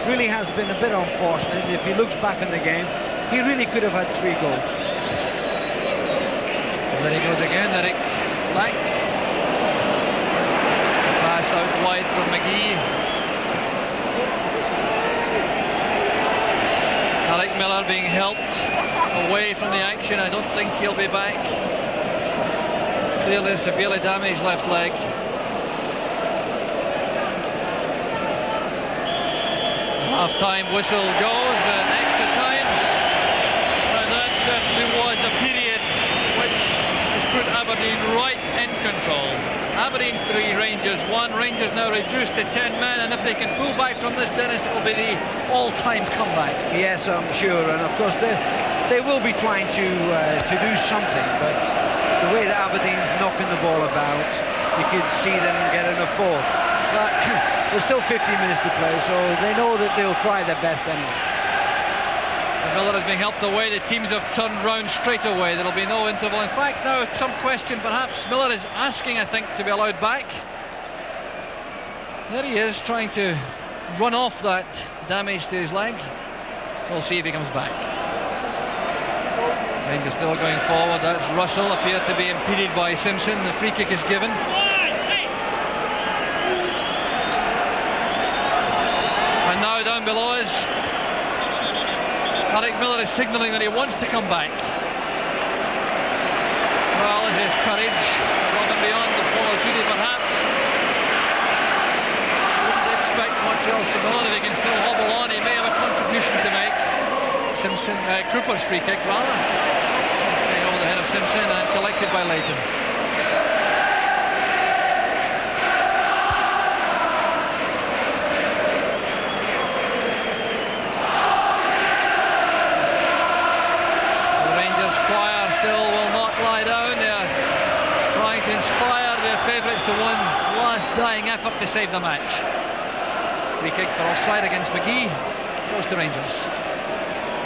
really has been a bit unfortunate. If he looks back on the game, he really could have had 3 goals. And there he goes again, Eric Black. Pass out wide from McGee. Alec Miller being helped away from the action. I don't think he'll be back. Clearly severely damaged left leg. The half-time whistle goes, and extra time. And that certainly was a period which has put Aberdeen right in control. Aberdeen 3, Rangers 1. Rangers now reduced to 10 men, and if they can pull back from this, Dennis, it will be the all-time comeback. Yes, I'm sure, and of course they will be trying to do something, but the way that Aberdeen's knocking the ball about, you could see them getting a fourth. But there's still 50 minutes to play, so they know that they'll try their best anyway. Miller is being helped away. The teams have turned round straight away. There'll be no interval. In fact, now some question perhaps. Miller is asking, I think, to be allowed back. There he is, trying to run off that damage to his leg. We'll see if he comes back. Rangers still going forward. That's Russell, appeared to be impeded by Simpson. The free kick is given. And now down below us, Eric Miller is signalling that he wants to come back. Well, is his courage above and beyond the call of duty, perhaps? Wouldn't expect much else from Miller. If he can still hobble on, he may have a contribution to make. Simpson, Cooper's free kick, rather. Staying over the head of Simpson and collected by Leighton. The Rangers choir still will not lie down. They're trying to inspire their favourites to one last dying effort to save the match. Free kick for offside against McGee. Goes to Rangers.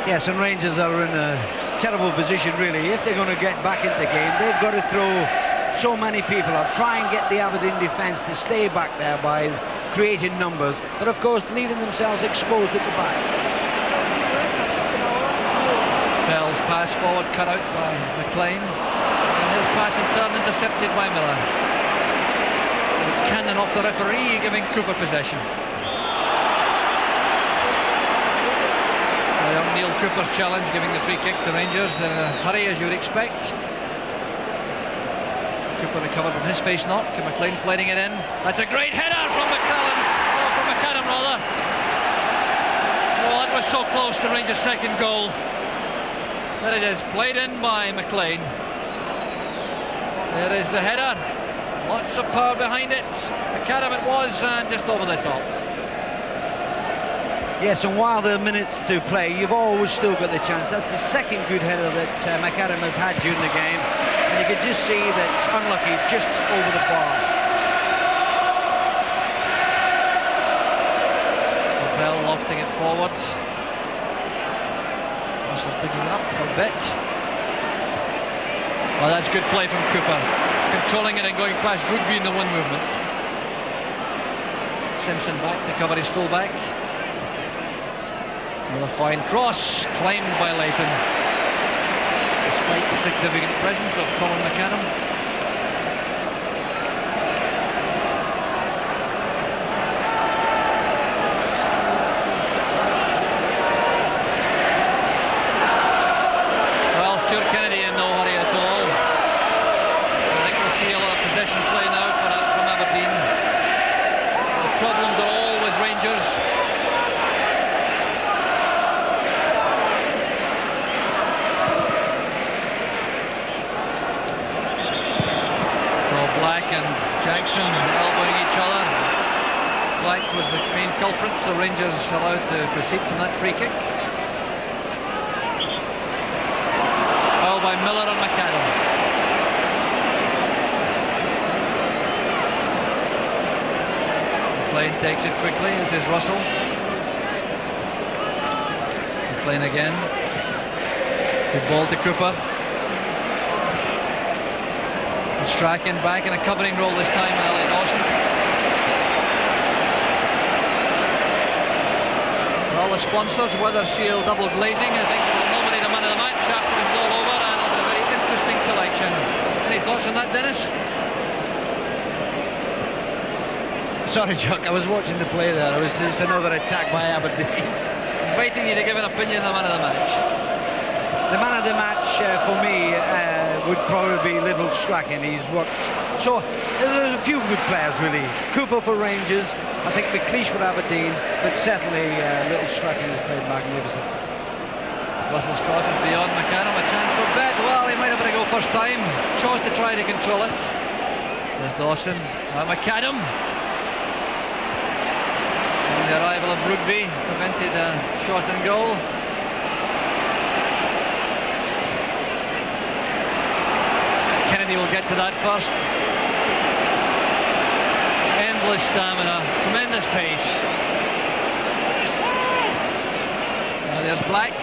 Yes, and Rangers are in a terrible position, really. If they're going to get back into the game, they've got to throw so many people up, try and get the Aberdeen defence to stay back there by creating numbers, but of course leaving themselves exposed at the back. Bell's pass forward cut out by McLean, and his pass in turn intercepted by Miller. The cannon off the referee, giving Cooper possession. Young Neil Cooper's challenge, giving the free kick to Rangers. They're in a hurry, as you would expect. Cooper recovered from his face knock, and McLean flighting it in. That's a great header from McCallum rather. Oh, that was so close to Rangers' second goal. There it is, played in by McLean. There is the header. Lots of power behind it. McCallum it was, and just over the top. Yes, and while there are minutes to play, you've always still got the chance. That's the second good header that McAdam has had during the game, and you can just see that it's unlucky, just over the bar. Bell lofting it forward. Russell picking it up for a bit. Well, that's good play from Cooper, controlling it and going past Woodby in the one movement. Simpson back to cover his full-back. Another fine cross, claimed by Leighton, despite the significant presence of Colin McAdam. Well, Stuart Kennedy in no hurry at all. I think we'll see a lot of possession play now from Aberdeen. The problems are all with Rangers. Black and Jackson elbowing each other. Black was the main culprit, so Rangers allowed to proceed from that free kick. Foul by Miller and McAdam. McLean takes it quickly, as is Russell. McLean again. Good ball to Cooper. Strachan back in a covering role this time with Elliot Dawson. Well, the sponsors, Weather Shield double glazing, I think will nominate a man of the match after it's all over, and it'll be a very interesting selection. Any thoughts on that, Dennis? Sorry, Chuck, I was watching the play there. It was just another attack by Aberdeen. Waiting you to give an opinion on the man of the match. The man of the match for me would probably be Little Strachan. He's worked. So there's a few good players really. Cooper for Rangers, I think McLeish for Aberdeen, but certainly Little Strachan has played magnificent. Russell's cross is beyond McAdam. A chance for Bet. Well, he might have had a go first time. Chose to try to control it. There's Dawson. McAdam. And the arrival of Rugby prevented a shot and goal. Kennedy will get to that first. Endless stamina, tremendous pace. Now there's Black.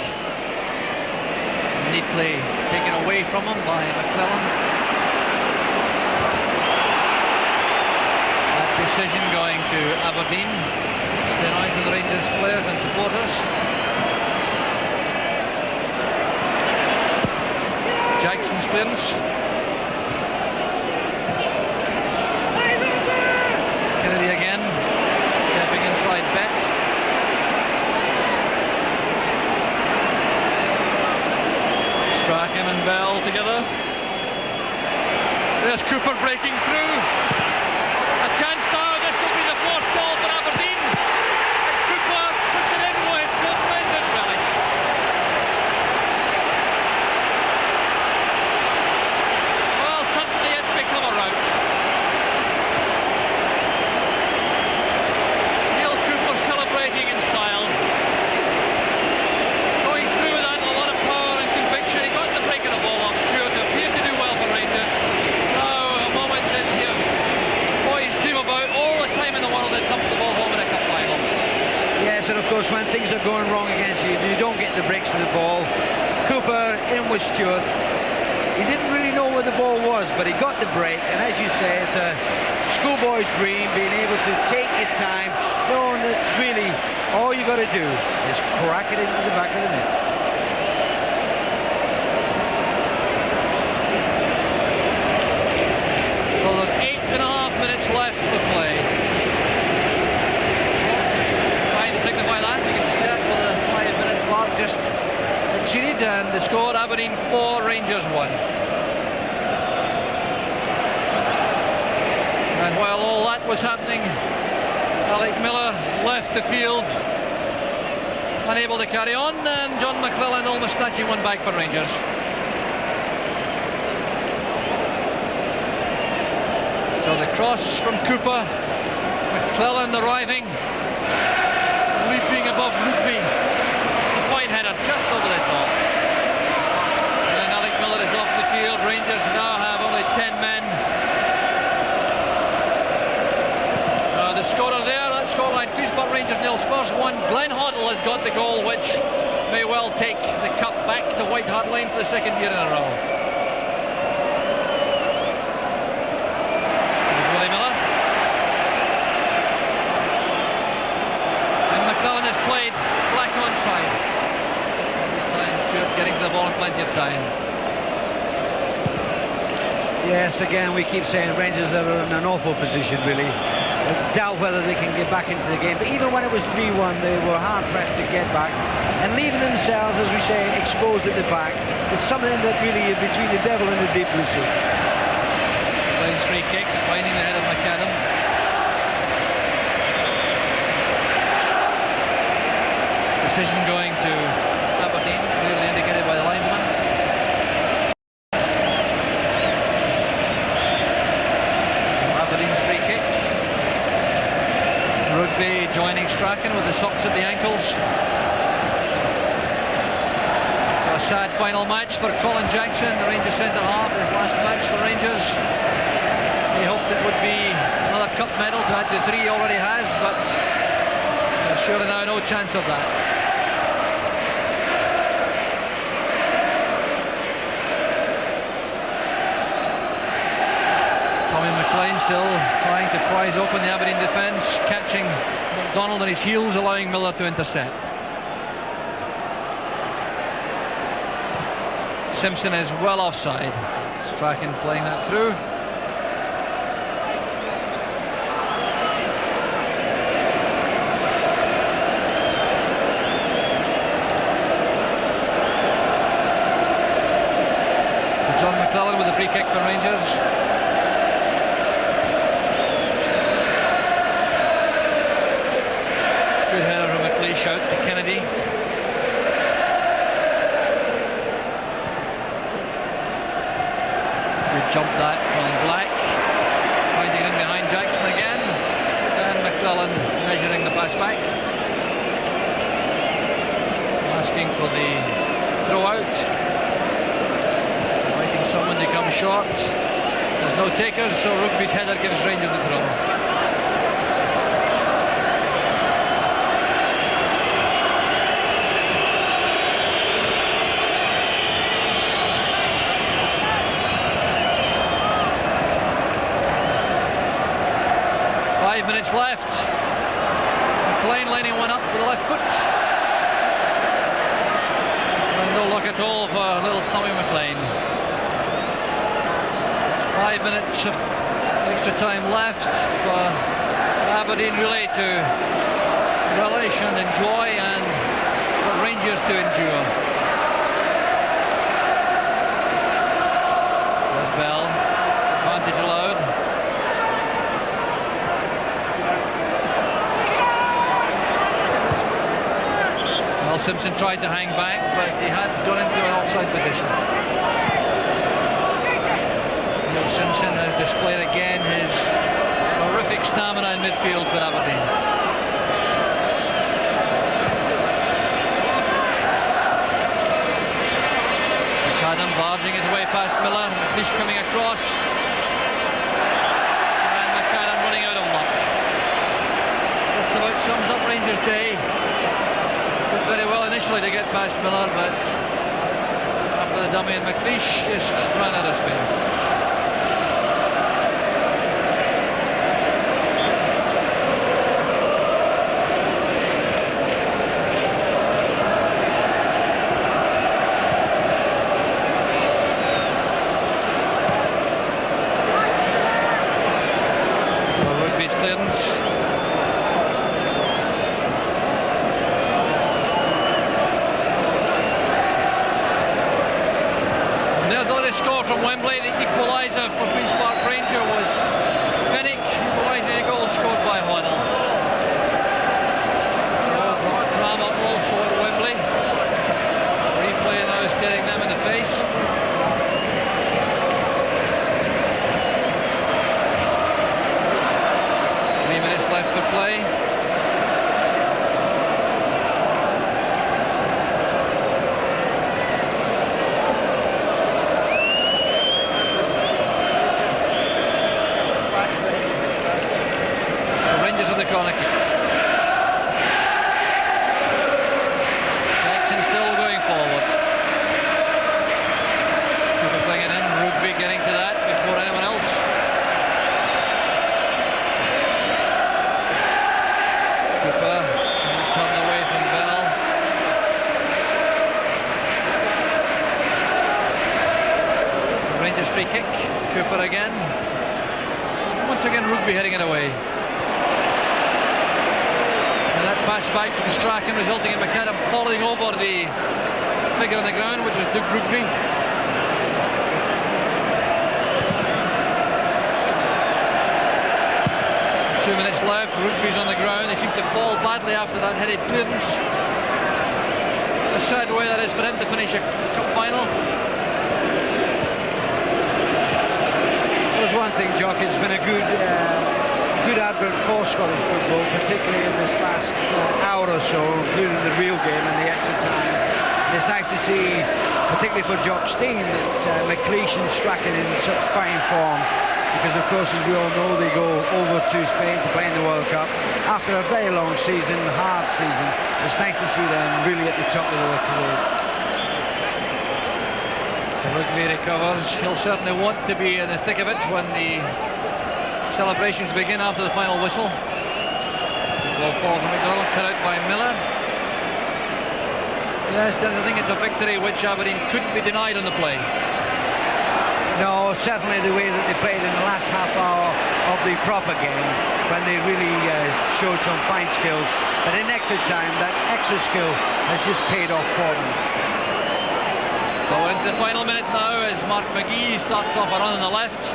Neatly taken away from him by McClellan. That decision going to Aberdeen. Steroids to the Rangers players and supporters. clearance. Kennedy again, stepping inside Bet. Strachan and Bell together. There's Cooper breaking through. A chance now. This will be the fourth goal for Aberdeen. And Cooper puts it in with tremendous relish. Well, suddenly it's become a rout. Neil Cooper celebrating in style. Going through with that a lot of power and conviction. He got the break of the ball off Stewart. Appeared to do well for Rangers. About all the time in the world and dump the ball home in a cup final. Yes, and of course when things are going wrong against you, you don't get the breaks in the ball. Cooper in with Stewart. He didn't really know where the ball was, but he got the break, and as you say, it's a schoolboy's dream, being able to take your time, knowing that really all you got to do is crack it into the back of the net. Minutes left for play. Trying to signify that, you can see that for the 5-minute mark just achieved, and the score Aberdeen 4, Rangers 1. And while all that was happening, Alec Miller left the field, unable to carry on, and John McClellan almost snatching one back for Rangers. So the cross from Cooper, McClellan arriving, leaping above Rugby, the fine header just over the top. And Alec Miller is off the field. Rangers now have only 10 men. The scorer there, that scoreline, Queensport Rangers 0, Spurs 1. Glenn Hoddle has got the goal, which may well take the cup back to White Hart Lane for the second year in a row. Played black onside. This time Stewart getting to the ball in plenty of time. Yes, again we keep saying Rangers are in an awful position really. I doubt whether they can get back into the game, but even when it was 3-1 they were hard pressed to get back, and leaving themselves, as we say, exposed at the back is something that really is between the devil and the deep blue sea. Plays free kick, finding the head of McAdam. Decision going to Aberdeen, clearly indicated by the linesman. Aberdeen's free kick. Rugby joining Strachan with the socks at the ankles. So a sad final match for Colin Jackson, the Rangers centre-half, his last match for Rangers. He hoped it would be another cup medal to add to 3 he already has, but there's surely now no chance of that. McLean still trying to prise open the Aberdeen defence, catching McDonald on his heels, allowing Miller to intercept. Simpson is well offside. Strachan playing that through. So John McClellan with a free kick for Rangers. Good header from McLeish out to Kennedy. Good jump that from Black. Finding him behind Jackson again. And McClellan measuring the pass back. Asking for the throw out. Inviting someone to come short. There's no takers, so Rugby's header gives Rangers the throw. Minutes left. McLean lining one up with the left foot. And no luck at all for little Tommy McLean. 5 minutes of extra time left for Aberdeen really to relish and enjoy, and for Rangers to endure. There's Bell, advantage allowed. Well, Simpson tried to hang back, but he had gone into an offside position. Simpson has displayed again his terrific stamina in midfield for Aberdeen. McAdam barging his way past Miller, Fish coming across, and McAdam running out of luck. Just about sums up Rangers' day. Did very well initially to get past Miller, but after the dummy and McLeish just ran out of space. Score from Wembley, the equalizer for Queen's Park Ranger was Pinnock, equalising a goal scored by Hoddle. Drama also at Wembley. Replay now staring them in the face. Minutes left to play. The corner kick. Jackson still going forward. People playing it in. Rugby getting to that before anyone else. Cooper turned away from Bell. Rangers free kick. Cooper again. Once again, Rugby heading it away. Pass back to Strachan, resulting in McAdam falling over the figure on the ground, which was Doug Rugby. 2 minutes left, Rugby's on the ground. He seemed to fall badly after that headed clearance. A sad way that is for him to finish a cup final. There's one thing, Jock, it's been a good advert for Scottish football, particularly in this last hour or so, including the real game and the extra time. And it's nice to see, particularly for Jock Stein, that McLeish and Strachan in such fine form, because of course, as we all know, they go over to Spain to play in the World Cup after a very long season, hard season. It's nice to see them really at the top of their career. Rugby recovers. He'll certainly want to be in the thick of it when the celebrations begin after the final whistle. The ball forward from McDonald, cut out by Miller. Yes, I think it's a victory which Aberdeen couldn't be denied on the play. No, certainly the way that they played in the last half hour of the proper game, when they really showed some fine skills. But in extra time, that extra skill has just paid off for them. So into the final minute now as Mark McGee starts off a run on the left.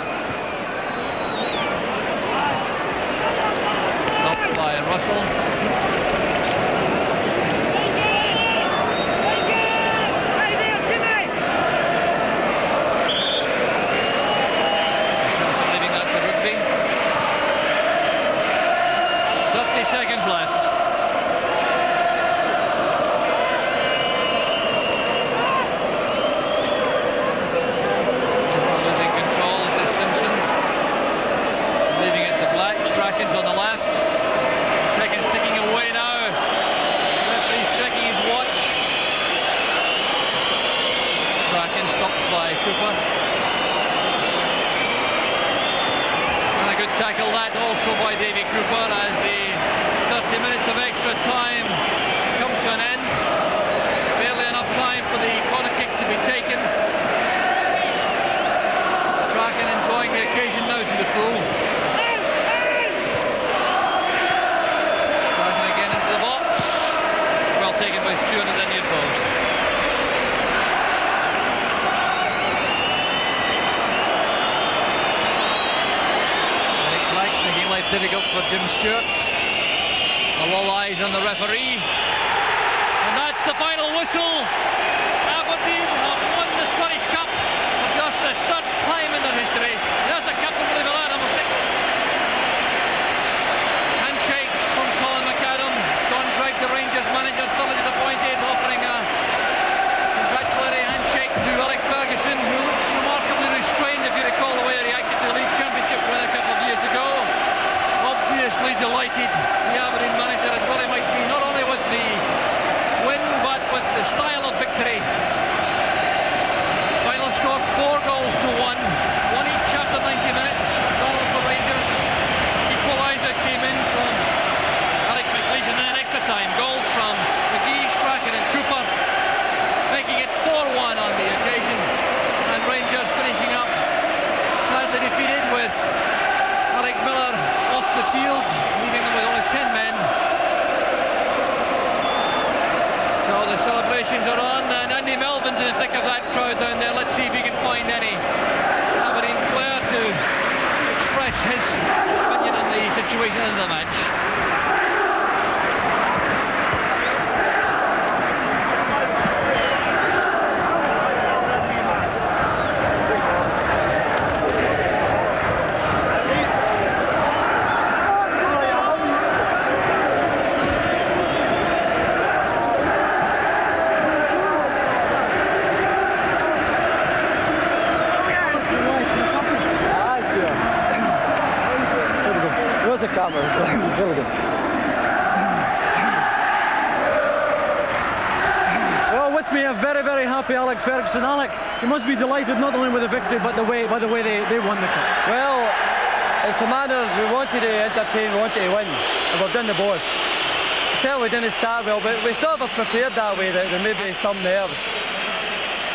By Russell. Simpson leaving that to Rugby. 30 seconds left. Losing control. This is Simpson. Leaving it to Black. Strachan's on the left. Seconds ticking away now. Referee's checking his watch. Strachan stopped by Cooper. And a good tackle that also by Davy Cooper as the 30 minutes of extra time come to an end. Barely enough time for the corner kick to be taken. Strachan enjoying the Jim Stewart. All eyes on the referee. And that's the final whistle. Aberdeen have won the Scottish Cup for just the third time in their history. There's the captain, Willie Miller, number 6. Handshakes from Colin McAdam. Don Gregg, the Rangers manager, thoroughly disappointed, offering a congratulatory handshake to Alec Ferguson, who looks remarkably restrained, if you recall the way he reacted to the League Championship win a couple of years ago. Obviously delighted, the Aberdeen manager, as well he might be, not only with the win, but with the style of victory. Final score 4-1, one each after 90 minutes. Donald for Rangers. Equalizer came in from Eric McLeish, and then extra time goals from McGee, Strachan and Cooper, making it 4-1 on the occasion. And Rangers finishing up sadly defeated with Alec Miller off the field, leaving them with only 10 men. So the celebrations are on, and Andy Melvin's in the thick of that crowd down there. Let's see if he can find any Aberdeen player to express his opinion on the situation in the match. Really good. Well, with me a very, very happy Alec Ferguson. Alec, you must be delighted not only with the victory, but by the way they won the cup. Well, it's a manner we wanted to entertain, we wanted to win, and we've done the both. We certainly didn't start well, but we sort of prepared that way, that there may be some nerves.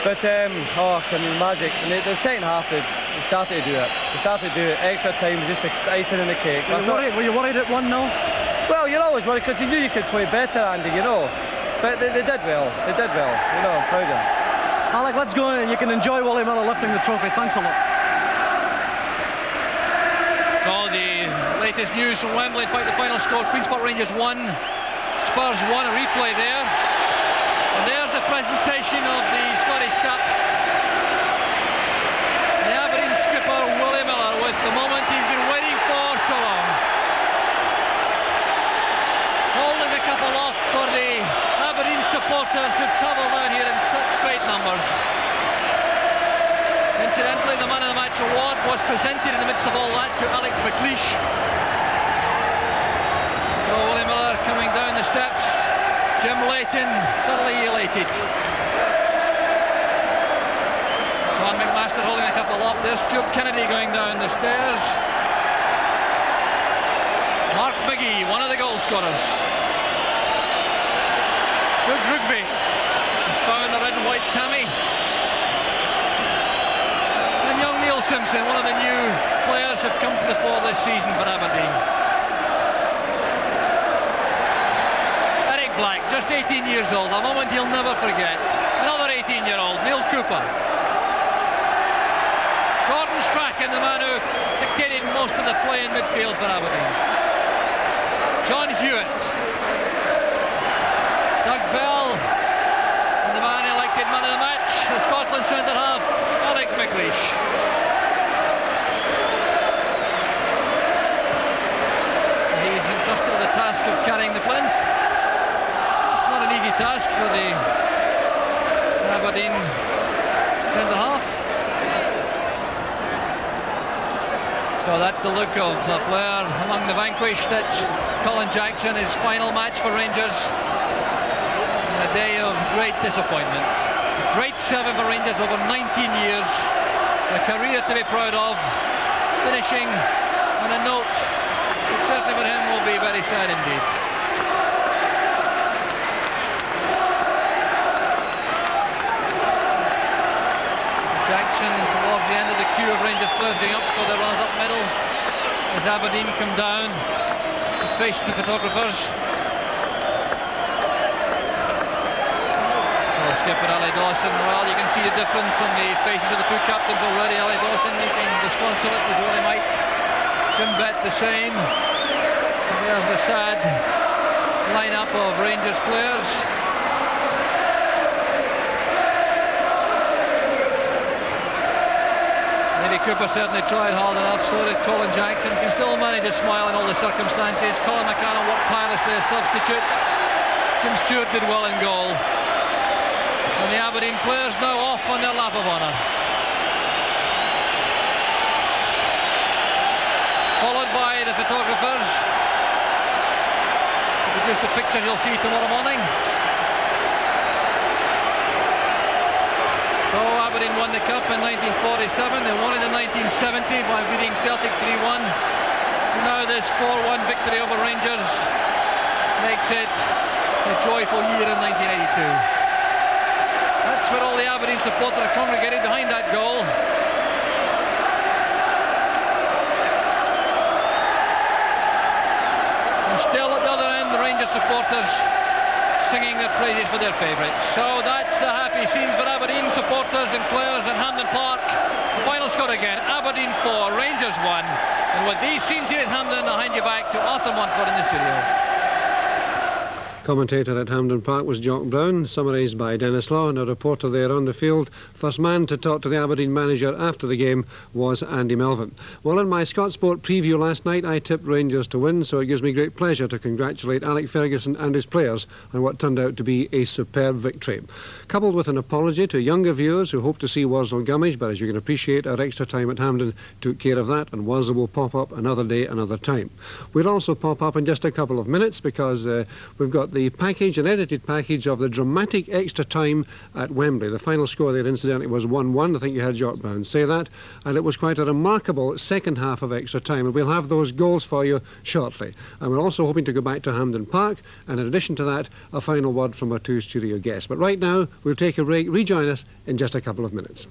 But, magic. And the second half, they started to do it. They started to do it. Extra time was just icing on the cake. Were you worried at 1-0? Well, you're always worried because you knew you could play better, Andy, you know. But they did well. They did well. You know, I'm proud of them. Alec, let's go in and you can enjoy Willie Miller lifting the trophy. Thanks a lot. So the latest news from Wembley. In fact, the final score, Queensport Rangers 1, Spurs 1, a replay there. And there's the presentation of the Scottish Cup. The Aberdeen skipper, Willie Miller, with the moment he's been waiting for so long. Holding the cup aloft for the Aberdeen supporters who've travelled down here in such great numbers. Incidentally, the Man of the Match award was presented in the midst of all that to Alec McLeish. So Willie Miller coming down the steps. Jim Leighton, thoroughly elated. John McMaster holding a couple aloft. There's Stuart Kennedy going down the stairs. Mark McGee, one of the goal scorers. Good rugby. He's found the red and white tammy. And young Neil Simpson, one of the new players have come to the fore this season for Aberdeen. Black, just 18 years old, a moment he'll never forget. Another 18-year-old, Neil Cooper. Gordon Strachan, the man who dictated most of the play in midfield for Aberdeen. John Hewitt. Doug Bell, and the man elected man of the match, the Scotland centre-half, Alec McLeish. He's entrusted with the task of carrying the plinth. An easy task for the Aberdeen centre-half. So that's the look of a player among the vanquished. That's Colin Jackson, his final match for Rangers. A day of great disappointment. Great 7 for Rangers over 19 years. A career to be proud of. Finishing on a note that certainly for him will be very sad indeed. Jackson towards the end of the queue of Rangers players going up for the runners up middle as Aberdeen come down to face the photographers. Well, skipper Ali Dawson, well, you can see the difference in the faces of the two captains already. Ali Dawson looking disconsolate as well he might. Jim Bett the same. There's the sad line-up of Rangers players. Cooper certainly tried hard enough, so did Colin Jackson. Can still manage a smile in all the circumstances. Colin McCann worked tirelessly as substitute. Jim Stewart did well in goal. And the Aberdeen players now off on their lap of honour. Followed by the photographers to produce the pictures you'll see tomorrow morning. So Aberdeen won the Cup in 1947, they won it in 1970 by beating Celtic 3-1. Now this 4-1 victory over Rangers makes it a joyful year in 1982. That's where all the Aberdeen supporters are congregated behind that goal. And still at the other end, the Rangers supporters singing their praises for their favourites. So that's the happy scenes for Aberdeen supporters and players in Hampden Park. The final score again, Aberdeen 4, Rangers 1. And with these scenes here at Hampden, I'll hand you back to Arthur Montford in the studio. Commentator at Hampden Park was Jock Brown, summarised by Dennis Law, and a reporter there on the field. First man to talk to the Aberdeen manager after the game was Andy Melvin. Well, in my Scotsport preview last night, I tipped Rangers to win, so it gives me great pleasure to congratulate Alec Ferguson and his players on what turned out to be a superb victory. Coupled with an apology to younger viewers who hope to see Worsley Gummidge, but as you can appreciate, our extra time at Hampden took care of that, and Worsley will pop up another day, another time. We'll also pop up in just a couple of minutes because we've got the package, an edited package of the dramatic extra time at Wembley. The final score there, incidentally, was 1-1. I think you heard Jock Brown say that. And it was quite a remarkable second half of extra time. And we'll have those goals for you shortly. And we're also hoping to go back to Hampden Park. And in addition to that, a final word from our two studio guests. But right now, we'll take a break. Rejoin us in just a couple of minutes.